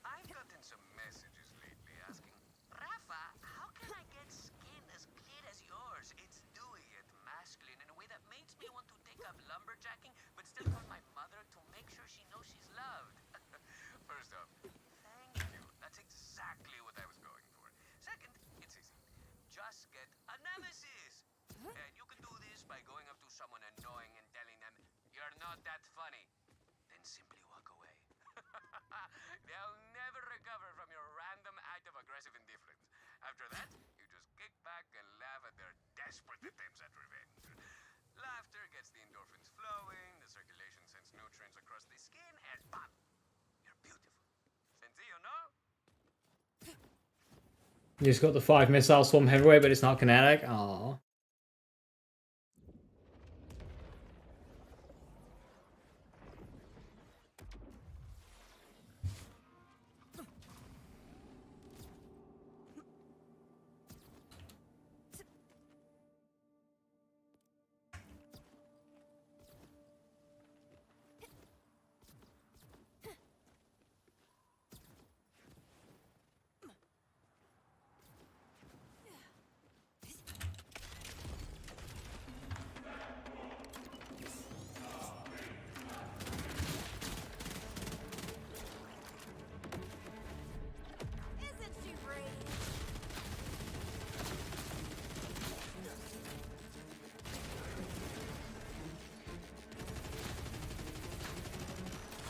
I've gotten some messages lately asking, Rafa, how can I get skin as clear as yours? It's dewy yet masculine in a way that makes me want to take up lumberjacking, but still call my mother to make sure she knows she's loved. First off, thank you. That's exactly what I was going for. Second, it's easy. Just get a nemesis. And you can do this by going up to someone annoying and telling them, you're not that funny. Then simply walk away. They'll never recover from your random act of aggressive indifference. After that, you just kick back and laugh at their desperate attempts at revenge. Laughter gets the endorphins flowing, the circulation sends nutrients across the skin, and pop! You're beautiful. Sencillo, no? You just got the 5 missile swarm heavyweight, but it's not kinetic. Aww. Isn't she brave?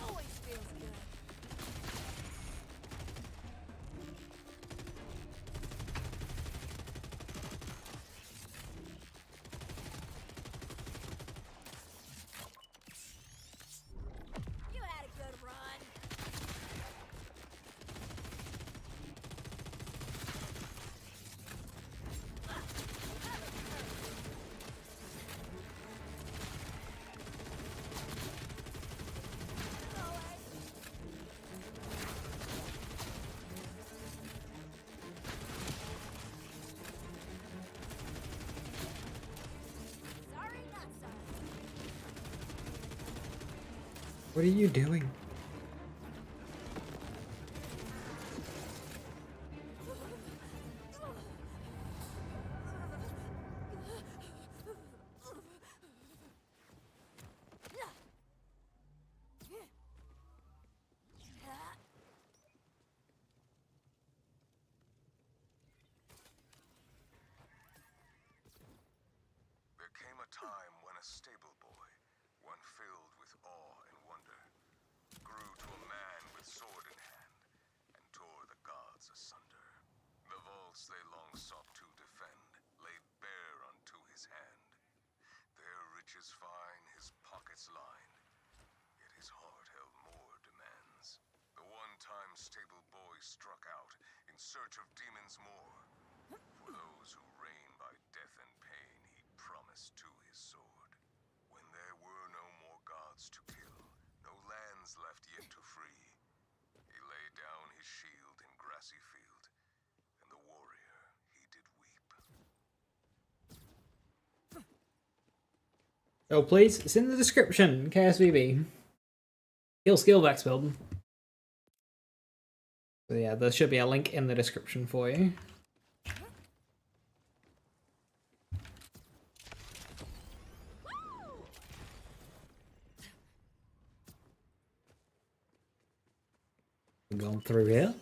Always feels good. You had a good run. Sorry, not sorry. What are you doing? There came a time when a stable boy, one filled with awe and wonder, grew to a man with sword in hand and tore the gods asunder. The vaults they long sought to defend lay bare unto his hand. Their riches fine, his pockets lined, yet his heart held more demands. The one-time stable boy struck out in search of demons more. For those who reign by death and pain, he promised to his sword. When there were no more gods to kill, no lands left yet to free, he laid down his shield in grassy field, and the warrior he did weep. Oh, please, it's in the description. KSVB. Skill Vex build. So yeah, there should be a link in the description for you. Going through here.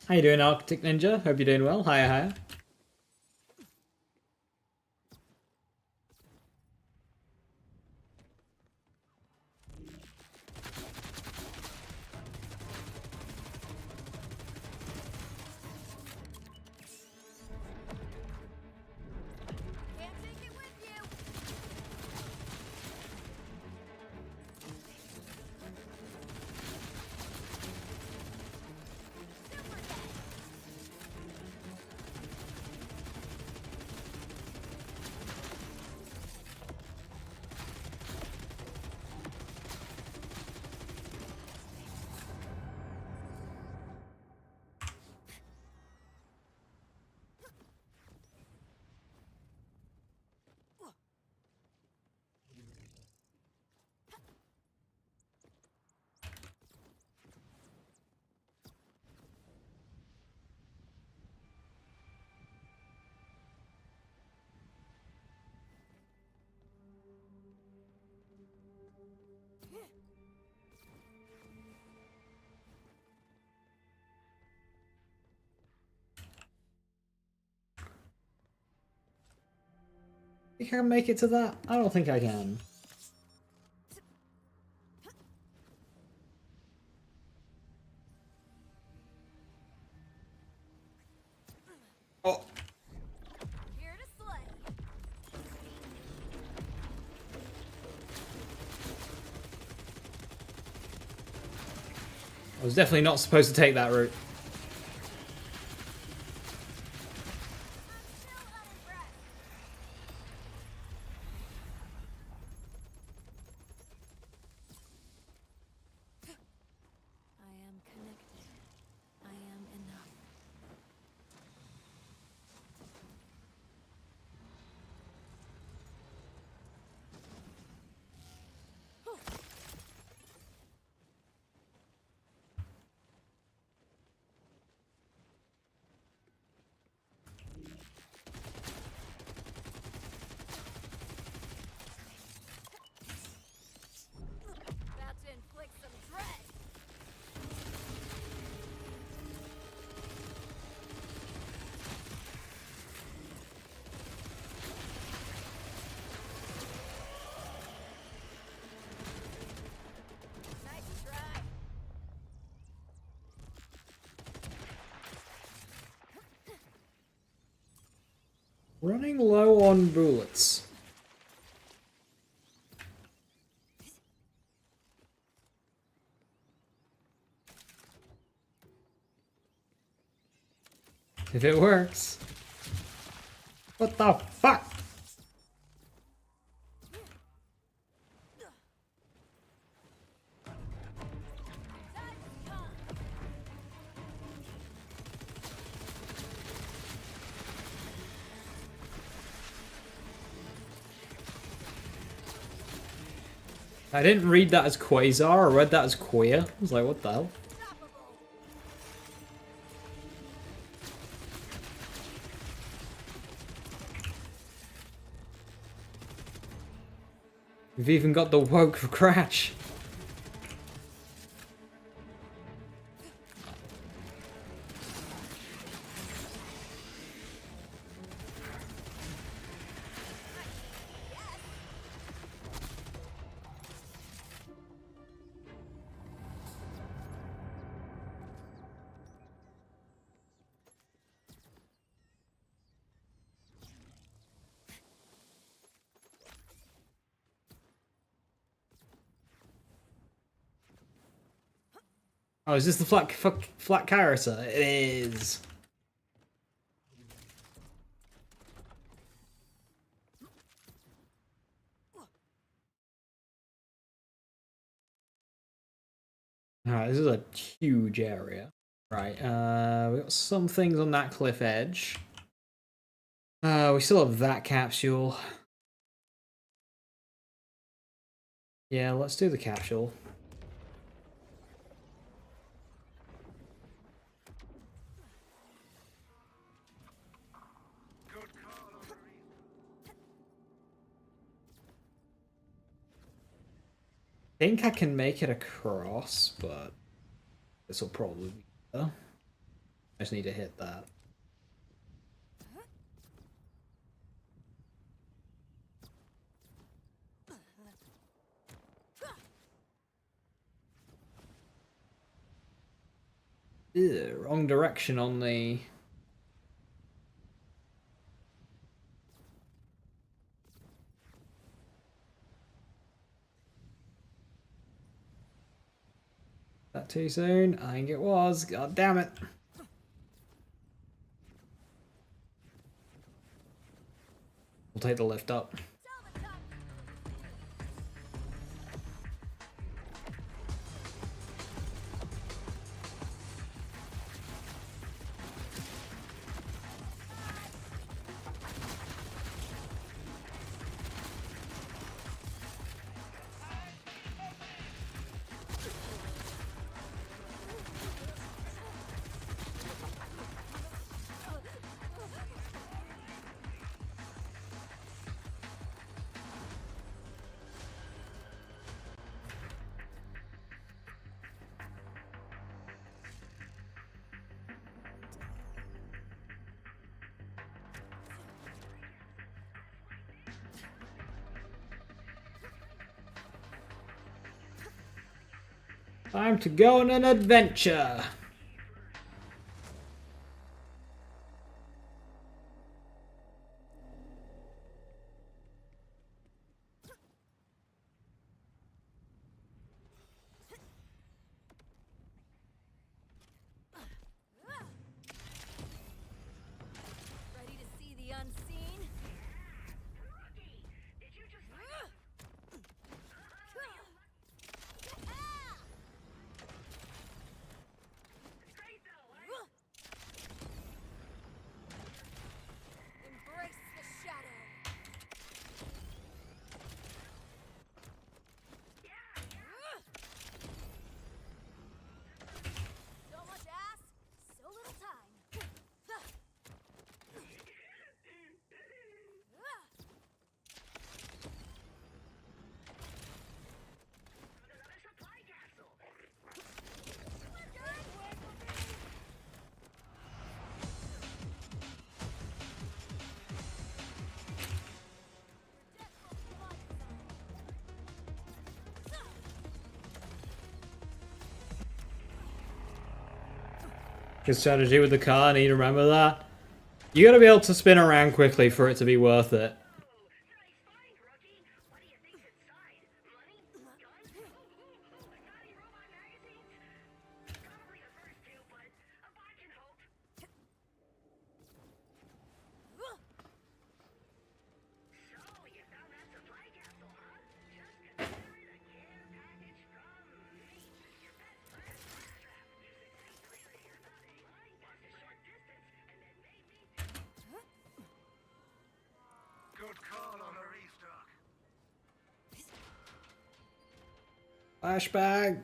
How you doing, Arctic Ninja? Hope you're doing well. Hiya, hiya. Can't take it with you. Super dead. Think I can make it to that? I don't think I can. Oh. Here to slay. I was definitely not supposed to take that route. I am connected. I am enough. About to inflict some dread. Nice try. Running low on bullets. If it works. What the fuck? I didn't read that as Quasar, I read that as queer. I was like, what the hell? We've even got the woke crash. Oh, is this the flat character? It is. Alright, this is a huge area. Right, we got some things on that cliff edge. We still have that capsule. Yeah, let's do the capsule. I think I can make it across, but this will probably be better. I just need to hit that. Ew, wrong direction on the... That too soon? I think it was. God damn it. We'll take the lift up. Time to go on an adventure. Ready to see the unseen? Rookie, did you just great though, eh? Embrace the shadow. So much ass, so little time. Another supply capsule. Good strategy with the car, I need to remember that. You gotta be able to spin around quickly for it to be worth it. Nice find, rookie. What do you think's inside? Money? Guns? Exotic robot magazines? Probably the first two, but a bot can hope. So, you found that supply capsule, huh? Just consider it a care package from me. Your best friend, Strap. You successfully secured nothing. I walked a short distance and then made me Good call on the restock. Flashback.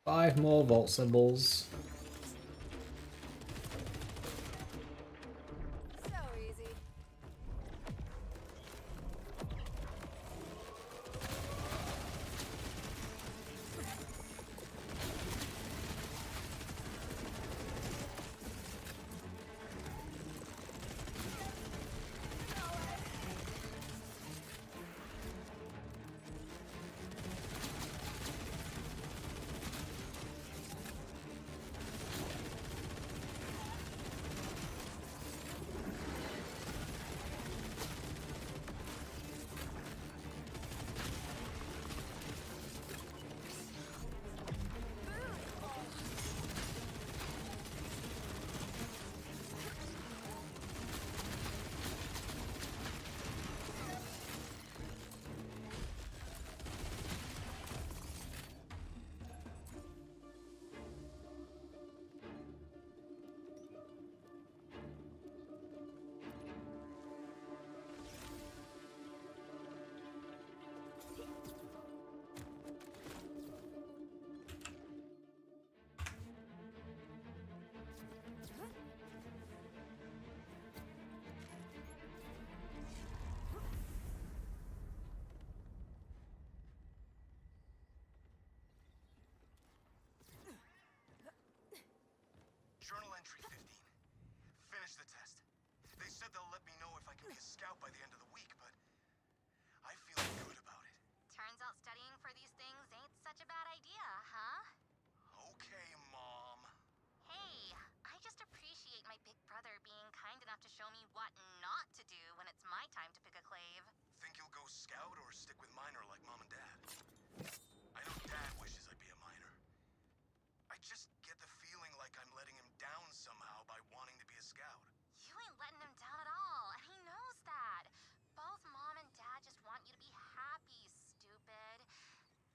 Five more vault symbols. So easy. Journal entry 15. Finish the test. They said they'll let me know if I can be a scout by the end of the week, but I feel good about it. Turns out studying for these things ain't such a bad idea, huh? Okay, Mom. Hey, I just appreciate my big brother being kind enough to show me what not to do when it's my time to pick a clave. Think you'll go scout or stick with minor like Mom and Dad? I know Dad wishes I'd be a minor. just get the feeling like I'm letting him down somehow by wanting to be a scout. You ain't letting him down at all, and he knows that. Both Mom and Dad just want you to be happy, stupid.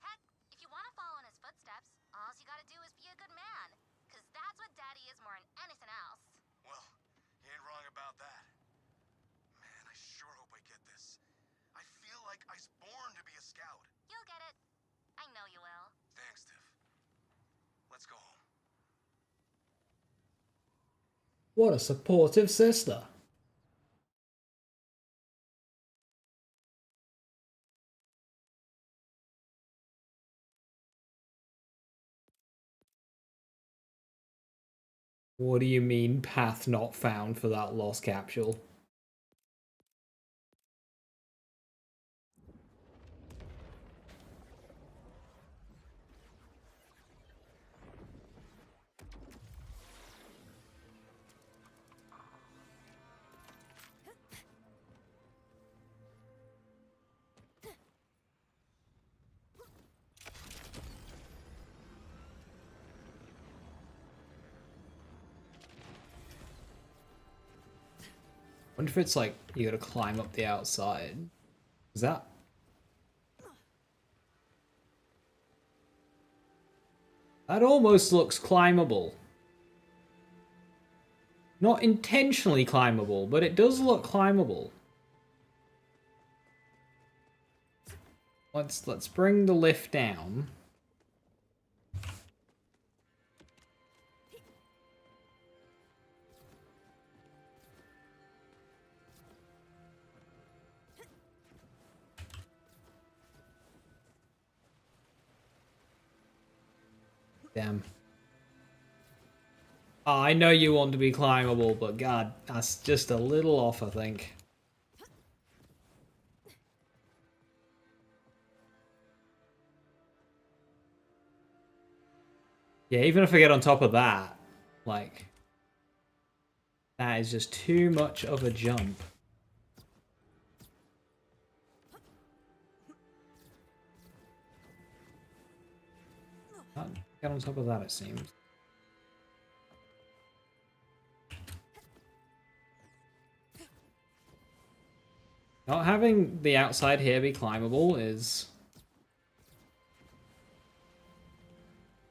Heck, if you want to follow in his footsteps, all you gotta do is be a good man. Cause that's what Daddy is more than anything else. Well, you ain't wrong about that. Man, I sure hope I get this. I feel like I was born to be a scout. You'll get it. I know you will. Thanks, Tiff. Let's go home. What a supportive sister. What do you mean, path not found for that lost capsule? I wonder if it's like you gotta climb up the outside. Is that? That almost looks climbable. Not intentionally climbable, but it does look climbable. Let's bring the lift down. Damn. Oh, I know you want to be climbable, but god, that's just a little off, I think. Yeah, even if I get on top of that, like, that is just too much of a jump. Can't get on top of that, it seems. Not having the outside here be climbable is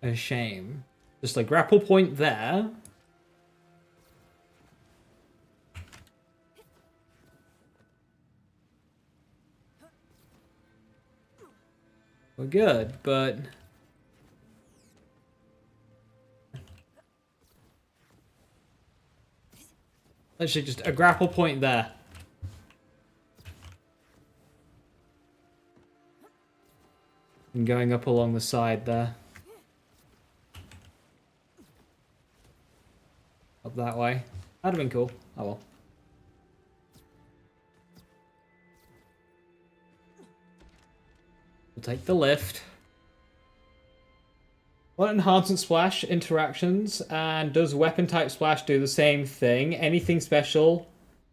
a shame. Just a grapple point there. We're good, but literally just a grapple point there. And going up along the side there. Up that way. That'd have been cool. Oh well. We'll take the lift. What enhancement splash interactions, and does weapon type splash do the same thing? Anything special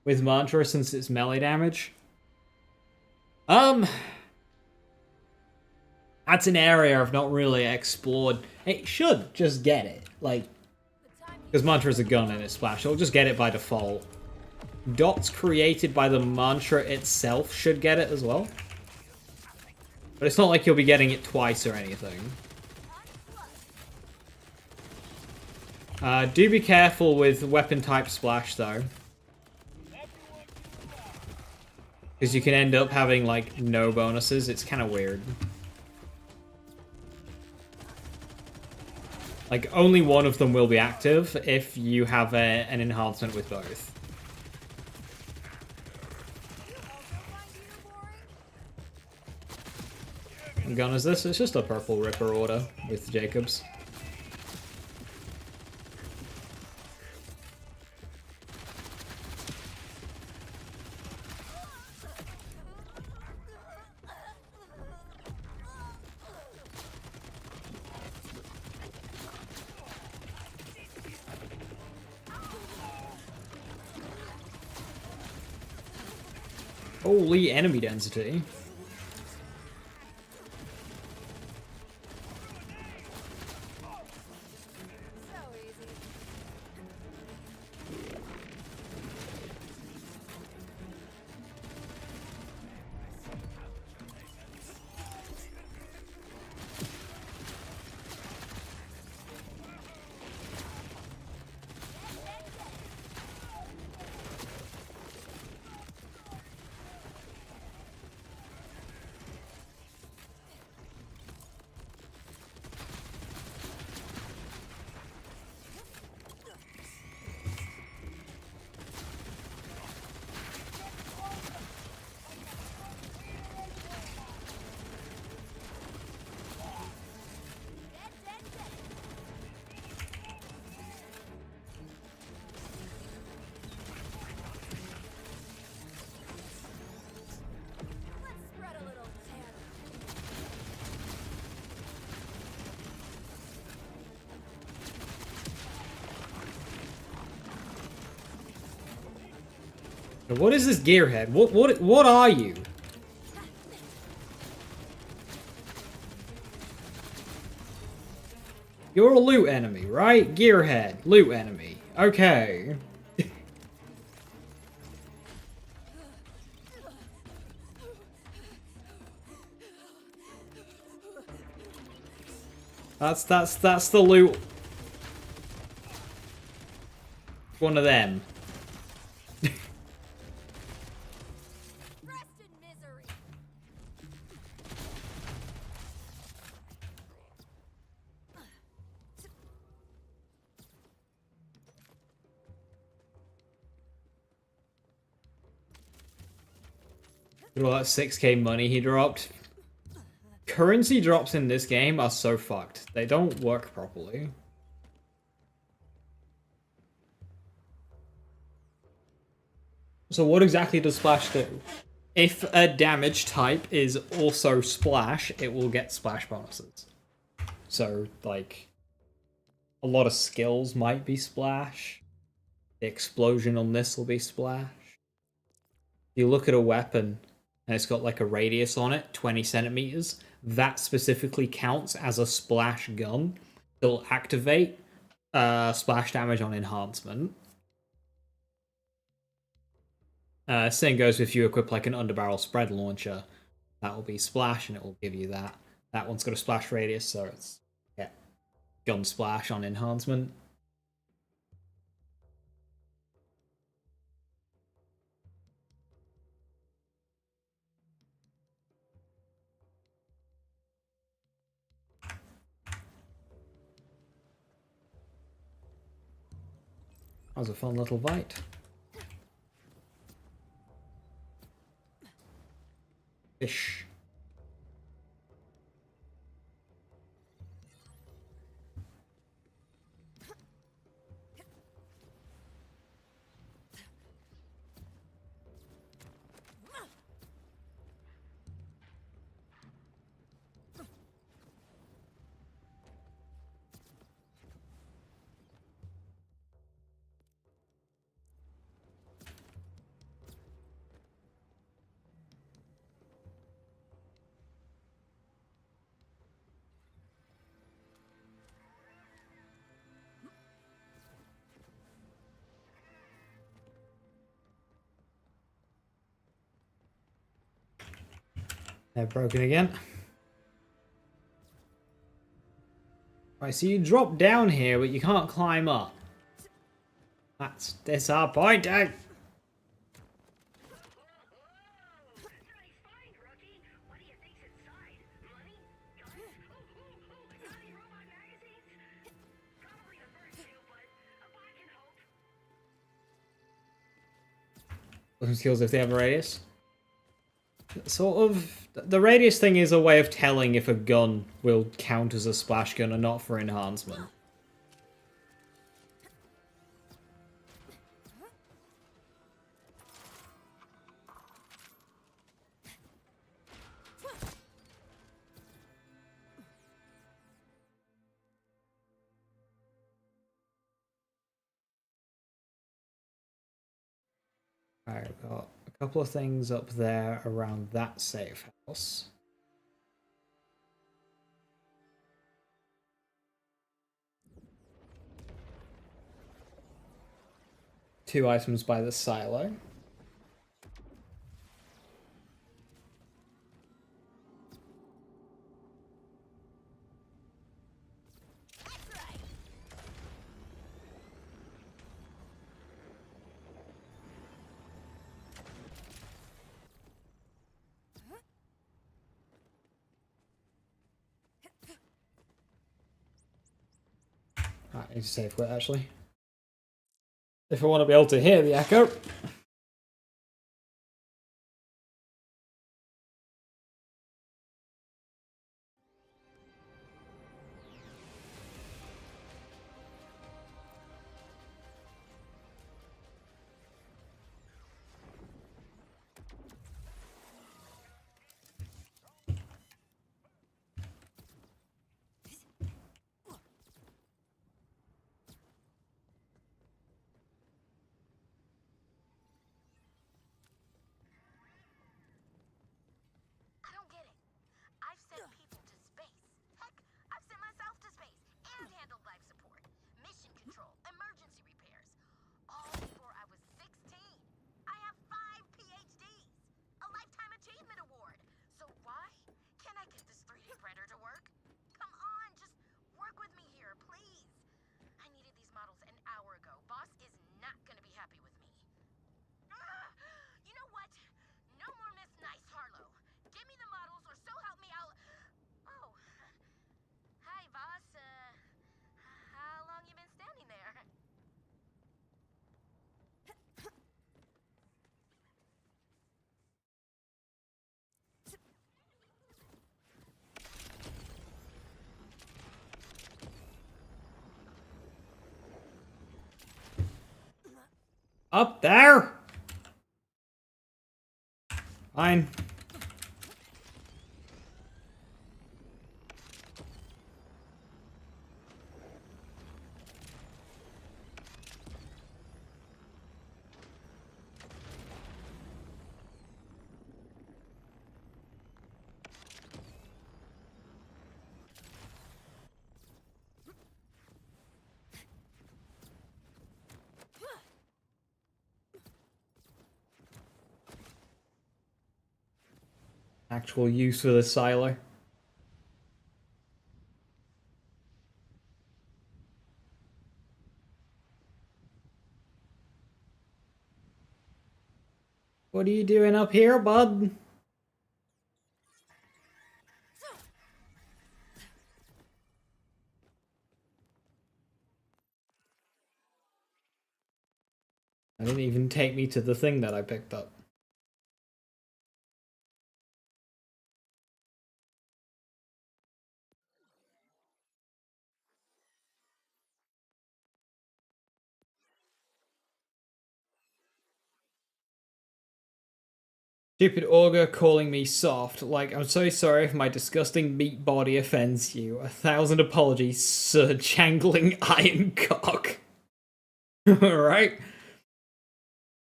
with Mantra since it's melee damage? That's an area I've not really explored. It should just get it, like, because Mantra is a gun and it's splash. It'll just get it by default. Dots created by the Mantra itself should get it as well. But it's not like you'll be getting it twice or anything. Do be careful with weapon type splash though. Because you can end up having like no bonuses. It's kind of weird. Like only one of them will be active if you have an enhancement with both. What gun is this? It's just a purple Ripper order with Jacobs. Holy enemy density. What is this gearhead? What are you? You're a loot enemy, right? Gearhead, loot enemy. Okay. That's the loot. One of them. Rest in misery. Look at all that 6k money he dropped. Currency drops in this game are so fucked. They don't work properly. So what exactly does Splash do? If a damage type is also Splash, it will get Splash bonuses. So, like, a lot of skills might be Splash. The explosion on this will be Splash. You look at a weapon, and it's got like a radius on it, 20 centimeters. That specifically counts as a Splash gun. It'll activate Splash damage on enhancement. Same goes if you equip like an underbarrel spread launcher. That will be Splash, and it will give you that. That one's got a Splash radius, so it's gun Splash on enhancement. That was a fun little bite. Fish. They're broken again. Right, so you drop down here, but you can't climb up. That's disappointing. Some skills if they have a radius. Sort of. The radius thing is a way of telling if a gun will count as a splash gun or not for enhancement. Alright, we've got a couple of things up there around that safe house. Two items by the silo. I need to save quit actually. If I want to be able to hear the echo. Up there? Fine. Actual use for the silo. What are you doing up here, bud? I didn't even take me to the thing that I picked up. Stupid Augur calling me soft. Like, I'm so sorry if my disgusting meat body offends you. 1,000 apologies, Sir Jangling Ironcock. Alright?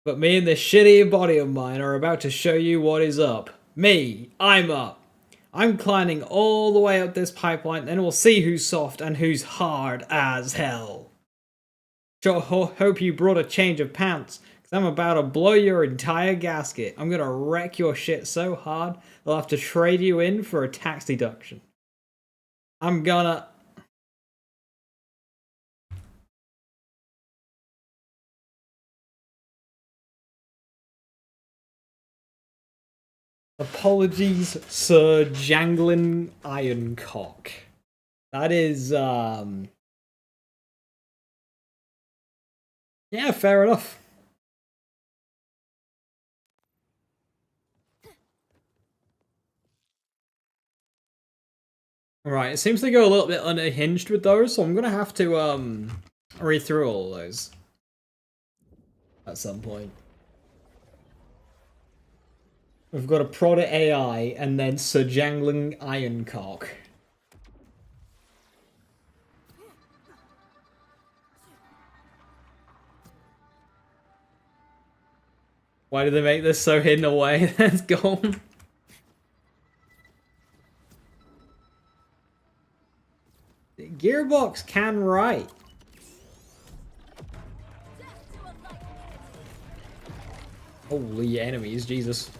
But me and this shitty body of mine are about to show you what is up. Me, I'm up. I'm climbing all the way up this pipeline, then we'll see who's soft and who's hard as hell. Sure hope you brought a change of pants. I'm about to blow your entire gasket. I'm gonna wreck your shit so hard, they'll have to trade you in for a tax deduction. I'm gonna... Apologies, Sir Jangling Ironcock. That is, yeah, fair enough. Right, it seems to go a little bit unhinged with those, so I'm gonna have to, read through all of those. At some point. We've got a Prodder AI, and then Sir Jangling Ironcock. Why did they make this so hidden away? Let's go. Gearbox can write. Holy enemies, Jesus.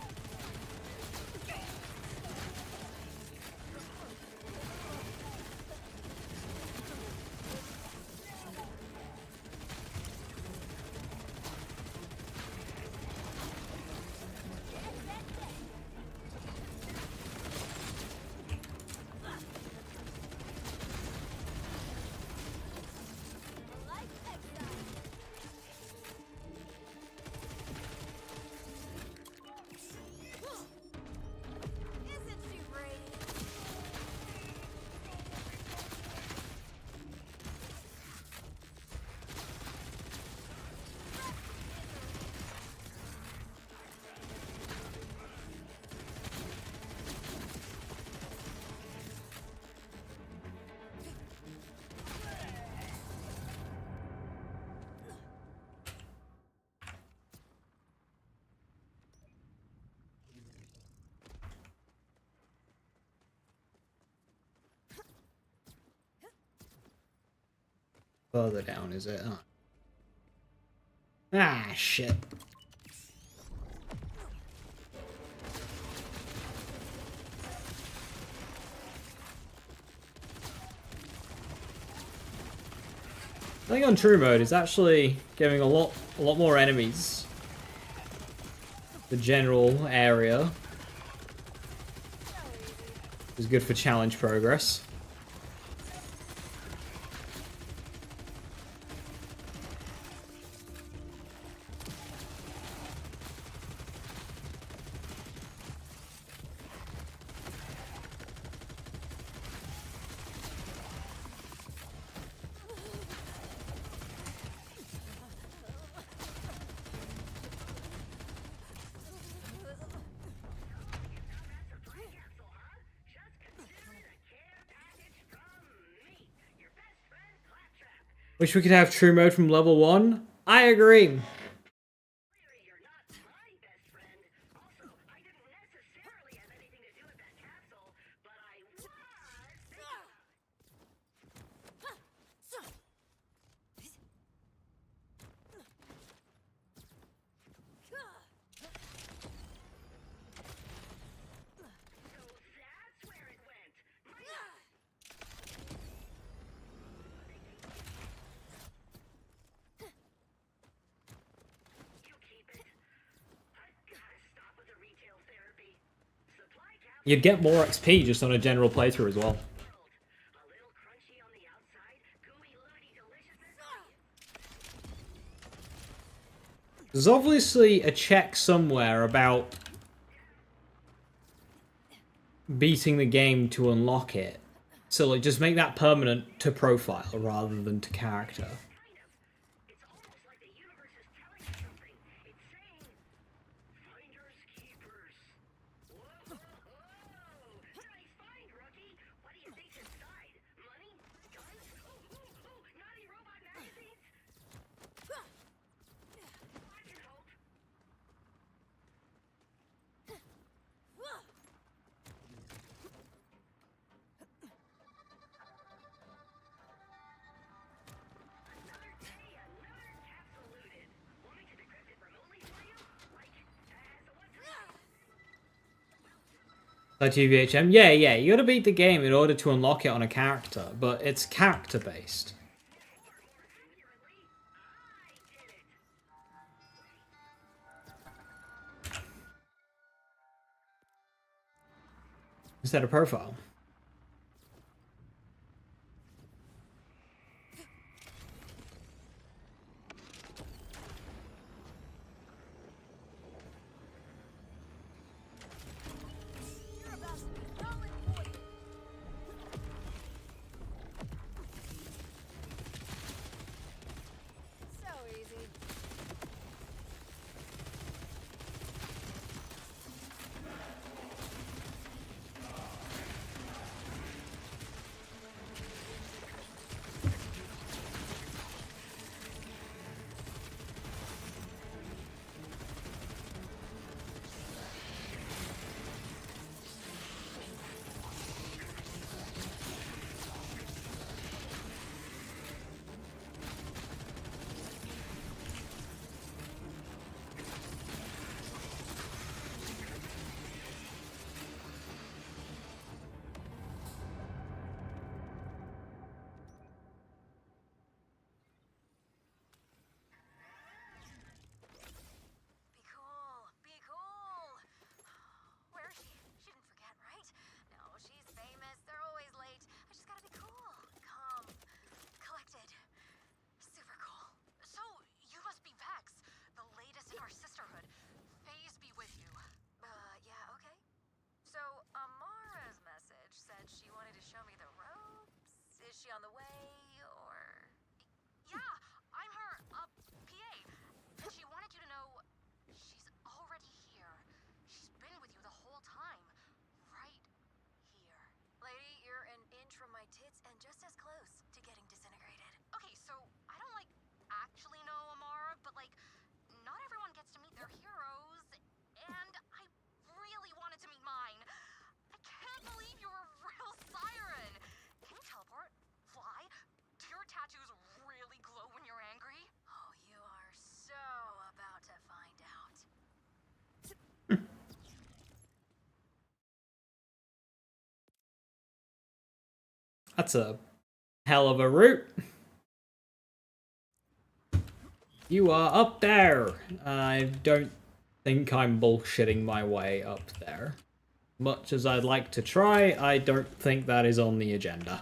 Further down, is it? Oh. Ah, shit. I think on true mode it's actually giving a lot more enemies. The general area is good for challenge progress. Wish we could have true mode from level 1. I agree. Clearly you're not my best friend. Also, I didn't necessarily have anything to do with that capsule, but I was so that's where it went. You keep it. I've gotta stop with the retail therapy. Supply cap You'd get more XP just on a general playthrough as well. world. A little crunchy on the outside, gooey loony deliciousness on the There's obviously a check somewhere about beating the game to unlock it. So like just make that permanent to profile rather than to character. It's almost like the universe is telling you something. It's saying, finders keepers. Whoa, nice find, rookie. What do you think's inside? Money? Guns? Naughty robot magazines? I can hope. Another day, another capsule looted. Want me to decrypt it remotely for you? Like, as a one-time? Like TVHM? Yeah, you gotta beat the game in order to unlock it on a character, but it's character based. Instead of profile. So easy. Be cool. Be cool. Where is she? She didn't forget, right? No, she's famous. They're always late. I just gotta be cool. Calm. Collected. Super cool. So, you must be Vex, the latest in our sisterhood. Phase be with you. Yeah, okay. So, Amara's message said she wanted to show me the ropes. Is she on the way, or... Yeah, I'm her, PA. And she wanted you to know she's already here. She's been with you the whole time. Right here. Lady, you're an inch from my tits and just as close to getting disintegrated. Okay, so I don't, like, actually know Amara, but, like, not everyone gets to meet their heroes, and I really wanted to meet mine. I can't believe you're a real siren. Can you teleport? Fly? Do your tattoos really glow when you're angry? Oh, you are so about to find out. That's a hell of a route. You are up there. I don't think I'm bullshitting my way up there. Much as I'd like to try, I don't think that is on the agenda.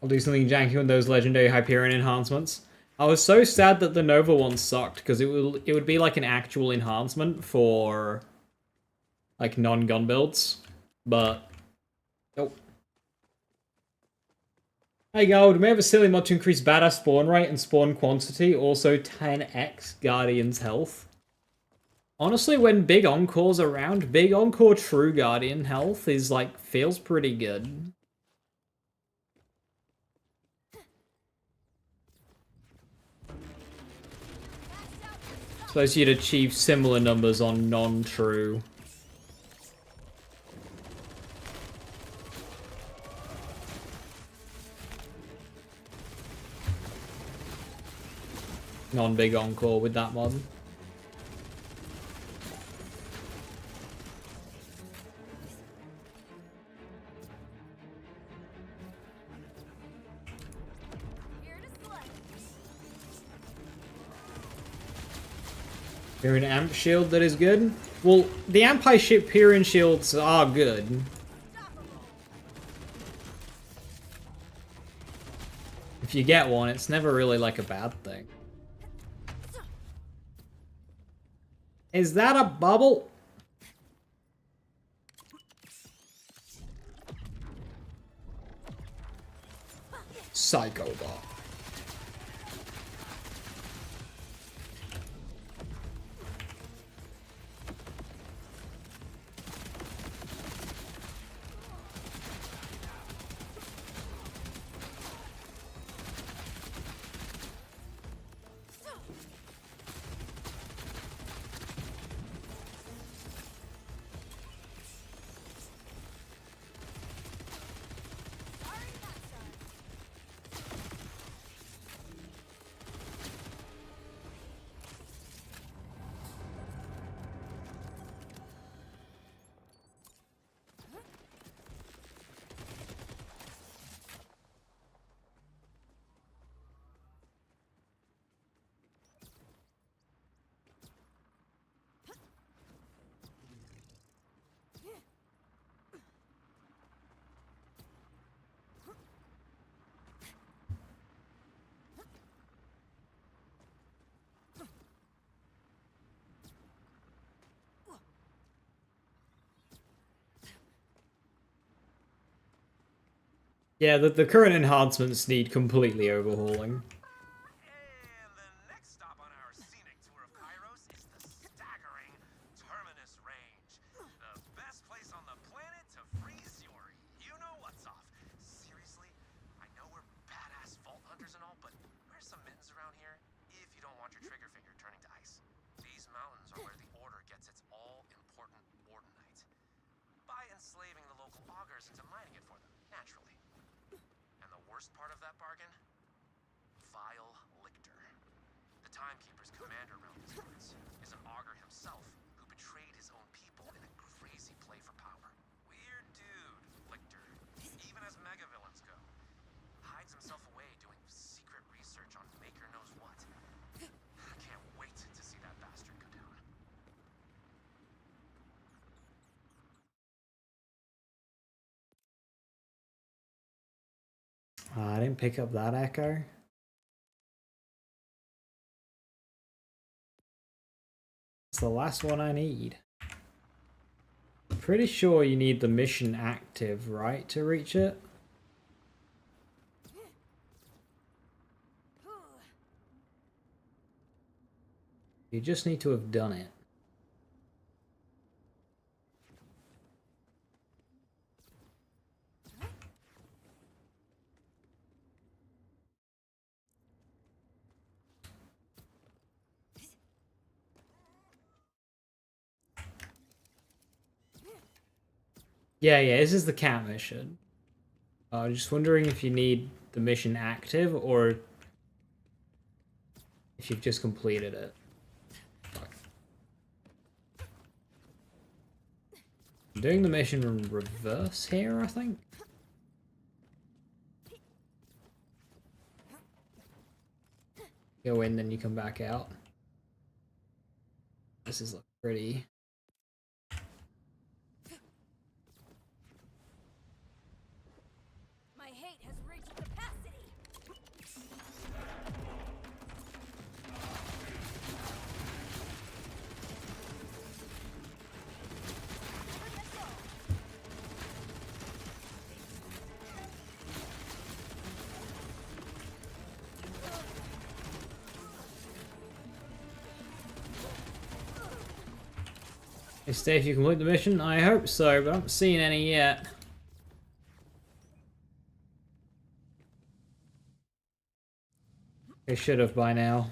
I'll do something janky with those legendary Hyperion enhancements. I was so sad that the Nova one sucked, because it would be like an actual enhancement for like non-gun builds, but nope. Hey Gold, may I have a silly mod to increase badass spawn rate and spawn quantity, also 10x Guardian's health? Honestly, when Big Encore's around, Big Encore True Guardian health is like feels pretty good. Suppose you'd achieve similar numbers on non-true. Non-Big Encore with that mod. You're an amp shield that is good? Well, the anti-ship Piran shields are good. If you get one, it's never really like a bad thing. Is that a bubble? Psycho bot. Yeah, the current enhancements need completely overhauling. And the next stop on our scenic tour of Kairos is the staggering Terminus Range. The best place on the planet to freeze your you-know-what's-off. Seriously, I know we're badass vault hunters and all, but wear some mittens around here if you don't want your trigger finger turning to ice. These mountains are where the Order gets its all-important Ordinite. By enslaving the local augurs into mining it for them, naturally. And the worst part of that bargain? Vile Lictor. The Timekeeper's commander around these parts is an augur himself who betrayed his own people in a crazy play for power. Weird dude, Lictor. Even as mega-villains go. Hides himself away doing secret research on Maker knows what. Can't wait to see that bastard go down. I didn't pick up that echo. It's the last one I need. Pretty sure you need the mission active, right, to reach it? You just need to have done it. Yeah, this is the cat mission. Just wondering if you need the mission active or if you've just completed it. Fuck. I'm doing the mission in reverse here, I think. Go in, then you come back out. This is looking pretty. My hate has reached capacity. Hey Steve, you complete the mission? I hope so, but I haven't seen any yet. They should have by now.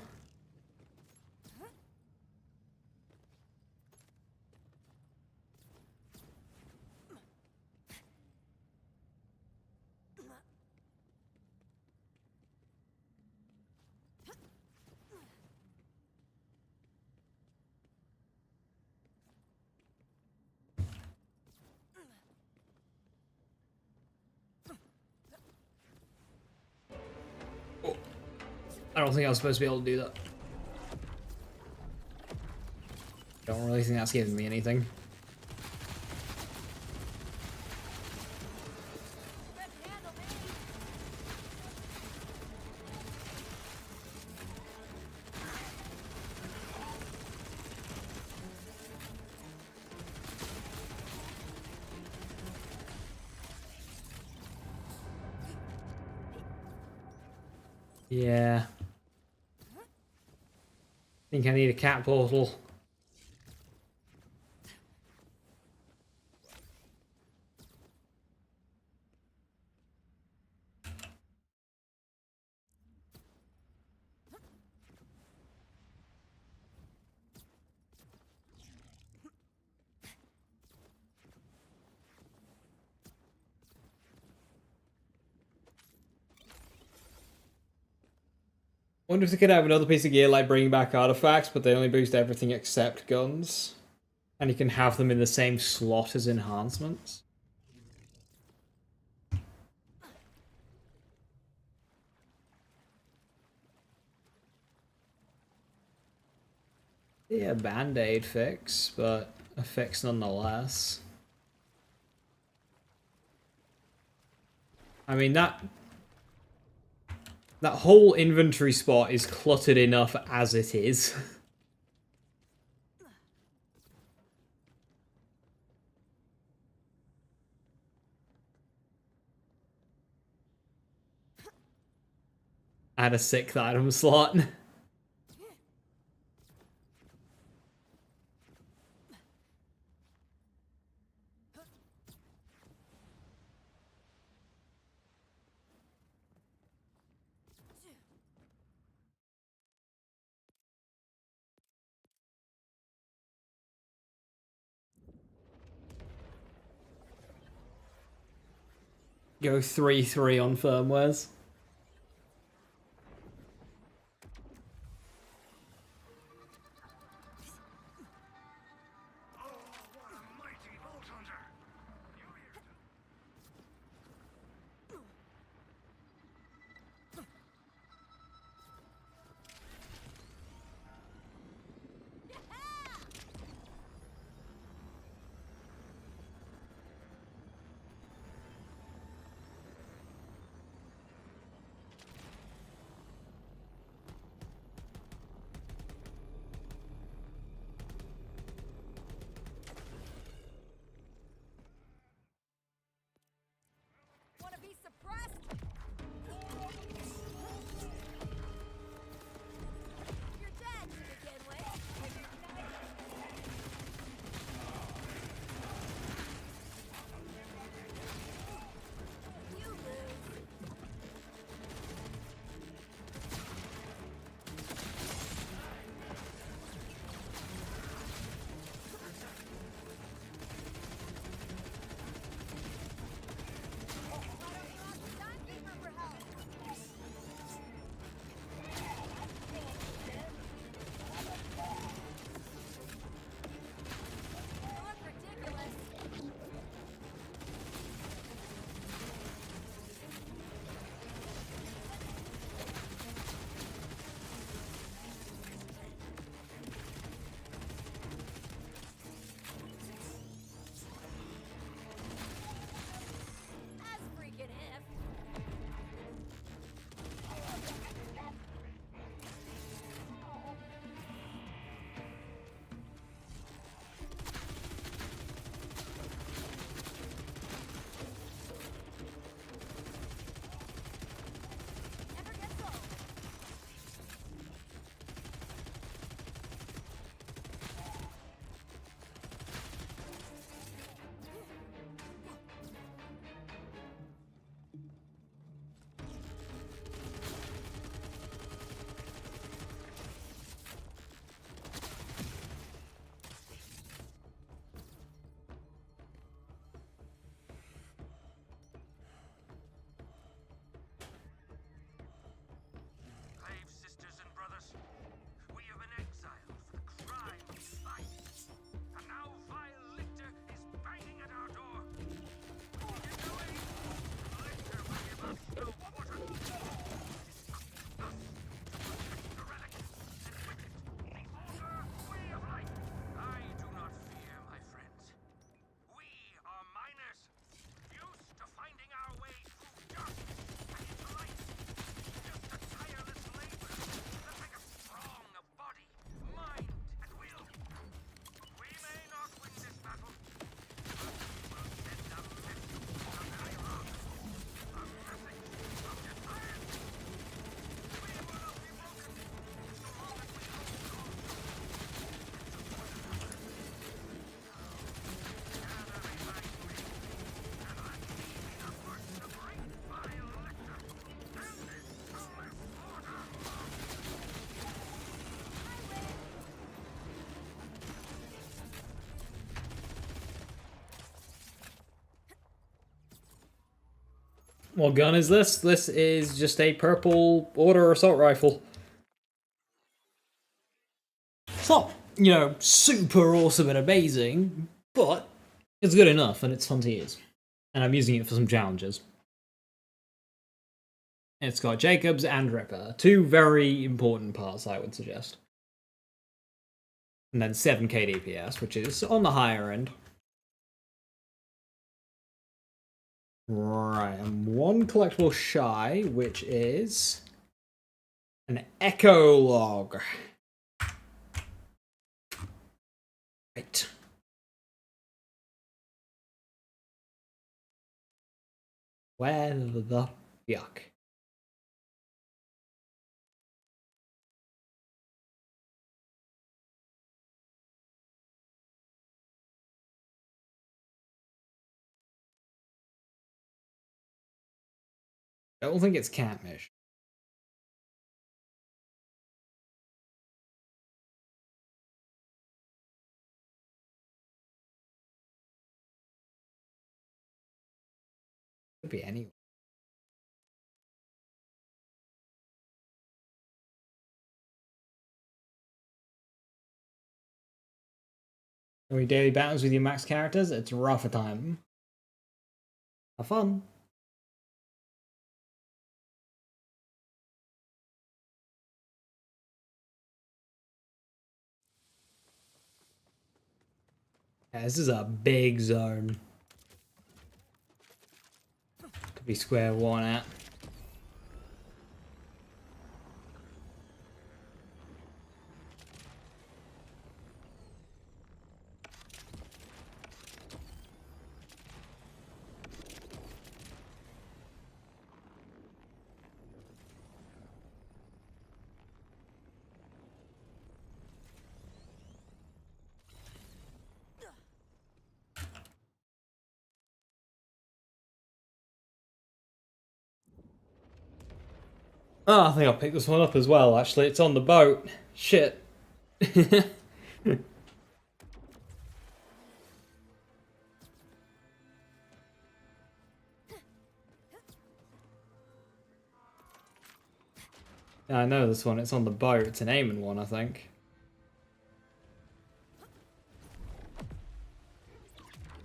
I don't think I was supposed to be able to do that. Don't really think that's giving me anything. Yeah. Think I need a cat portal. Wonder if they could have another piece of gear like bringing back artifacts, but they only boost everything except guns. And you can have them in the same slot as enhancements. Yeah, band-aid fix, but a fix nonetheless. I mean, that whole inventory spot is cluttered enough as it is. Add a 6th item slot. Go 3-3 on firmwares. Wanna be suppressed? You're dead to begin with. You lose. What gun is this? This is just a purple order assault rifle. It's not, you know, super awesome and amazing, but it's good enough and it's fun to use. And I'm using it for some challenges. It's got Jacobs and Ripper, two very important parts, I would suggest. And then 7k DPS, which is on the higher end. Right, and one collectible shy, which is an echo log. Right. Where the yuck? I don't think it's catfish. Could be anyone. Doing daily battles with your max characters, it's rough a time. Have fun. Yeah, this is a big zone to be square one at. Oh, I think I'll pick this one up as well, actually. It's on the boat. Shit. Yeah, I know this one. It's on the boat. It's an aiming one, I think.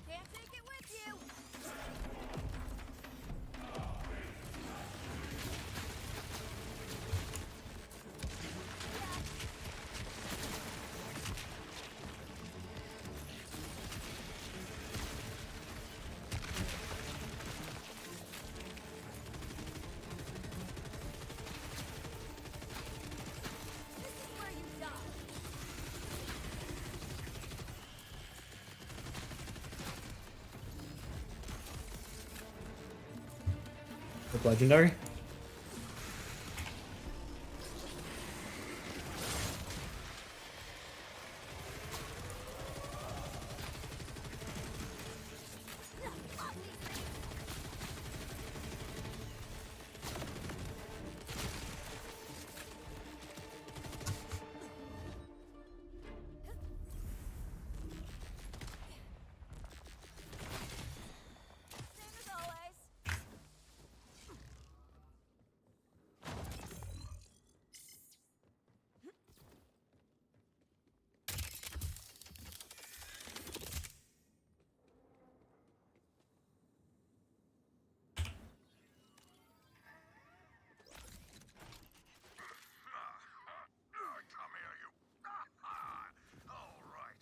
Can't take it with you. This is where you die. Look legendary. Same as always. Come here, you. All right.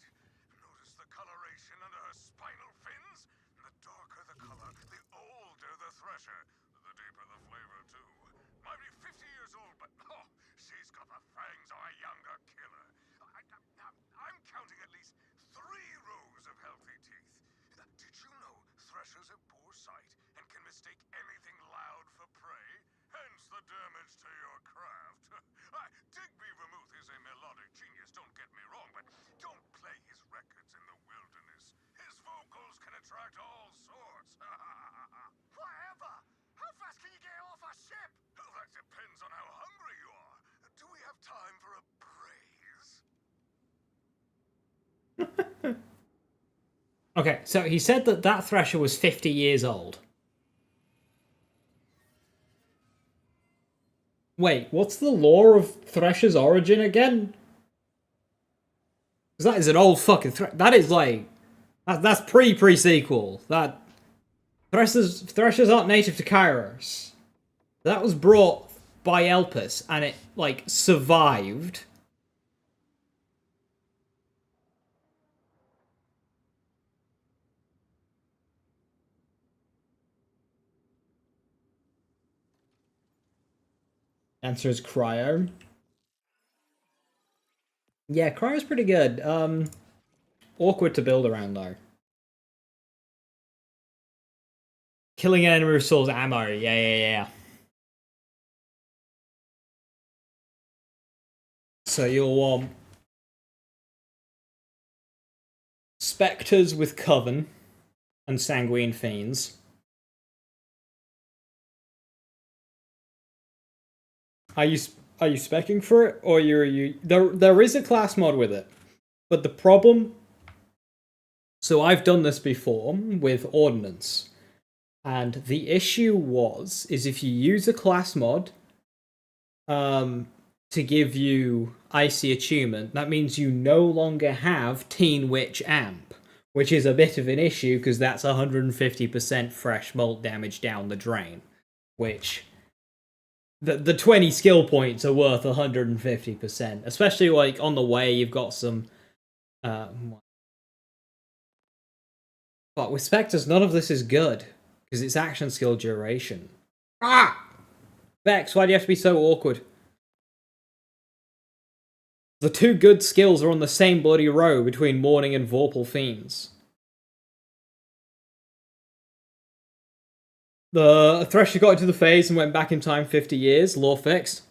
Notice the coloration under her spinal fins? The darker the color, the older the thresher. The deeper the flavor, too. Might be 50 years old, but she's got the fangs of a younger killer. I'm counting at least 3 rows of healthy teeth. Did you know threshers have poor sight and can mistake anything loud for prey? Hence the damage to your craft. Digby Vermouth is a melodic genius, don't get me wrong, but don't play his records in the wilderness. His vocals can attract all sorts. Whatever! How fast can you get off a ship? Well, that depends on how hungry you are. Do we have time for a praise? Okay, so he said that that thresher was 50 years old. Wait, what's the lore of Thresh's origin again? Because that is an old fucking that is like... That's pre-sequel. That... Threshers aren't native to Kairos. That was brought by Elpis, and it, like, survived. Answer is Cryo. Yeah, Cryo's pretty good. Awkward to build around, though. Killing an enemy restores ammo. Yeah. So you'll want... Spectres with Coven and Sanguine Fiends. Are you specking for it, or there is a class mod with it, but the problem... So I've done this before with Ordnance, and the issue is if you use a class mod to give you Icy Attunement, that means you no longer have Teen Witch Amp, which is a bit of an issue because that's 150% fresh molt damage down the drain, which... The 20 skill points are worth 150%. Especially, like, on the way, you've got some... But with Spectres, none of this is good. Because it's action skill duration. Ah! Vex, why do you have to be so awkward? The two good skills are on the same bloody row between Morning and Vorpal Fiends. The Thresher got into the phase and went back in time 50 years. Lore fixed.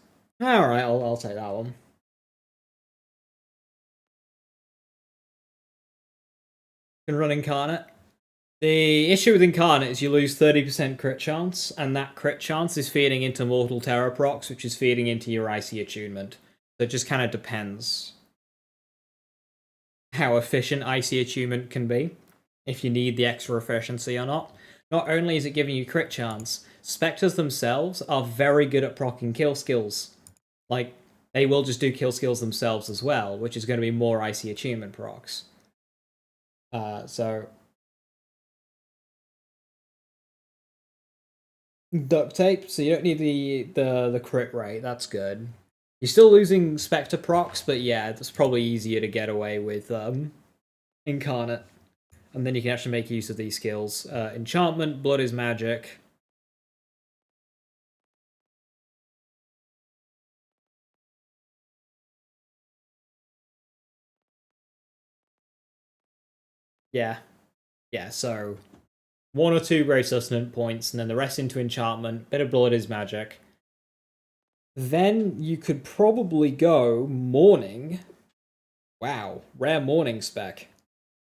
Alright, I'll take that one. Can run Incarnate. The issue with Incarnate is you lose 30% crit chance, and that crit chance is feeding into Mortal Terror procs, which is feeding into your Icy Attunement. So it just kind of depends how efficient Icy Attunement can be, if you need the extra efficiency or not. Not only is it giving you crit chance, Spectres themselves are very good at proccing kill skills. Like, they will just do kill skills themselves as well, which is going to be more Icy Attunement procs. So... Duct Tape, so you don't need the crit rate, that's good. You're still losing Spectre procs, but yeah, it's probably easier to get away with Incarnate. And then you can actually make use of these skills. Enchantment, Blood is Magic. Yeah, so 1 or 2 Grey Sustenance points, and then the rest into Enchantment, bit of Blood is Magic. Then you could probably go Morning. Wow, rare Morning spec.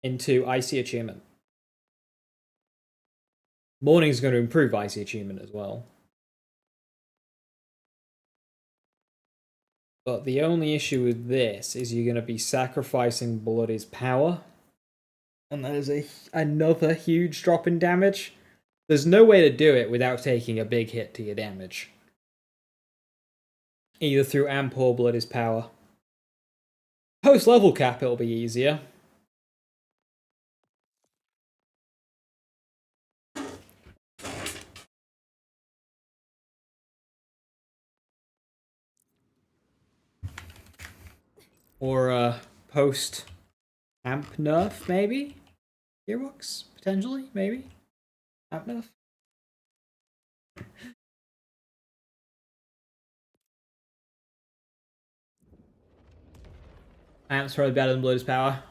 Into Icy Attunement. Morning's going to improve Icy Attunement as well. But the only issue with this is you're going to be sacrificing Blood is Power. And there's another huge drop in damage. There's no way to do it without taking a big hit to your damage. Either through Amp or Blood is Power. Post-level cap it'll be easier. Or post amp nerf, maybe? Gearbox, potentially, maybe? Amp nerf? Amp's probably better than Blood is Power.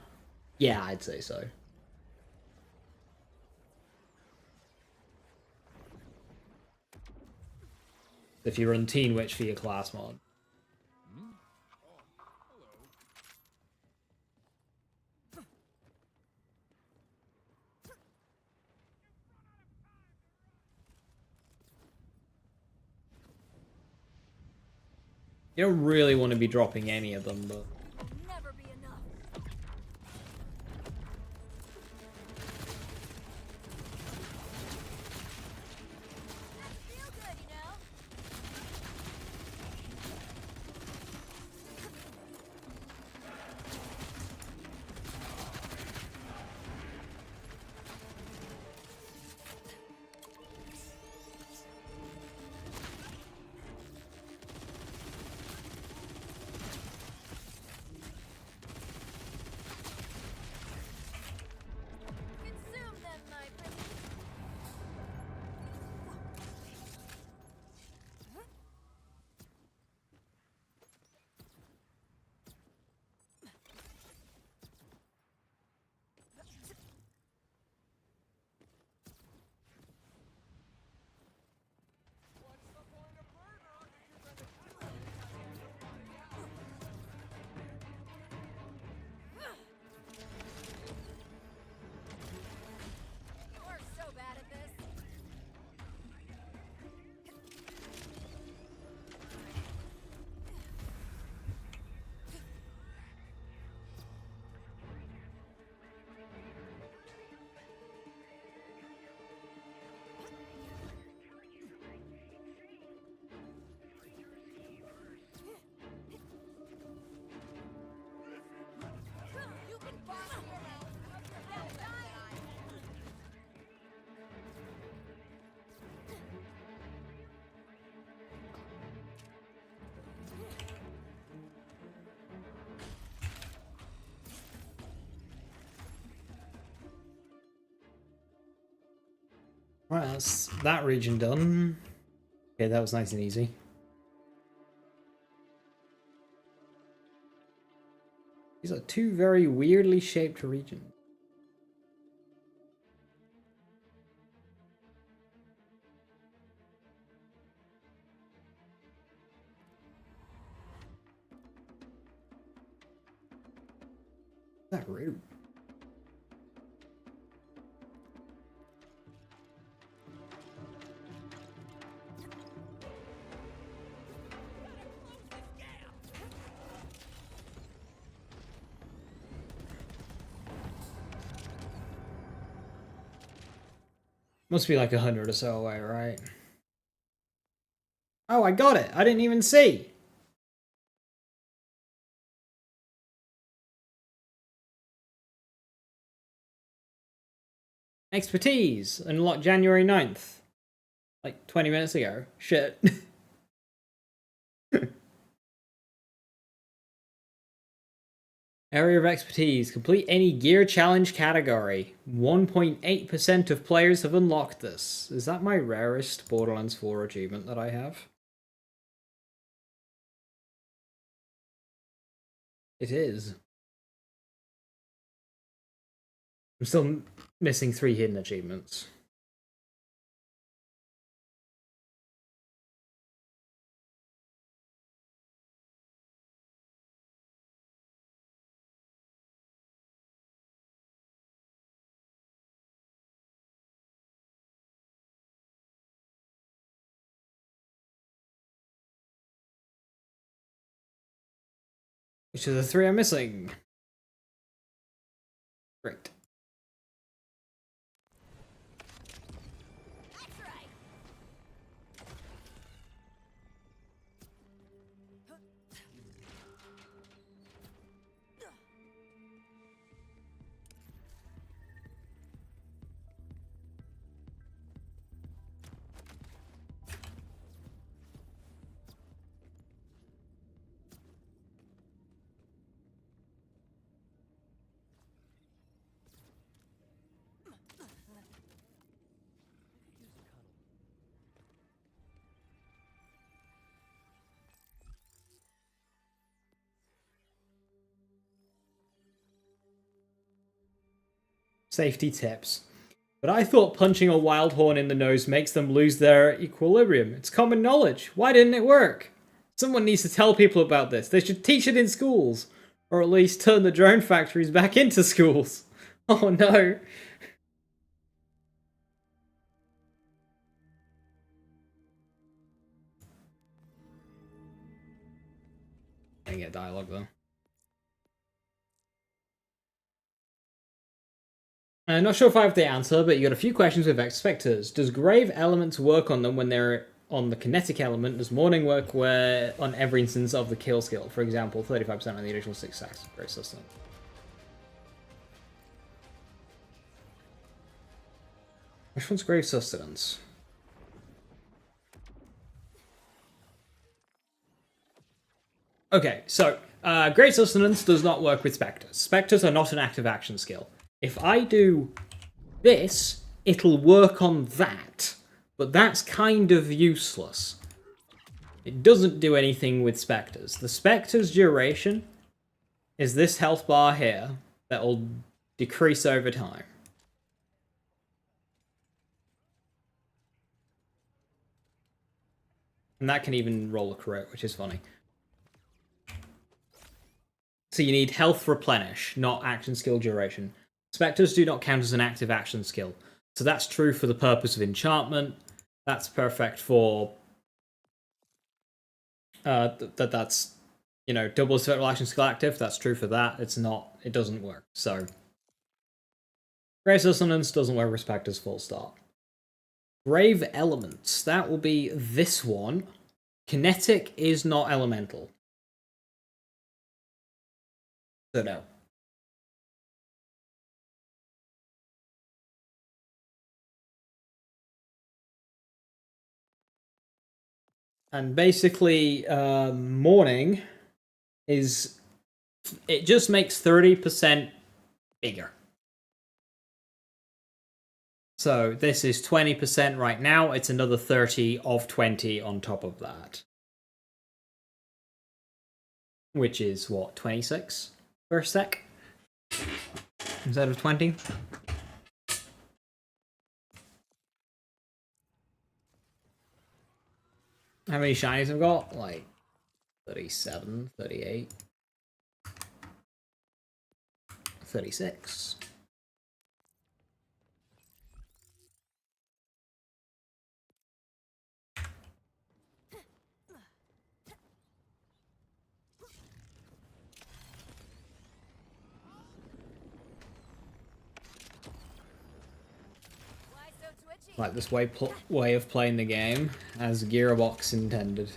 Yeah, I'd say so. If you run Teen Witch for your class mod. You don't really want to be dropping any of them, but... Never be enough. Feel good, you know? Right, that's that region done. Okay, that was nice and easy. These are two very weirdly shaped regions. Is that rude? Must be like 100 or so away, right? Oh, I got it! I didn't even see! Expertise! Unlocked January 9th. Like 20 minutes ago. Shit. Area of expertise. Complete any gear challenge category. 1.8% of players have unlocked this. Is that my rarest Borderlands 4 achievement that I have? It is. I'm still missing 3 hidden achievements. Which are the 3 I'm missing? Great. Safety tips. But I thought punching a wild horn in the nose makes them lose their equilibrium. It's common knowledge. Why didn't it work? Someone needs to tell people about this. They should teach it in schools. Or at least turn the drone factories back into schools. Oh no. I didn't get dialogue though. I'm not sure if I have the answer, but you got a few questions with Vex Spectres. Does Grave Elements work on them when they're on the kinetic element? Does Morning work where on every instance of the kill skill? For example, 35% on the additional 6 stacks. Great system. Which one's Grave Sustenance? Okay, so Grave Sustenance does not work with Spectres. Spectres are not an active action skill. If I do this, it'll work on that, but that's kind of useless. It doesn't do anything with Spectres. The Spectre's duration is this health bar here that will decrease over time. And that can even roll a crit, which is funny. So you need health replenish, not action skill duration. Spectres do not count as an active action skill. So that's true for the purpose of enchantment. That's perfect for... that's, you know, double spectral action skill active. That's true for that. It's not... It doesn't work. So... Grave Sustenance doesn't work with Spectres, full stop. Grave Elements. That will be this one. Kinetic is not elemental. So no. And basically, Morning is... It just makes 30% bigger. So this is 20% right now. It's another 30 of 20 on top of that. Which is what, 26 per sec? Instead of 20? How many shinies I've got? Like 37, 38, 36. Like this way of playing the game as Gearbox intended.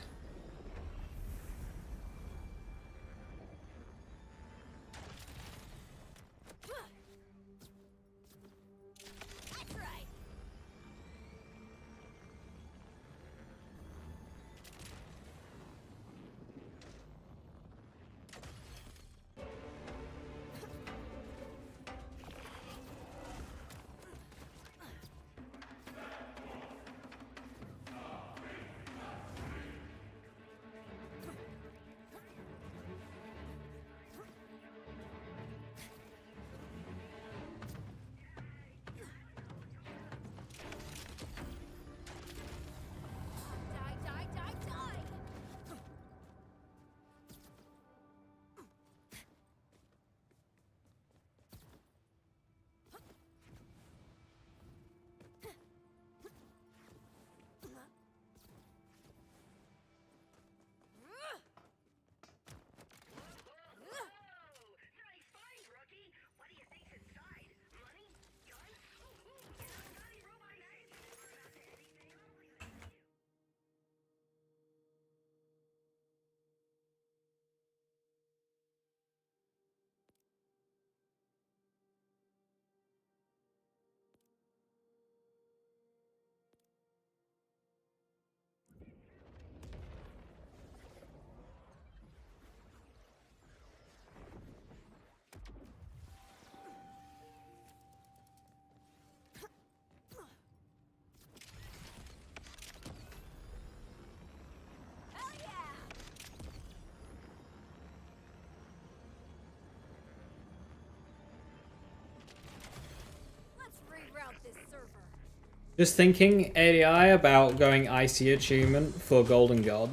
Just thinking, ADI, about going IC achievement for Golden God.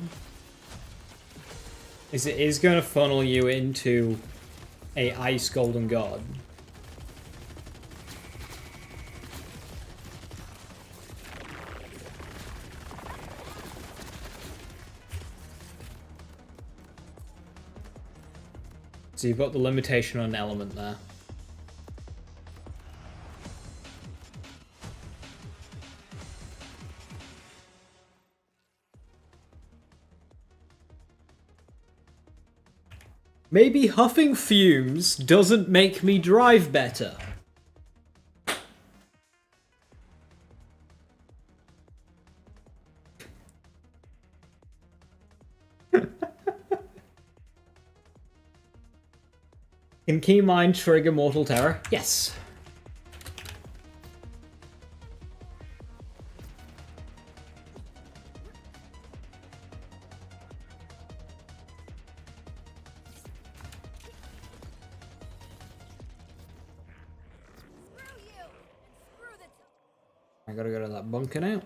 Is it is going to funnel you into a Ice Golden God. So you've got the limitation on an element there. Maybe huffing fumes doesn't make me drive better. Can Keymind trigger Mortal Terror? Yes. I gotta go to that bunker now.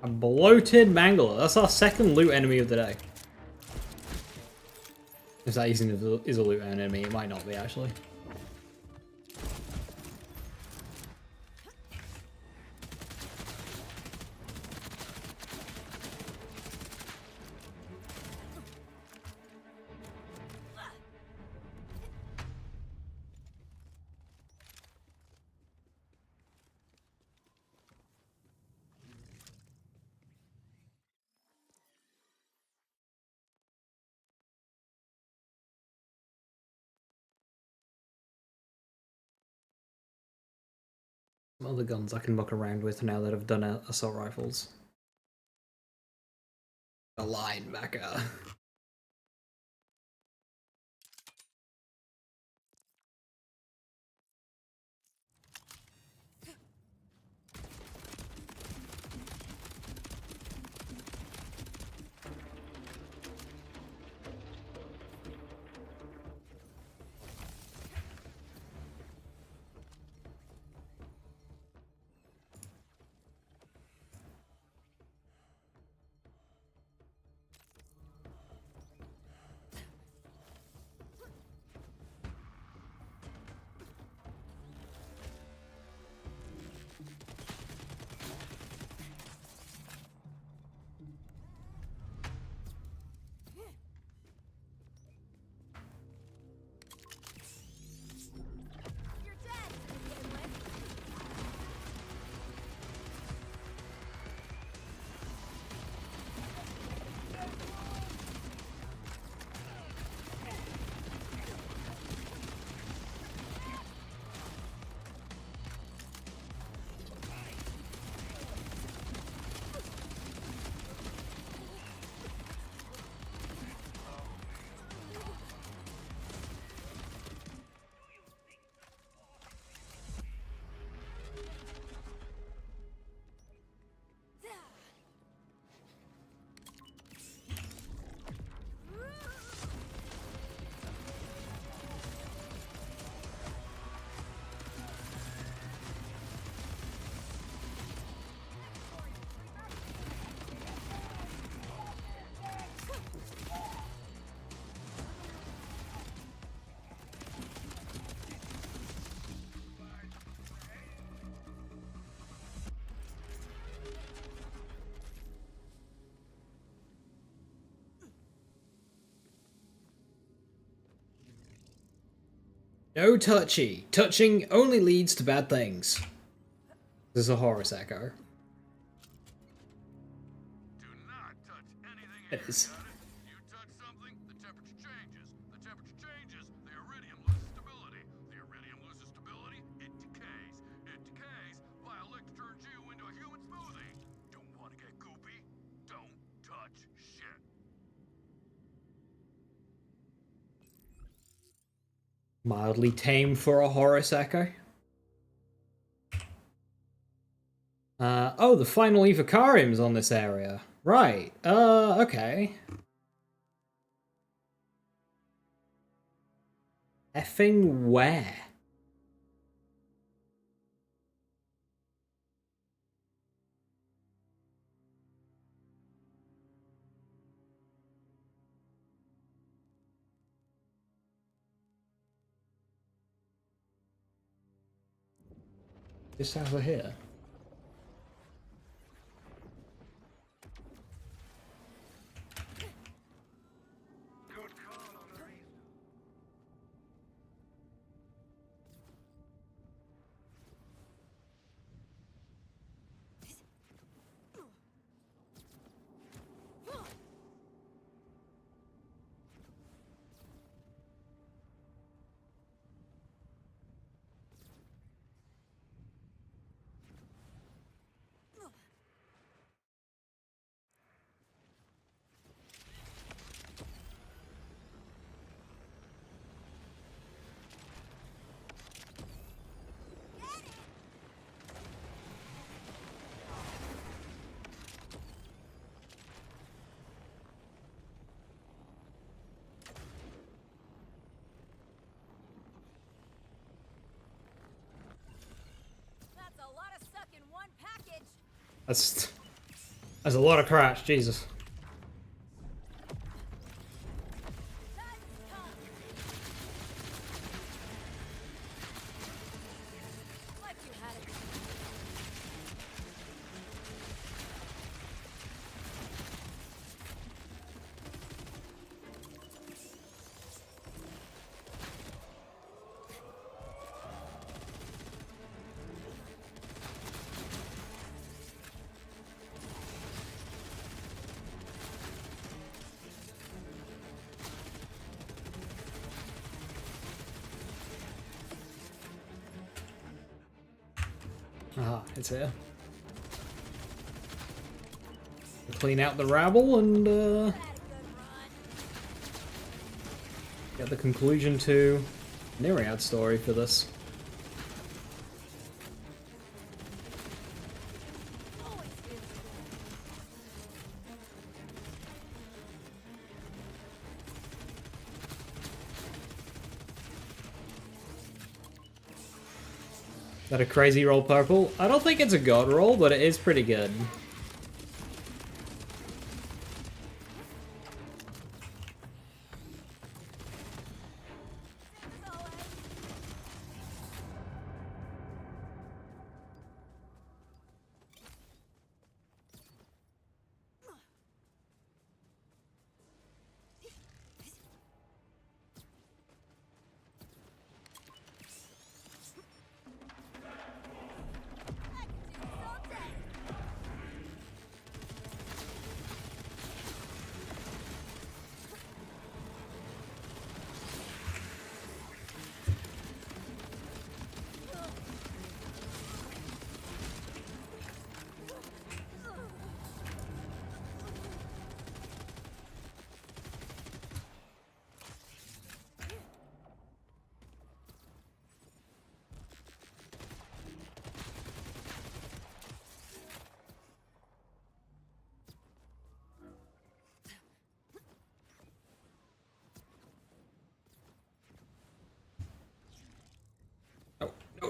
A bloated mangler. That's our second loot enemy of the day. If that is a loot enemy, it might not be actually. Some other guns I can muck around with now that I've done assault rifles. A linebacker. No touchy. Touching only leads to bad things. This is a Horus echo. Do not touch anything It here, is. got it? You touch something, the temperature changes. The temperature changes, the iridium loses stability. The iridium loses stability, it decays. It decays, Violet turns you into a human smoothie. Don't want to get goopy? Don't touch shit. Mildly tame for a Horus echo. Oh, the final Evocarium's on this area. Right, okay. Effing where? Just over here. That's There's a lot of crash, Jesus. Like you had it. Ah, it's here. Clean out the rabble and get the conclusion to Nereid's story for this. Is that a crazy roll, Purple? I don't think it's a god roll, but it is pretty good.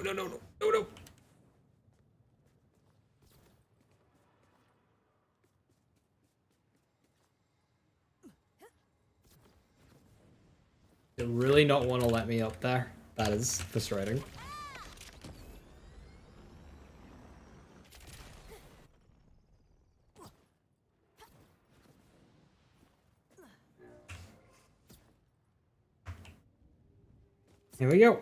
No. They really not want to let me up there. That is frustrating. Here we go.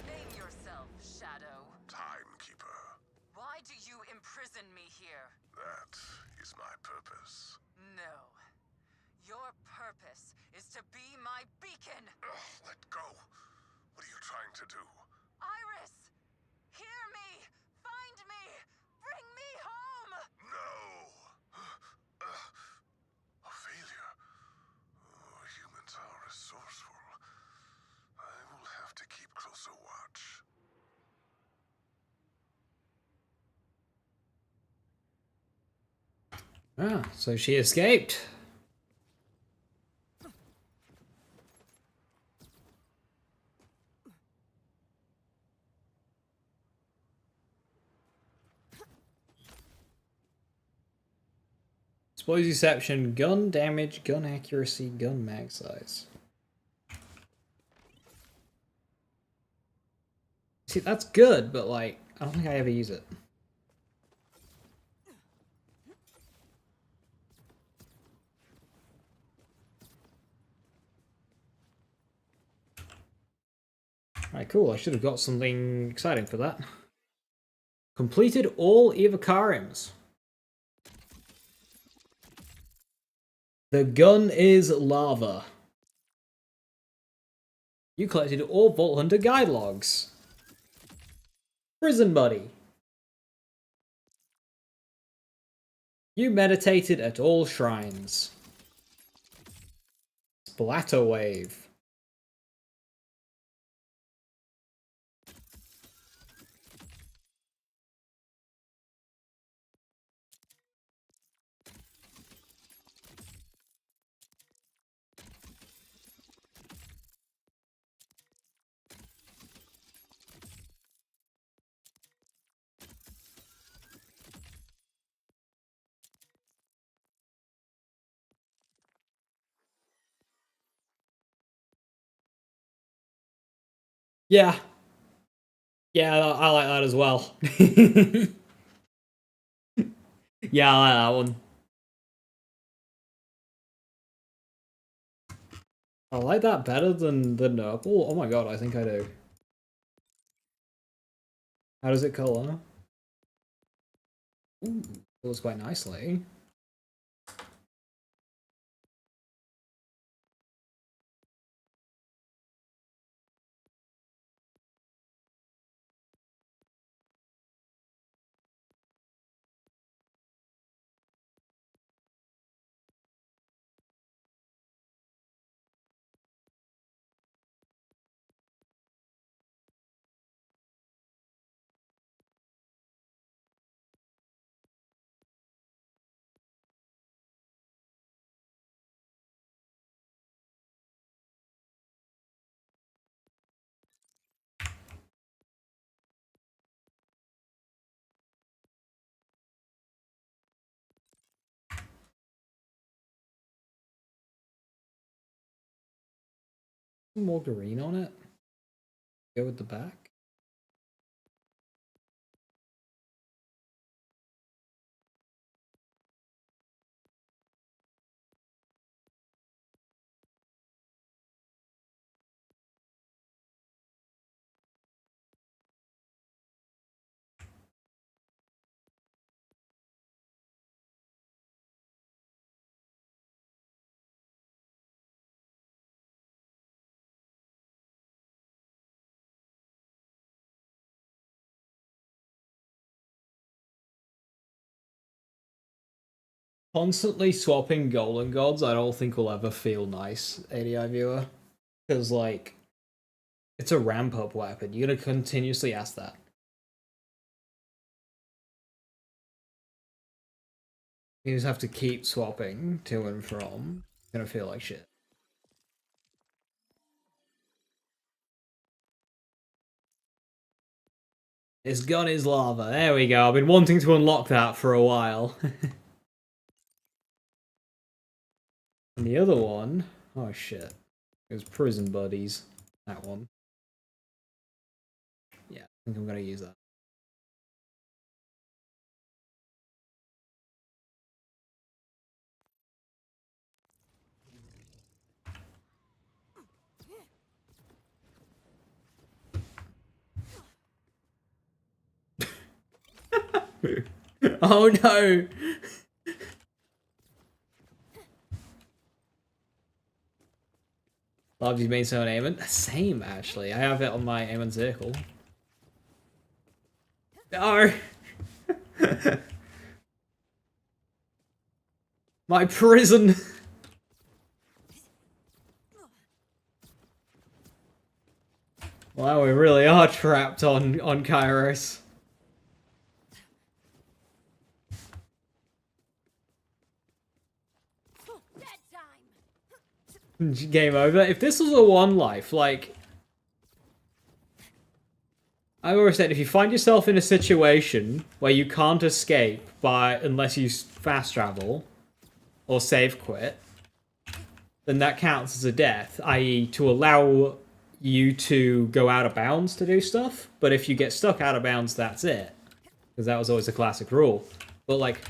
Name yourself, Shadow. Timekeeper. Why do you imprison me here? That is my purpose. No. Your purpose is to be my beacon! Ugh, let go. What are you trying to do? Iris! Hear me! Find me! Bring me home! No! A failure. Oh, humans are resourceful. I will have to keep closer watch. Ah, so she escaped. Explosion deception, gun damage, gun accuracy, gun mag size. See, that's good, but like, I don't think I ever use it. Alright, cool. I should have got something exciting for that. Completed all Evocariums. The gun is lava. You collected all Vault Hunter guide logs. Prison buddy. You meditated at all shrines. Splatter wave. Yeah. Yeah, I like that as well. Yeah, I like that one. I like that better than the Nurple. Oh my god, I think I do. How does it color? Ooh, colors quite nicely. More green on it. Go with the back. Constantly swapping golden gods, I don't think will ever feel nice, ADI viewer. Because, like, it's a ramp up weapon. You're gonna continuously ask that. You just have to keep swapping to and from. It's gonna feel like shit. This gun is lava. There we go. I've been wanting to unlock that for a while. And the other one... Oh shit. It was Prison Buddies. That one. Yeah, I think I'm gonna use that. Oh no! Love you main zone aiming. Same actually. I have it on my aiming circle. No! My prison! Wow, we really are trapped on Kairos. Game over. If this was a one life, like... I always said, if you find yourself in a situation where you can't escape unless you fast travel or save quit, then that counts as a death, i.e. to allow you to go out of bounds to do stuff, but if you get stuck out of bounds, that's it. Because that was always a classic rule. But like,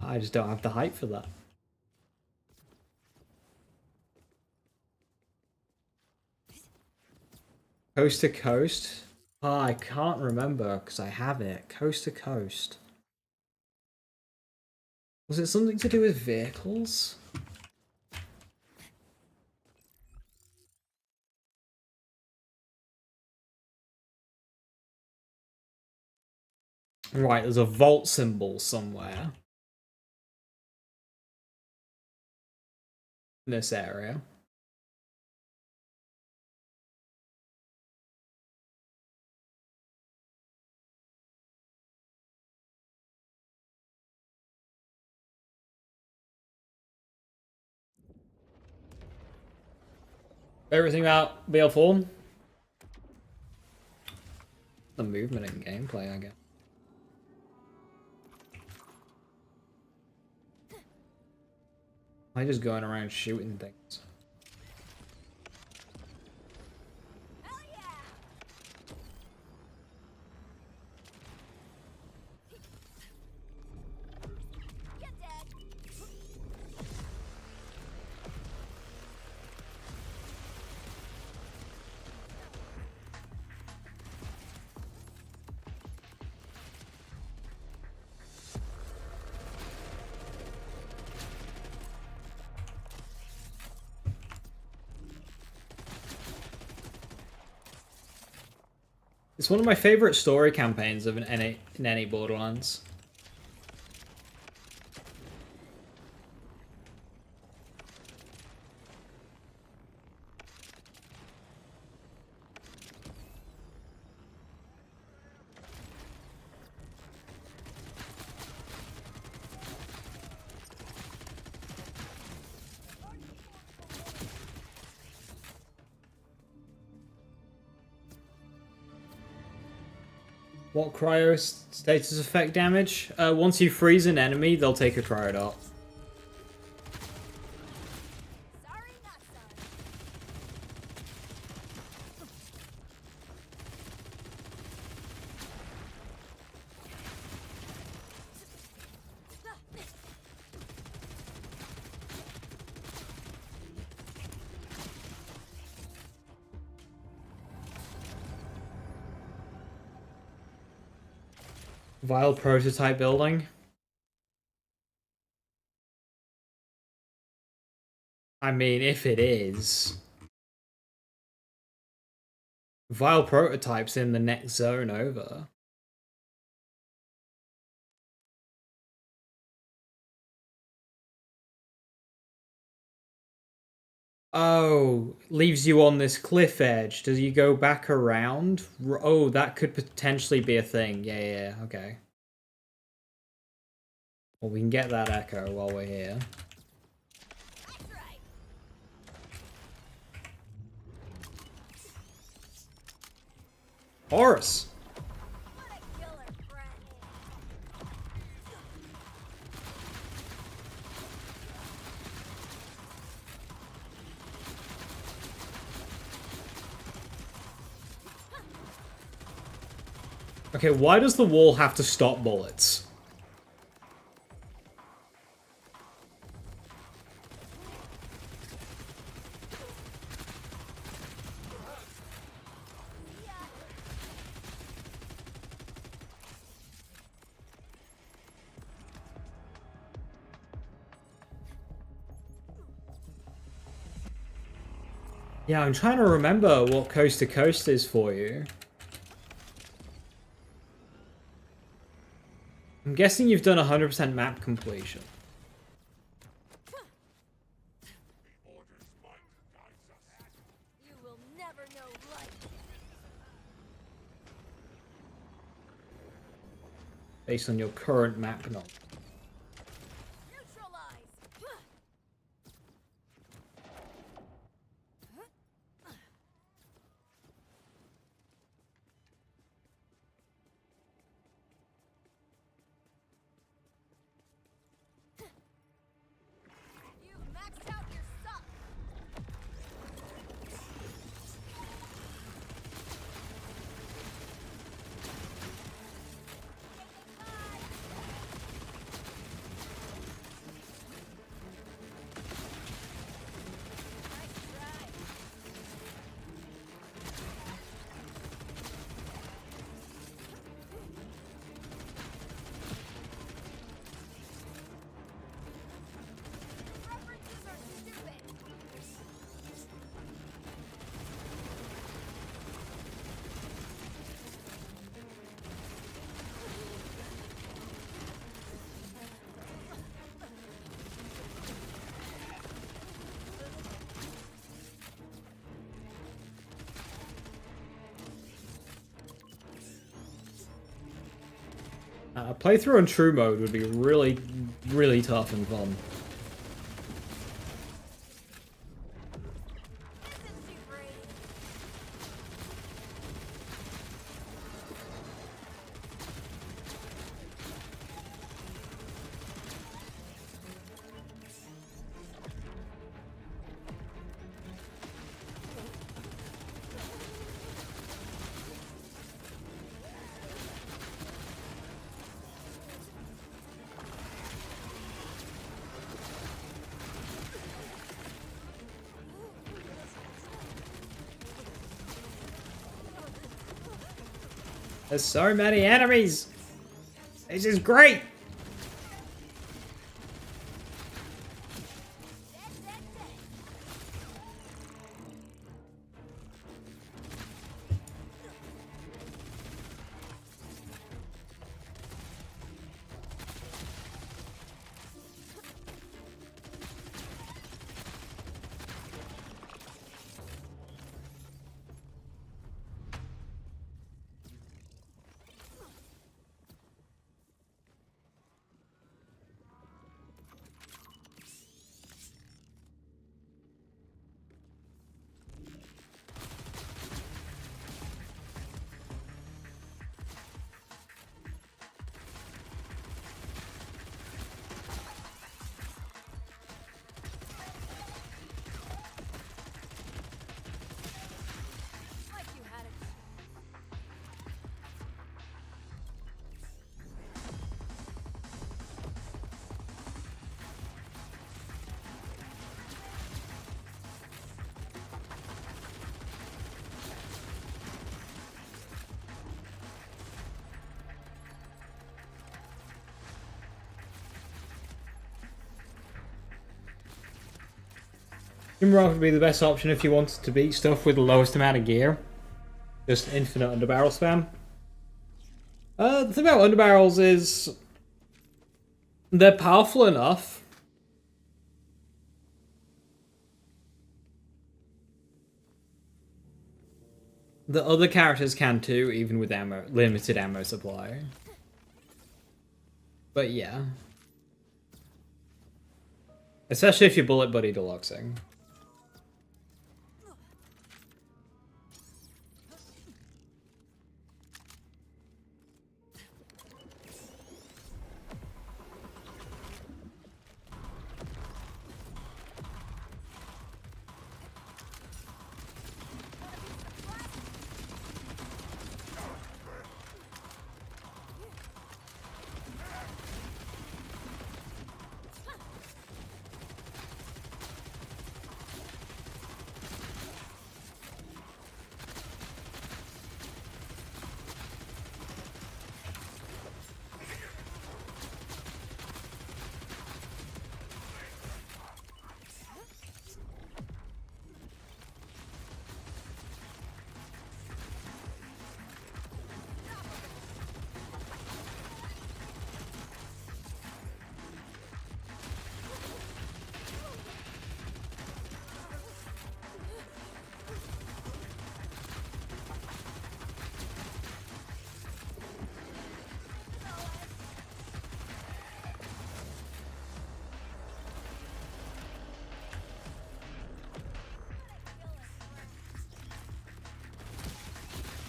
I just don't have the hype for that. Coast to coast? Oh, I can't remember because I have it. Coast to coast. Was it something to do with vehicles? Right, there's a vault symbol somewhere. In this area. Everything about BL4? The movement in gameplay, I guess. I'm just going around shooting things. Hell yeah! Get dead! It's one of my favorite story campaigns of in any Borderlands. What cryo status effect damage? Once you freeze an enemy, they'll take a cryo dart. Sorry, not sorry. Vile prototype building. I mean, if it is. Vile prototypes in the next zone over. Oh, leaves you on this cliff edge. Does you go back around? Oh, that could potentially be a thing. Yeah, okay. Well, we can get that echo while we're here. That's right. Horus! What a killer friend. Okay, why does the wall have to stop bullets? Yeah, I'm trying to remember what Coast to Coast is for you. I'm guessing you've done 100% map completion. You will never know life. Based on your current map knowledge. Neutralize. You've maxed out your suck. Nice try. References are stupid. A playthrough on true mode would be really, really tough and fun. Isn't she pretty? There's so many enemies. This is great. Like you had it. Jimrock would be the best option if you wanted to beat stuff with the lowest amount of gear. Just infinite underbarrel spam. The thing about underbarrels is they're powerful enough that other characters can too, even with limited ammo supply. But yeah. Especially if you're bullet buddy deluxing.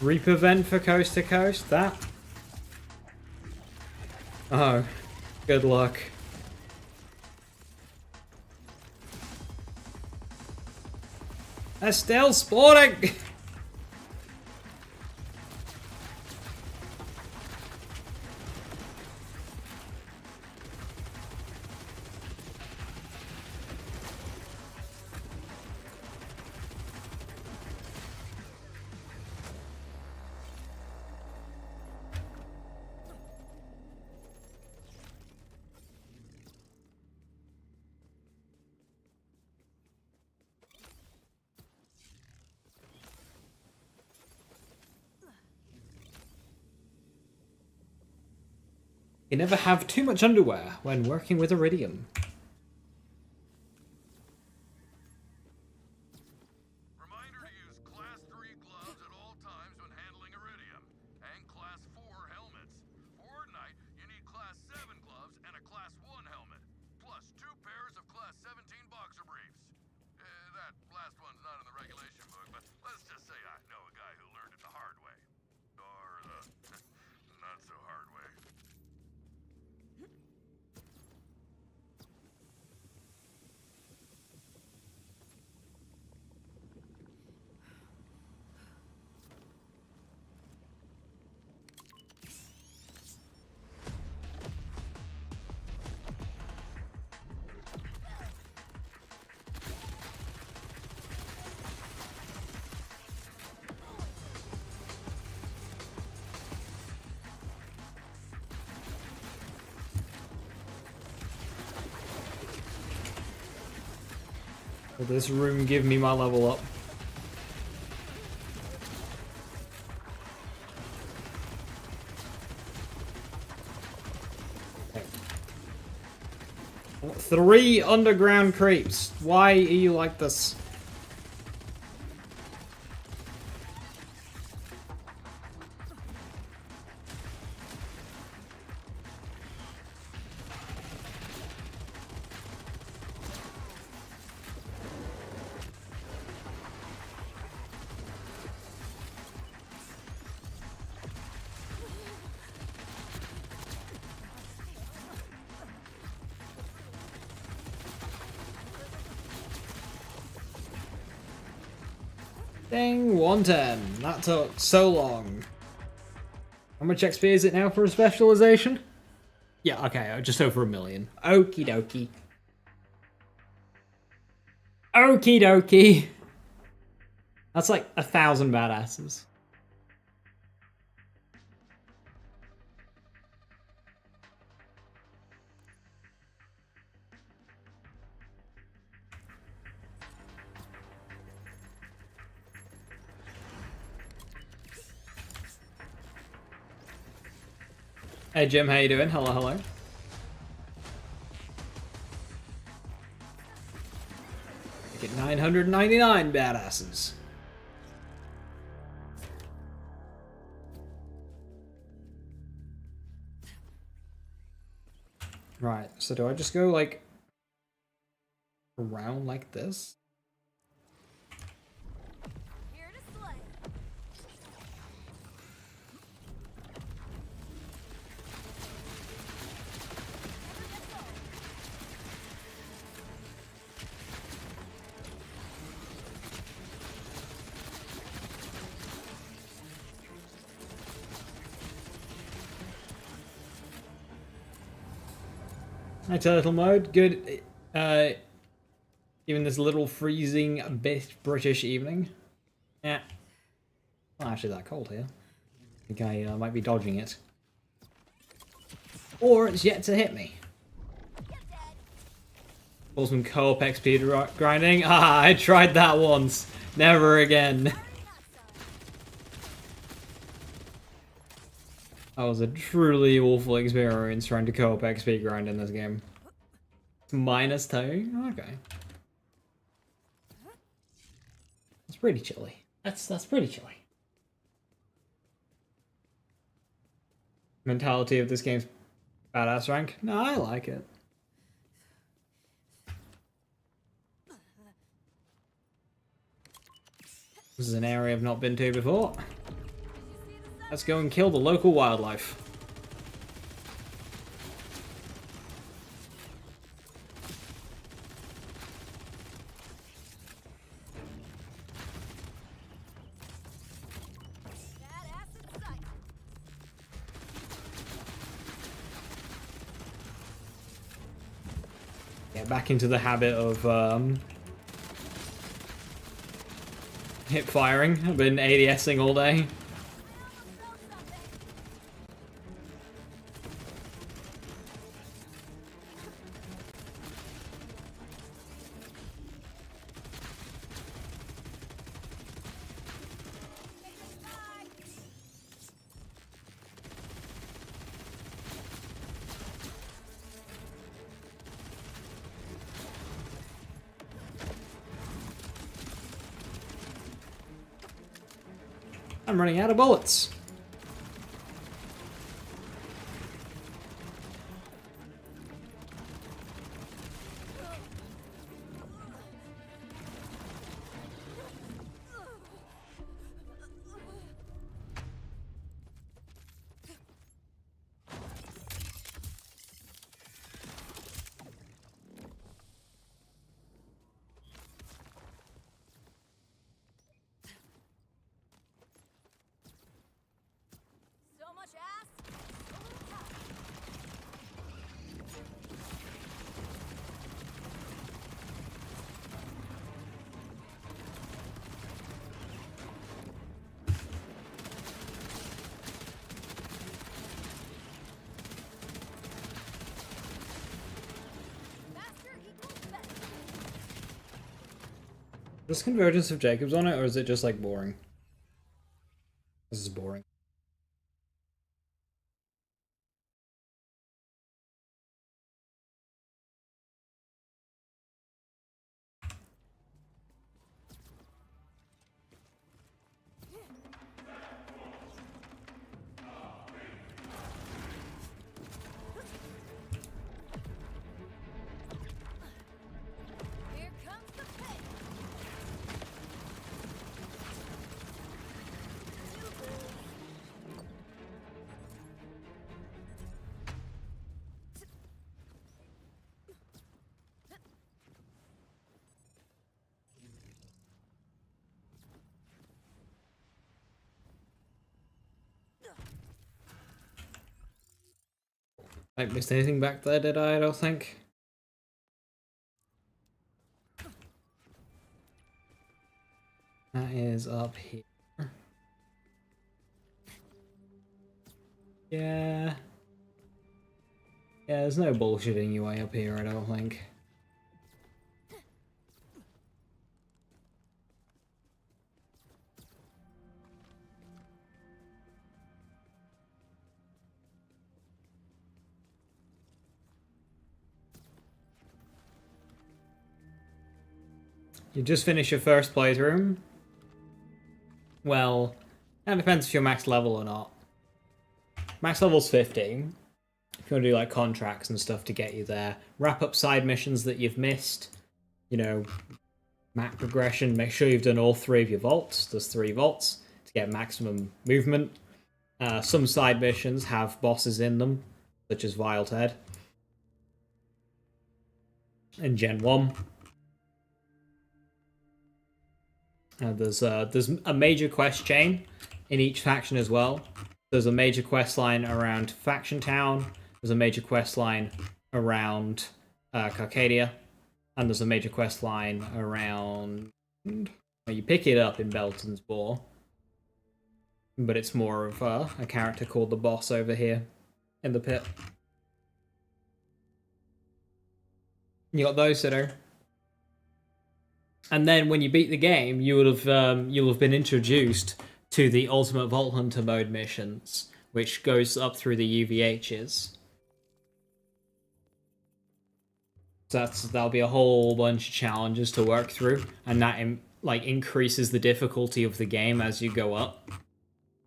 Reaper vent for coast to coast? That? Oh, good luck. They're still spawning! You never have too much underwear when working with Iridium. Reminder to use Class 3 gloves at all times when handling Iridium, and Class 4 helmets. For Ignite, you need Class 7 gloves and a Class 1 helmet, plus 2 pairs of Class 17 boxer briefs. That last one's not in the regulation book, but let's just say I know a guy who learned it the hard way. Or the not so hard way. Will this room give me my level up? Okay. 3 underground creeps. Why are you like this? Dang, 110. That took so long. How much XP is it now for a specialization? Yeah, okay, just over 1 million. Okie dokie. Okie dokie. That's like 1,000 badasses. Hey Jim, how you doing? Hello, hello. Get 999 badasses. Right, so do I just go like around like this? Here to slay. Hi, turtle mode. Good. Even this little freezing British evening. Yeah. Not actually that cold here. I think I might be dodging it. Or it's yet to hit me. Pull some co-op XP grinding. Ah, I tried that once. Never again. That was a truly awful experience trying to co-op XP grind in this game. -2? Okay. That's pretty chilly. That's pretty chilly. Mentality of this game's badass rank? No, I like it. This is an area I've not been to before. Let's go and kill the local wildlife. Get back into the habit of hip firing. I've been ADSing all day. I'm running out of bullets. Does Convergence of Jacobs on it, or is it just like boring? This is boring. Here comes the pit. I missed anything back there, did I? I don't think. That is up here. Yeah. Yeah, there's no bullshitting your way up here, I don't think. You just finished your first playthrough? Well, that depends if you're max level or not. Max level's 15. If you want to do like contracts and stuff to get you there. Wrap up side missions that you've missed. You know, map progression. Make sure you've done all 3 of your vaults. There's 3 vaults to get maximum movement. Some side missions have bosses in them, such as Vile Ted in Gen 1. There's a major quest chain in each faction as well. There's a major quest line around Faction Town. There's a major quest line around Carcadia, and there's a major quest line around. Well, you pick it up in Belton's Bore, but it's more of a character called the Boss over here in the pit. You got those, Sitter. And then when you beat the game, you'll have been introduced to the Ultimate Vault Hunter mode missions, which goes up through the UVHs. So that'll be a whole bunch of challenges to work through, and that increases the difficulty of the game as you go up.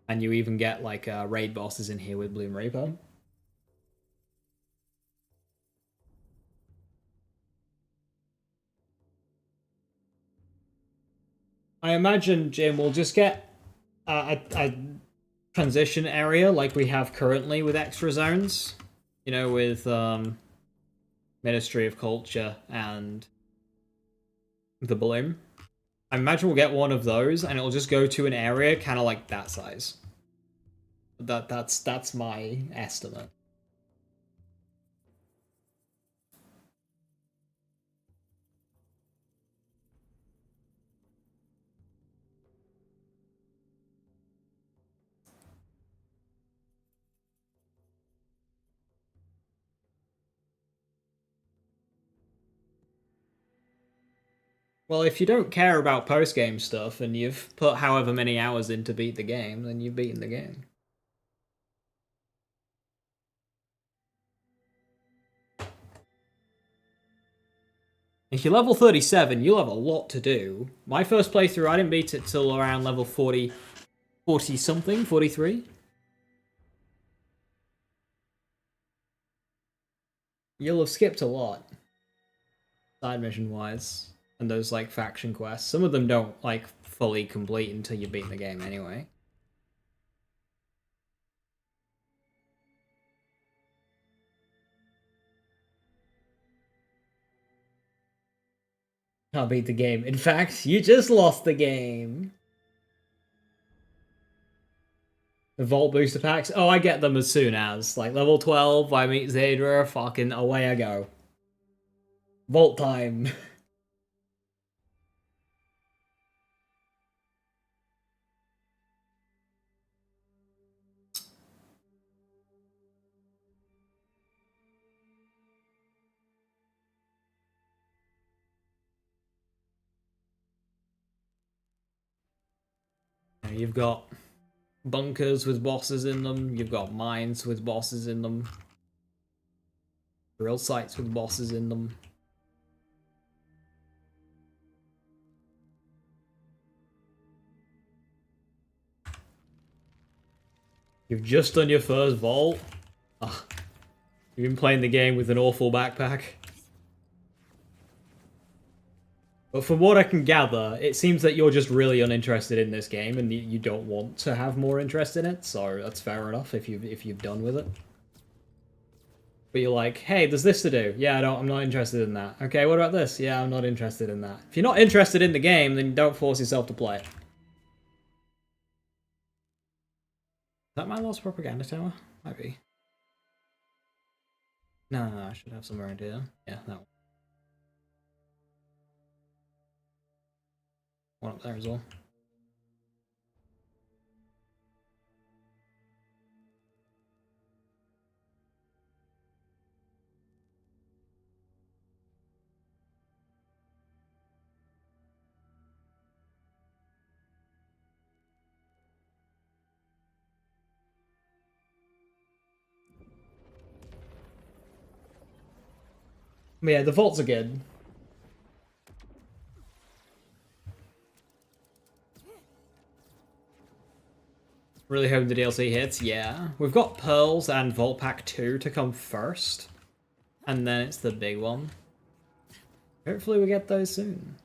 And you even get like raid bosses in here with Bloom Reaper. I imagine, Jim, we'll just get a transition area like we have currently with extra zones. You know, with Ministry of Culture and the Bloom. I imagine we'll get one of those, and it'll just go to an area kind of like that size. That's my estimate. Well, if you don't care about post-game stuff and you've put however many hours in to beat the game, then you've beaten the game. If you're level 37, you'll have a lot to do. My first playthrough, I didn't beat it till around level 40 something, 43. You'll have skipped a lot, side mission wise, and those like faction quests. Some of them don't like fully complete until you beat the game anyway. Can't beat the game. In fact, you just lost the game. The Vault booster packs? Oh, I get them as soon as. Like, level 12, I meet Zadra, fucking away I go. Vault time. You've got bunkers with bosses in them, you've got mines with bosses in them, drill sites with bosses in them. You've just done your first vault. Ugh. You've been playing the game with an awful backpack. But from what I can gather, it seems that you're just really uninterested in this game and you don't want to have more interest in it, so that's fair enough if you've done with it. But you're like, hey, there's this to do. Yeah, I'm not interested in that. Okay, what about this? Yeah, I'm not interested in that. If you're not interested in the game, then don't force yourself to play it. Is that my lost propaganda tower? Might be. No, I should have some around here. Yeah, that one. One up there as well. But yeah, the vaults are good. Really hoping the DLC hits, yeah. We've got Pearls and Vault Pack 2 to come first. And then it's the big one. Hopefully we get those soon.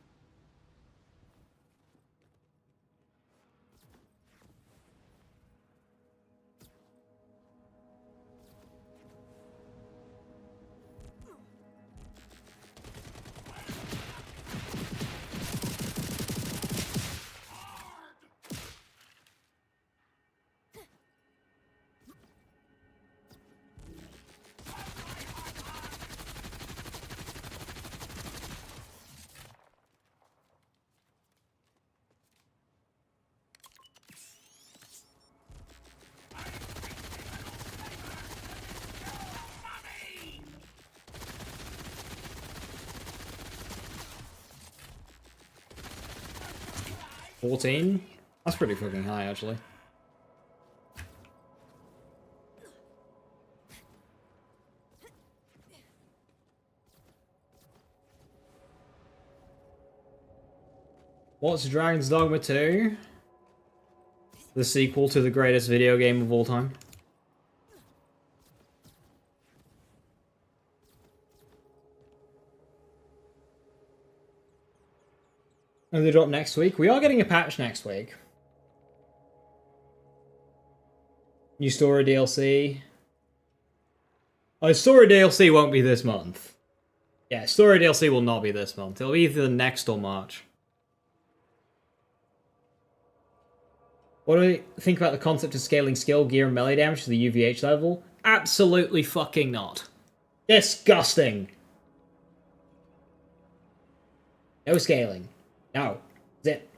$14? That's pretty fucking high, actually. What's Dragon's Dogma 2? The sequel to the greatest video game of all time. And they drop next week. We are getting a patch next week. New story DLC. Oh, story DLC won't be this month. Yeah, story DLC will not be this month. It'll be either next or March. What do you think about the concept of scaling skill, gear, and melee damage to the UVH level? Absolutely fucking not. Disgusting. No scaling. No. Zip.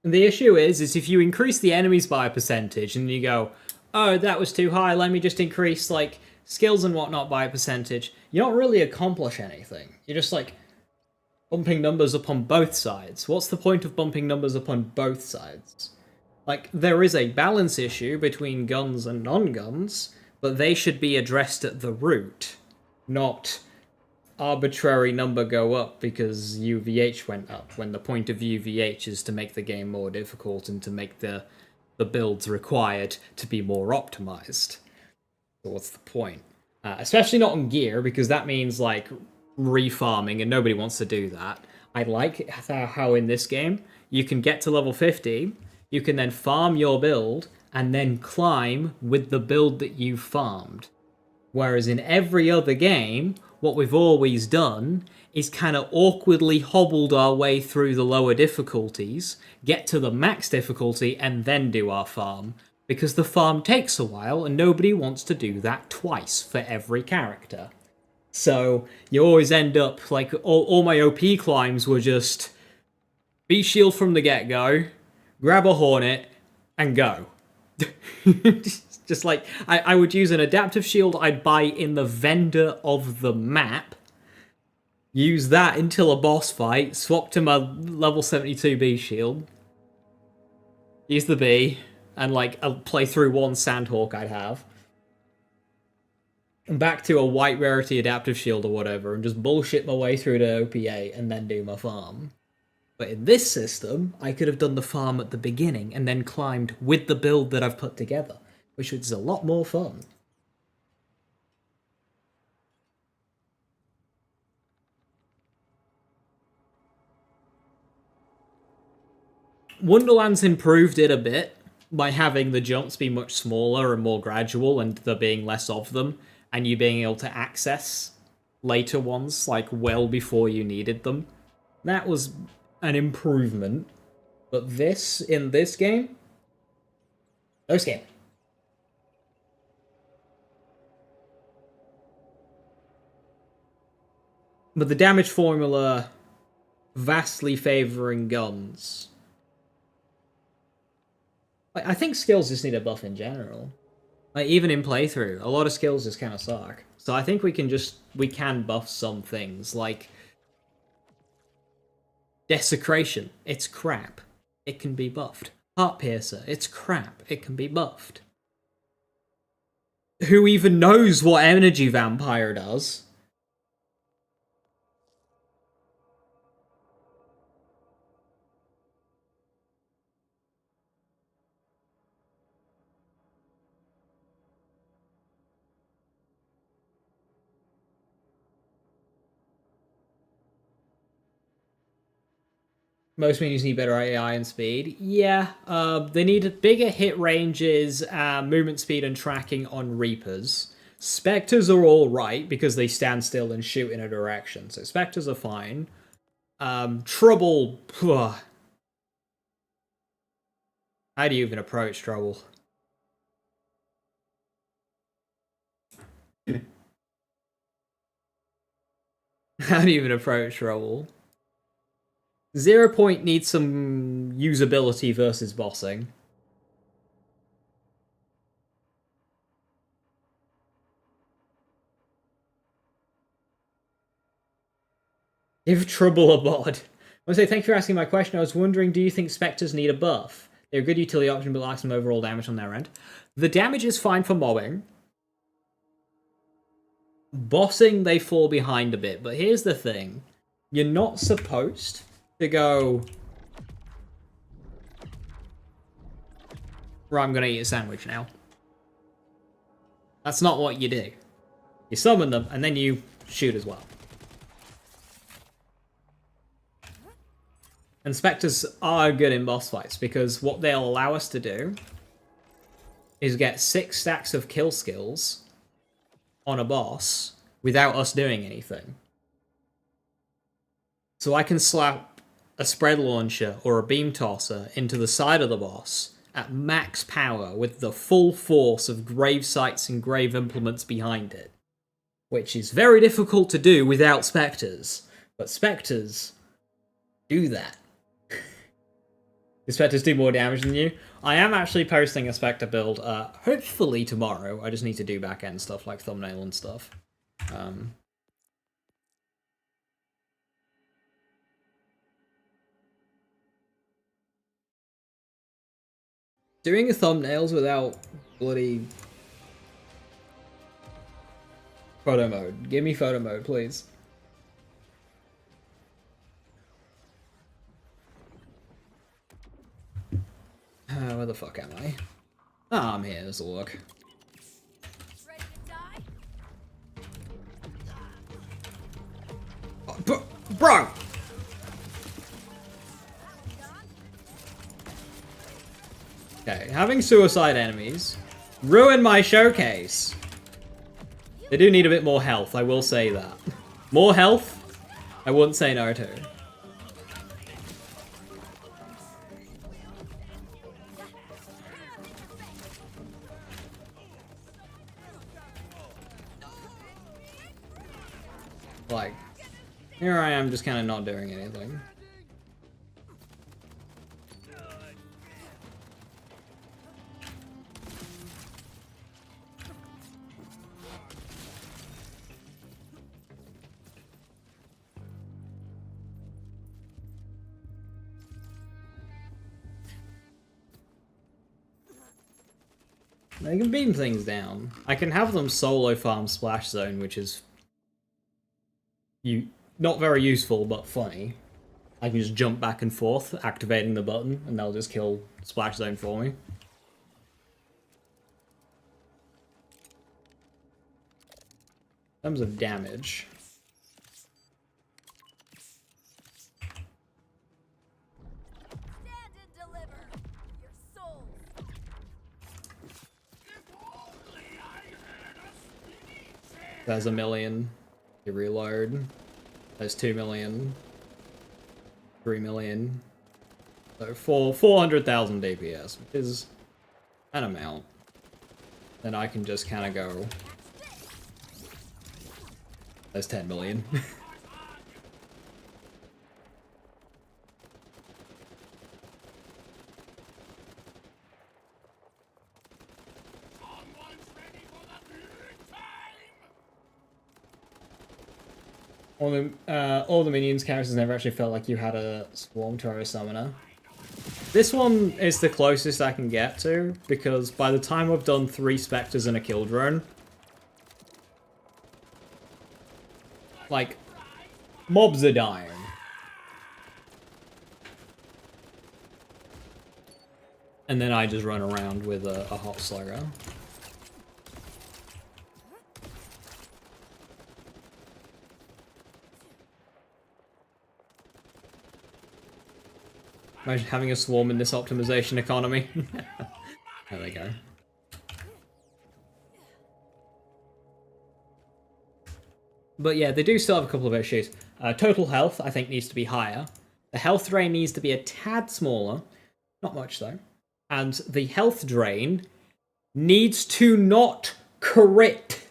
And the issue is if you increase the enemies by a percentage and you go, oh, that was too high, let me just increase, like, skills and whatnot by a percentage, you don't really accomplish anything. You're just, like, bumping numbers up on both sides. What's the point of bumping numbers up on both sides? Like, there is a balance issue between guns and non-guns, but they should be addressed at the root, not arbitrary number go up because UVH went up, when the point of UVH is to make the game more difficult and to make the builds required to be more optimized. So what's the point? Especially not on gear, because that means, like, refarming, and nobody wants to do that. I like how in this game, you can get to level 50, you can then farm your build, and then climb with the build that you farmed. Whereas in every other game, what we've always done is kind of awkwardly hobbled our way through the lower difficulties, get to the max difficulty, and then do our farm. Because the farm takes a while, and nobody wants to do that twice for every character. So you always end up, like, all my OP climbs were just beat shield from the get-go, grab a hornet, and go. Just like, I would use an adaptive shield I'd buy in the vendor of the map, use that until a boss fight, swap to my level 72 B shield, use the B, and like I'll play through one Sandhawk I'd have, and back to a white rarity adaptive shield or whatever, and just bullshit my way through to OPA and then do my farm. But in this system, I could have done the farm at the beginning and then climbed with the build that I've put together, which is a lot more fun. Wonderland's improved it a bit by having the jumps be much smaller and more gradual and there being less of them, and you being able to access later ones, like, well before you needed them. That was an improvement. But this, in this game, no scale. But the damage formula vastly favouring guns. Like, I think skills just need a buff in general. Like, even in playthrough, a lot of skills just kind of suck. So I think we can buff some things, like Desecration, it's crap. It can be buffed. Heart Piercer, it's crap. It can be buffed. Who even knows what Energy Vampire does? Most minions need better AI and speed. Yeah, they need bigger hit ranges, movement speed and tracking on Reapers. Spectres are alright because they stand still and shoot in a direction, so Spectres are fine. Trouble... Ugh. How do you even approach Trouble? How do you even approach Trouble? 0 Point needs some usability versus bossing. Give Trouble a bod. I want to say thank you for asking my question. I was wondering, do you think Spectres need a buff? They're a good utility option, but lack some overall damage on their end. The damage is fine for mobbing. Bossing, they fall behind a bit, but here's the thing. You're not supposed to go... Right, I'm gonna eat a sandwich now. That's not what you do. You summon them, and then you shoot as well. And Spectres are good in boss fights, because what they'll allow us to do is get 6 stacks of kill skills on a boss without us doing anything. So I can slap a spread launcher or a beam tosser into the side of the boss at max power with the full force of grave sights and grave implements behind it, which is very difficult to do without Spectres, but Spectres do that. The Spectres do more damage than you. I am actually posting a Spectre build, hopefully tomorrow. I just need to do back-end stuff like thumbnail and stuff. Doing thumbnails without bloody photo mode. Give me photo mode, please. Where the fuck am I? Ah, I'm here. This will work. Ready to die? Bro! Okay, having suicide enemies ruin my showcase. They do need a bit more health, I will say that. More health? I wouldn't say no to. like, here I am just kind of not doing anything. They can beam things down. I can have them solo farm Splash Zone, which is not very useful, but funny. I can just jump back and forth, activating the button, and they'll just kill Splash Zone for me. In terms of damage... There's 1 million. You reload. There's 2 million. 3 million. So 400,000 DPS, which is an amount. Then I can just kind of go. There's 10 million. All the minions characters never actually felt like you had a Swarm Toro Summoner. This one is the closest I can get to, because by the time I've done 3 Spectres and a Kill Drone, like, mobs are dying. And then I just run around with a Hot Slugger. Imagine having a swarm in this optimization economy. There we go. But yeah, they do still have a couple of issues. Total health, I think, needs to be higher. The health drain needs to be a tad smaller. Not much, though. And the health drain needs to not crit.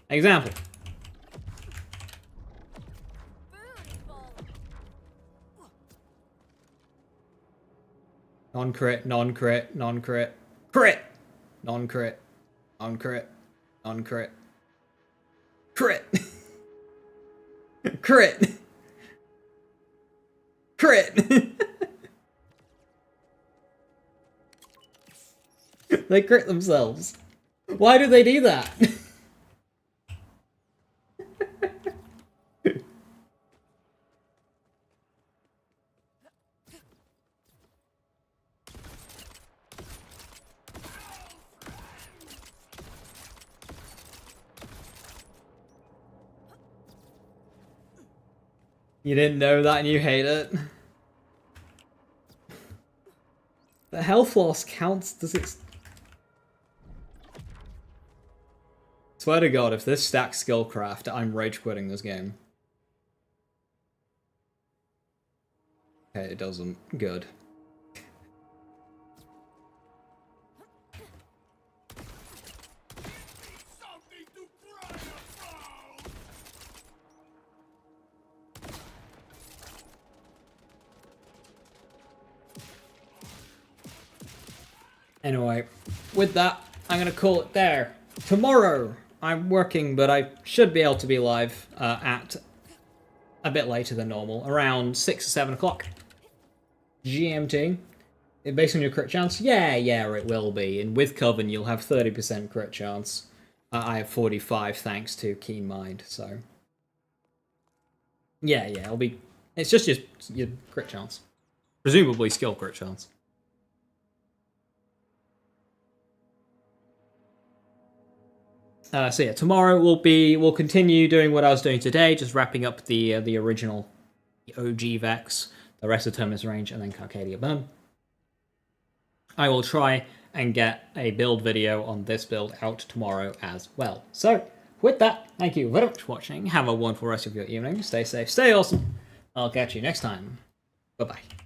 Example. Non-crit, non-crit, non-crit, crit! Non-crit, non-crit, non-crit, crit! Crit! Crit! They crit themselves. Why do they do that? You didn't know that and you hate it? The health loss counts, does it? Swear to God, if this stacks Skillcraft, I'm rage quitting this game. Okay, it doesn't. Good. Anyway, with that, I'm going to call it there. Tomorrow, I'm working, but I should be able to be live at a bit later than normal, around 6 or 7 o'clock GMT. Based on your crit chance? Yeah, it will be. And with Coven, you'll have 30% crit chance. I have 45 thanks to Keen Mind, so... Yeah, it'll be... It's just your crit chance. Presumably skill crit chance. So yeah, tomorrow we'll continue doing what I was doing today, just wrapping up the original, the OG Vex, the rest of Terminus Range, and then Carcadia Burn. I will try and get a build video on this build out tomorrow as well. So, with that, thank you very much for watching. Have a wonderful rest of your evening. Stay safe, stay awesome. I'll catch you next time. Bye-bye.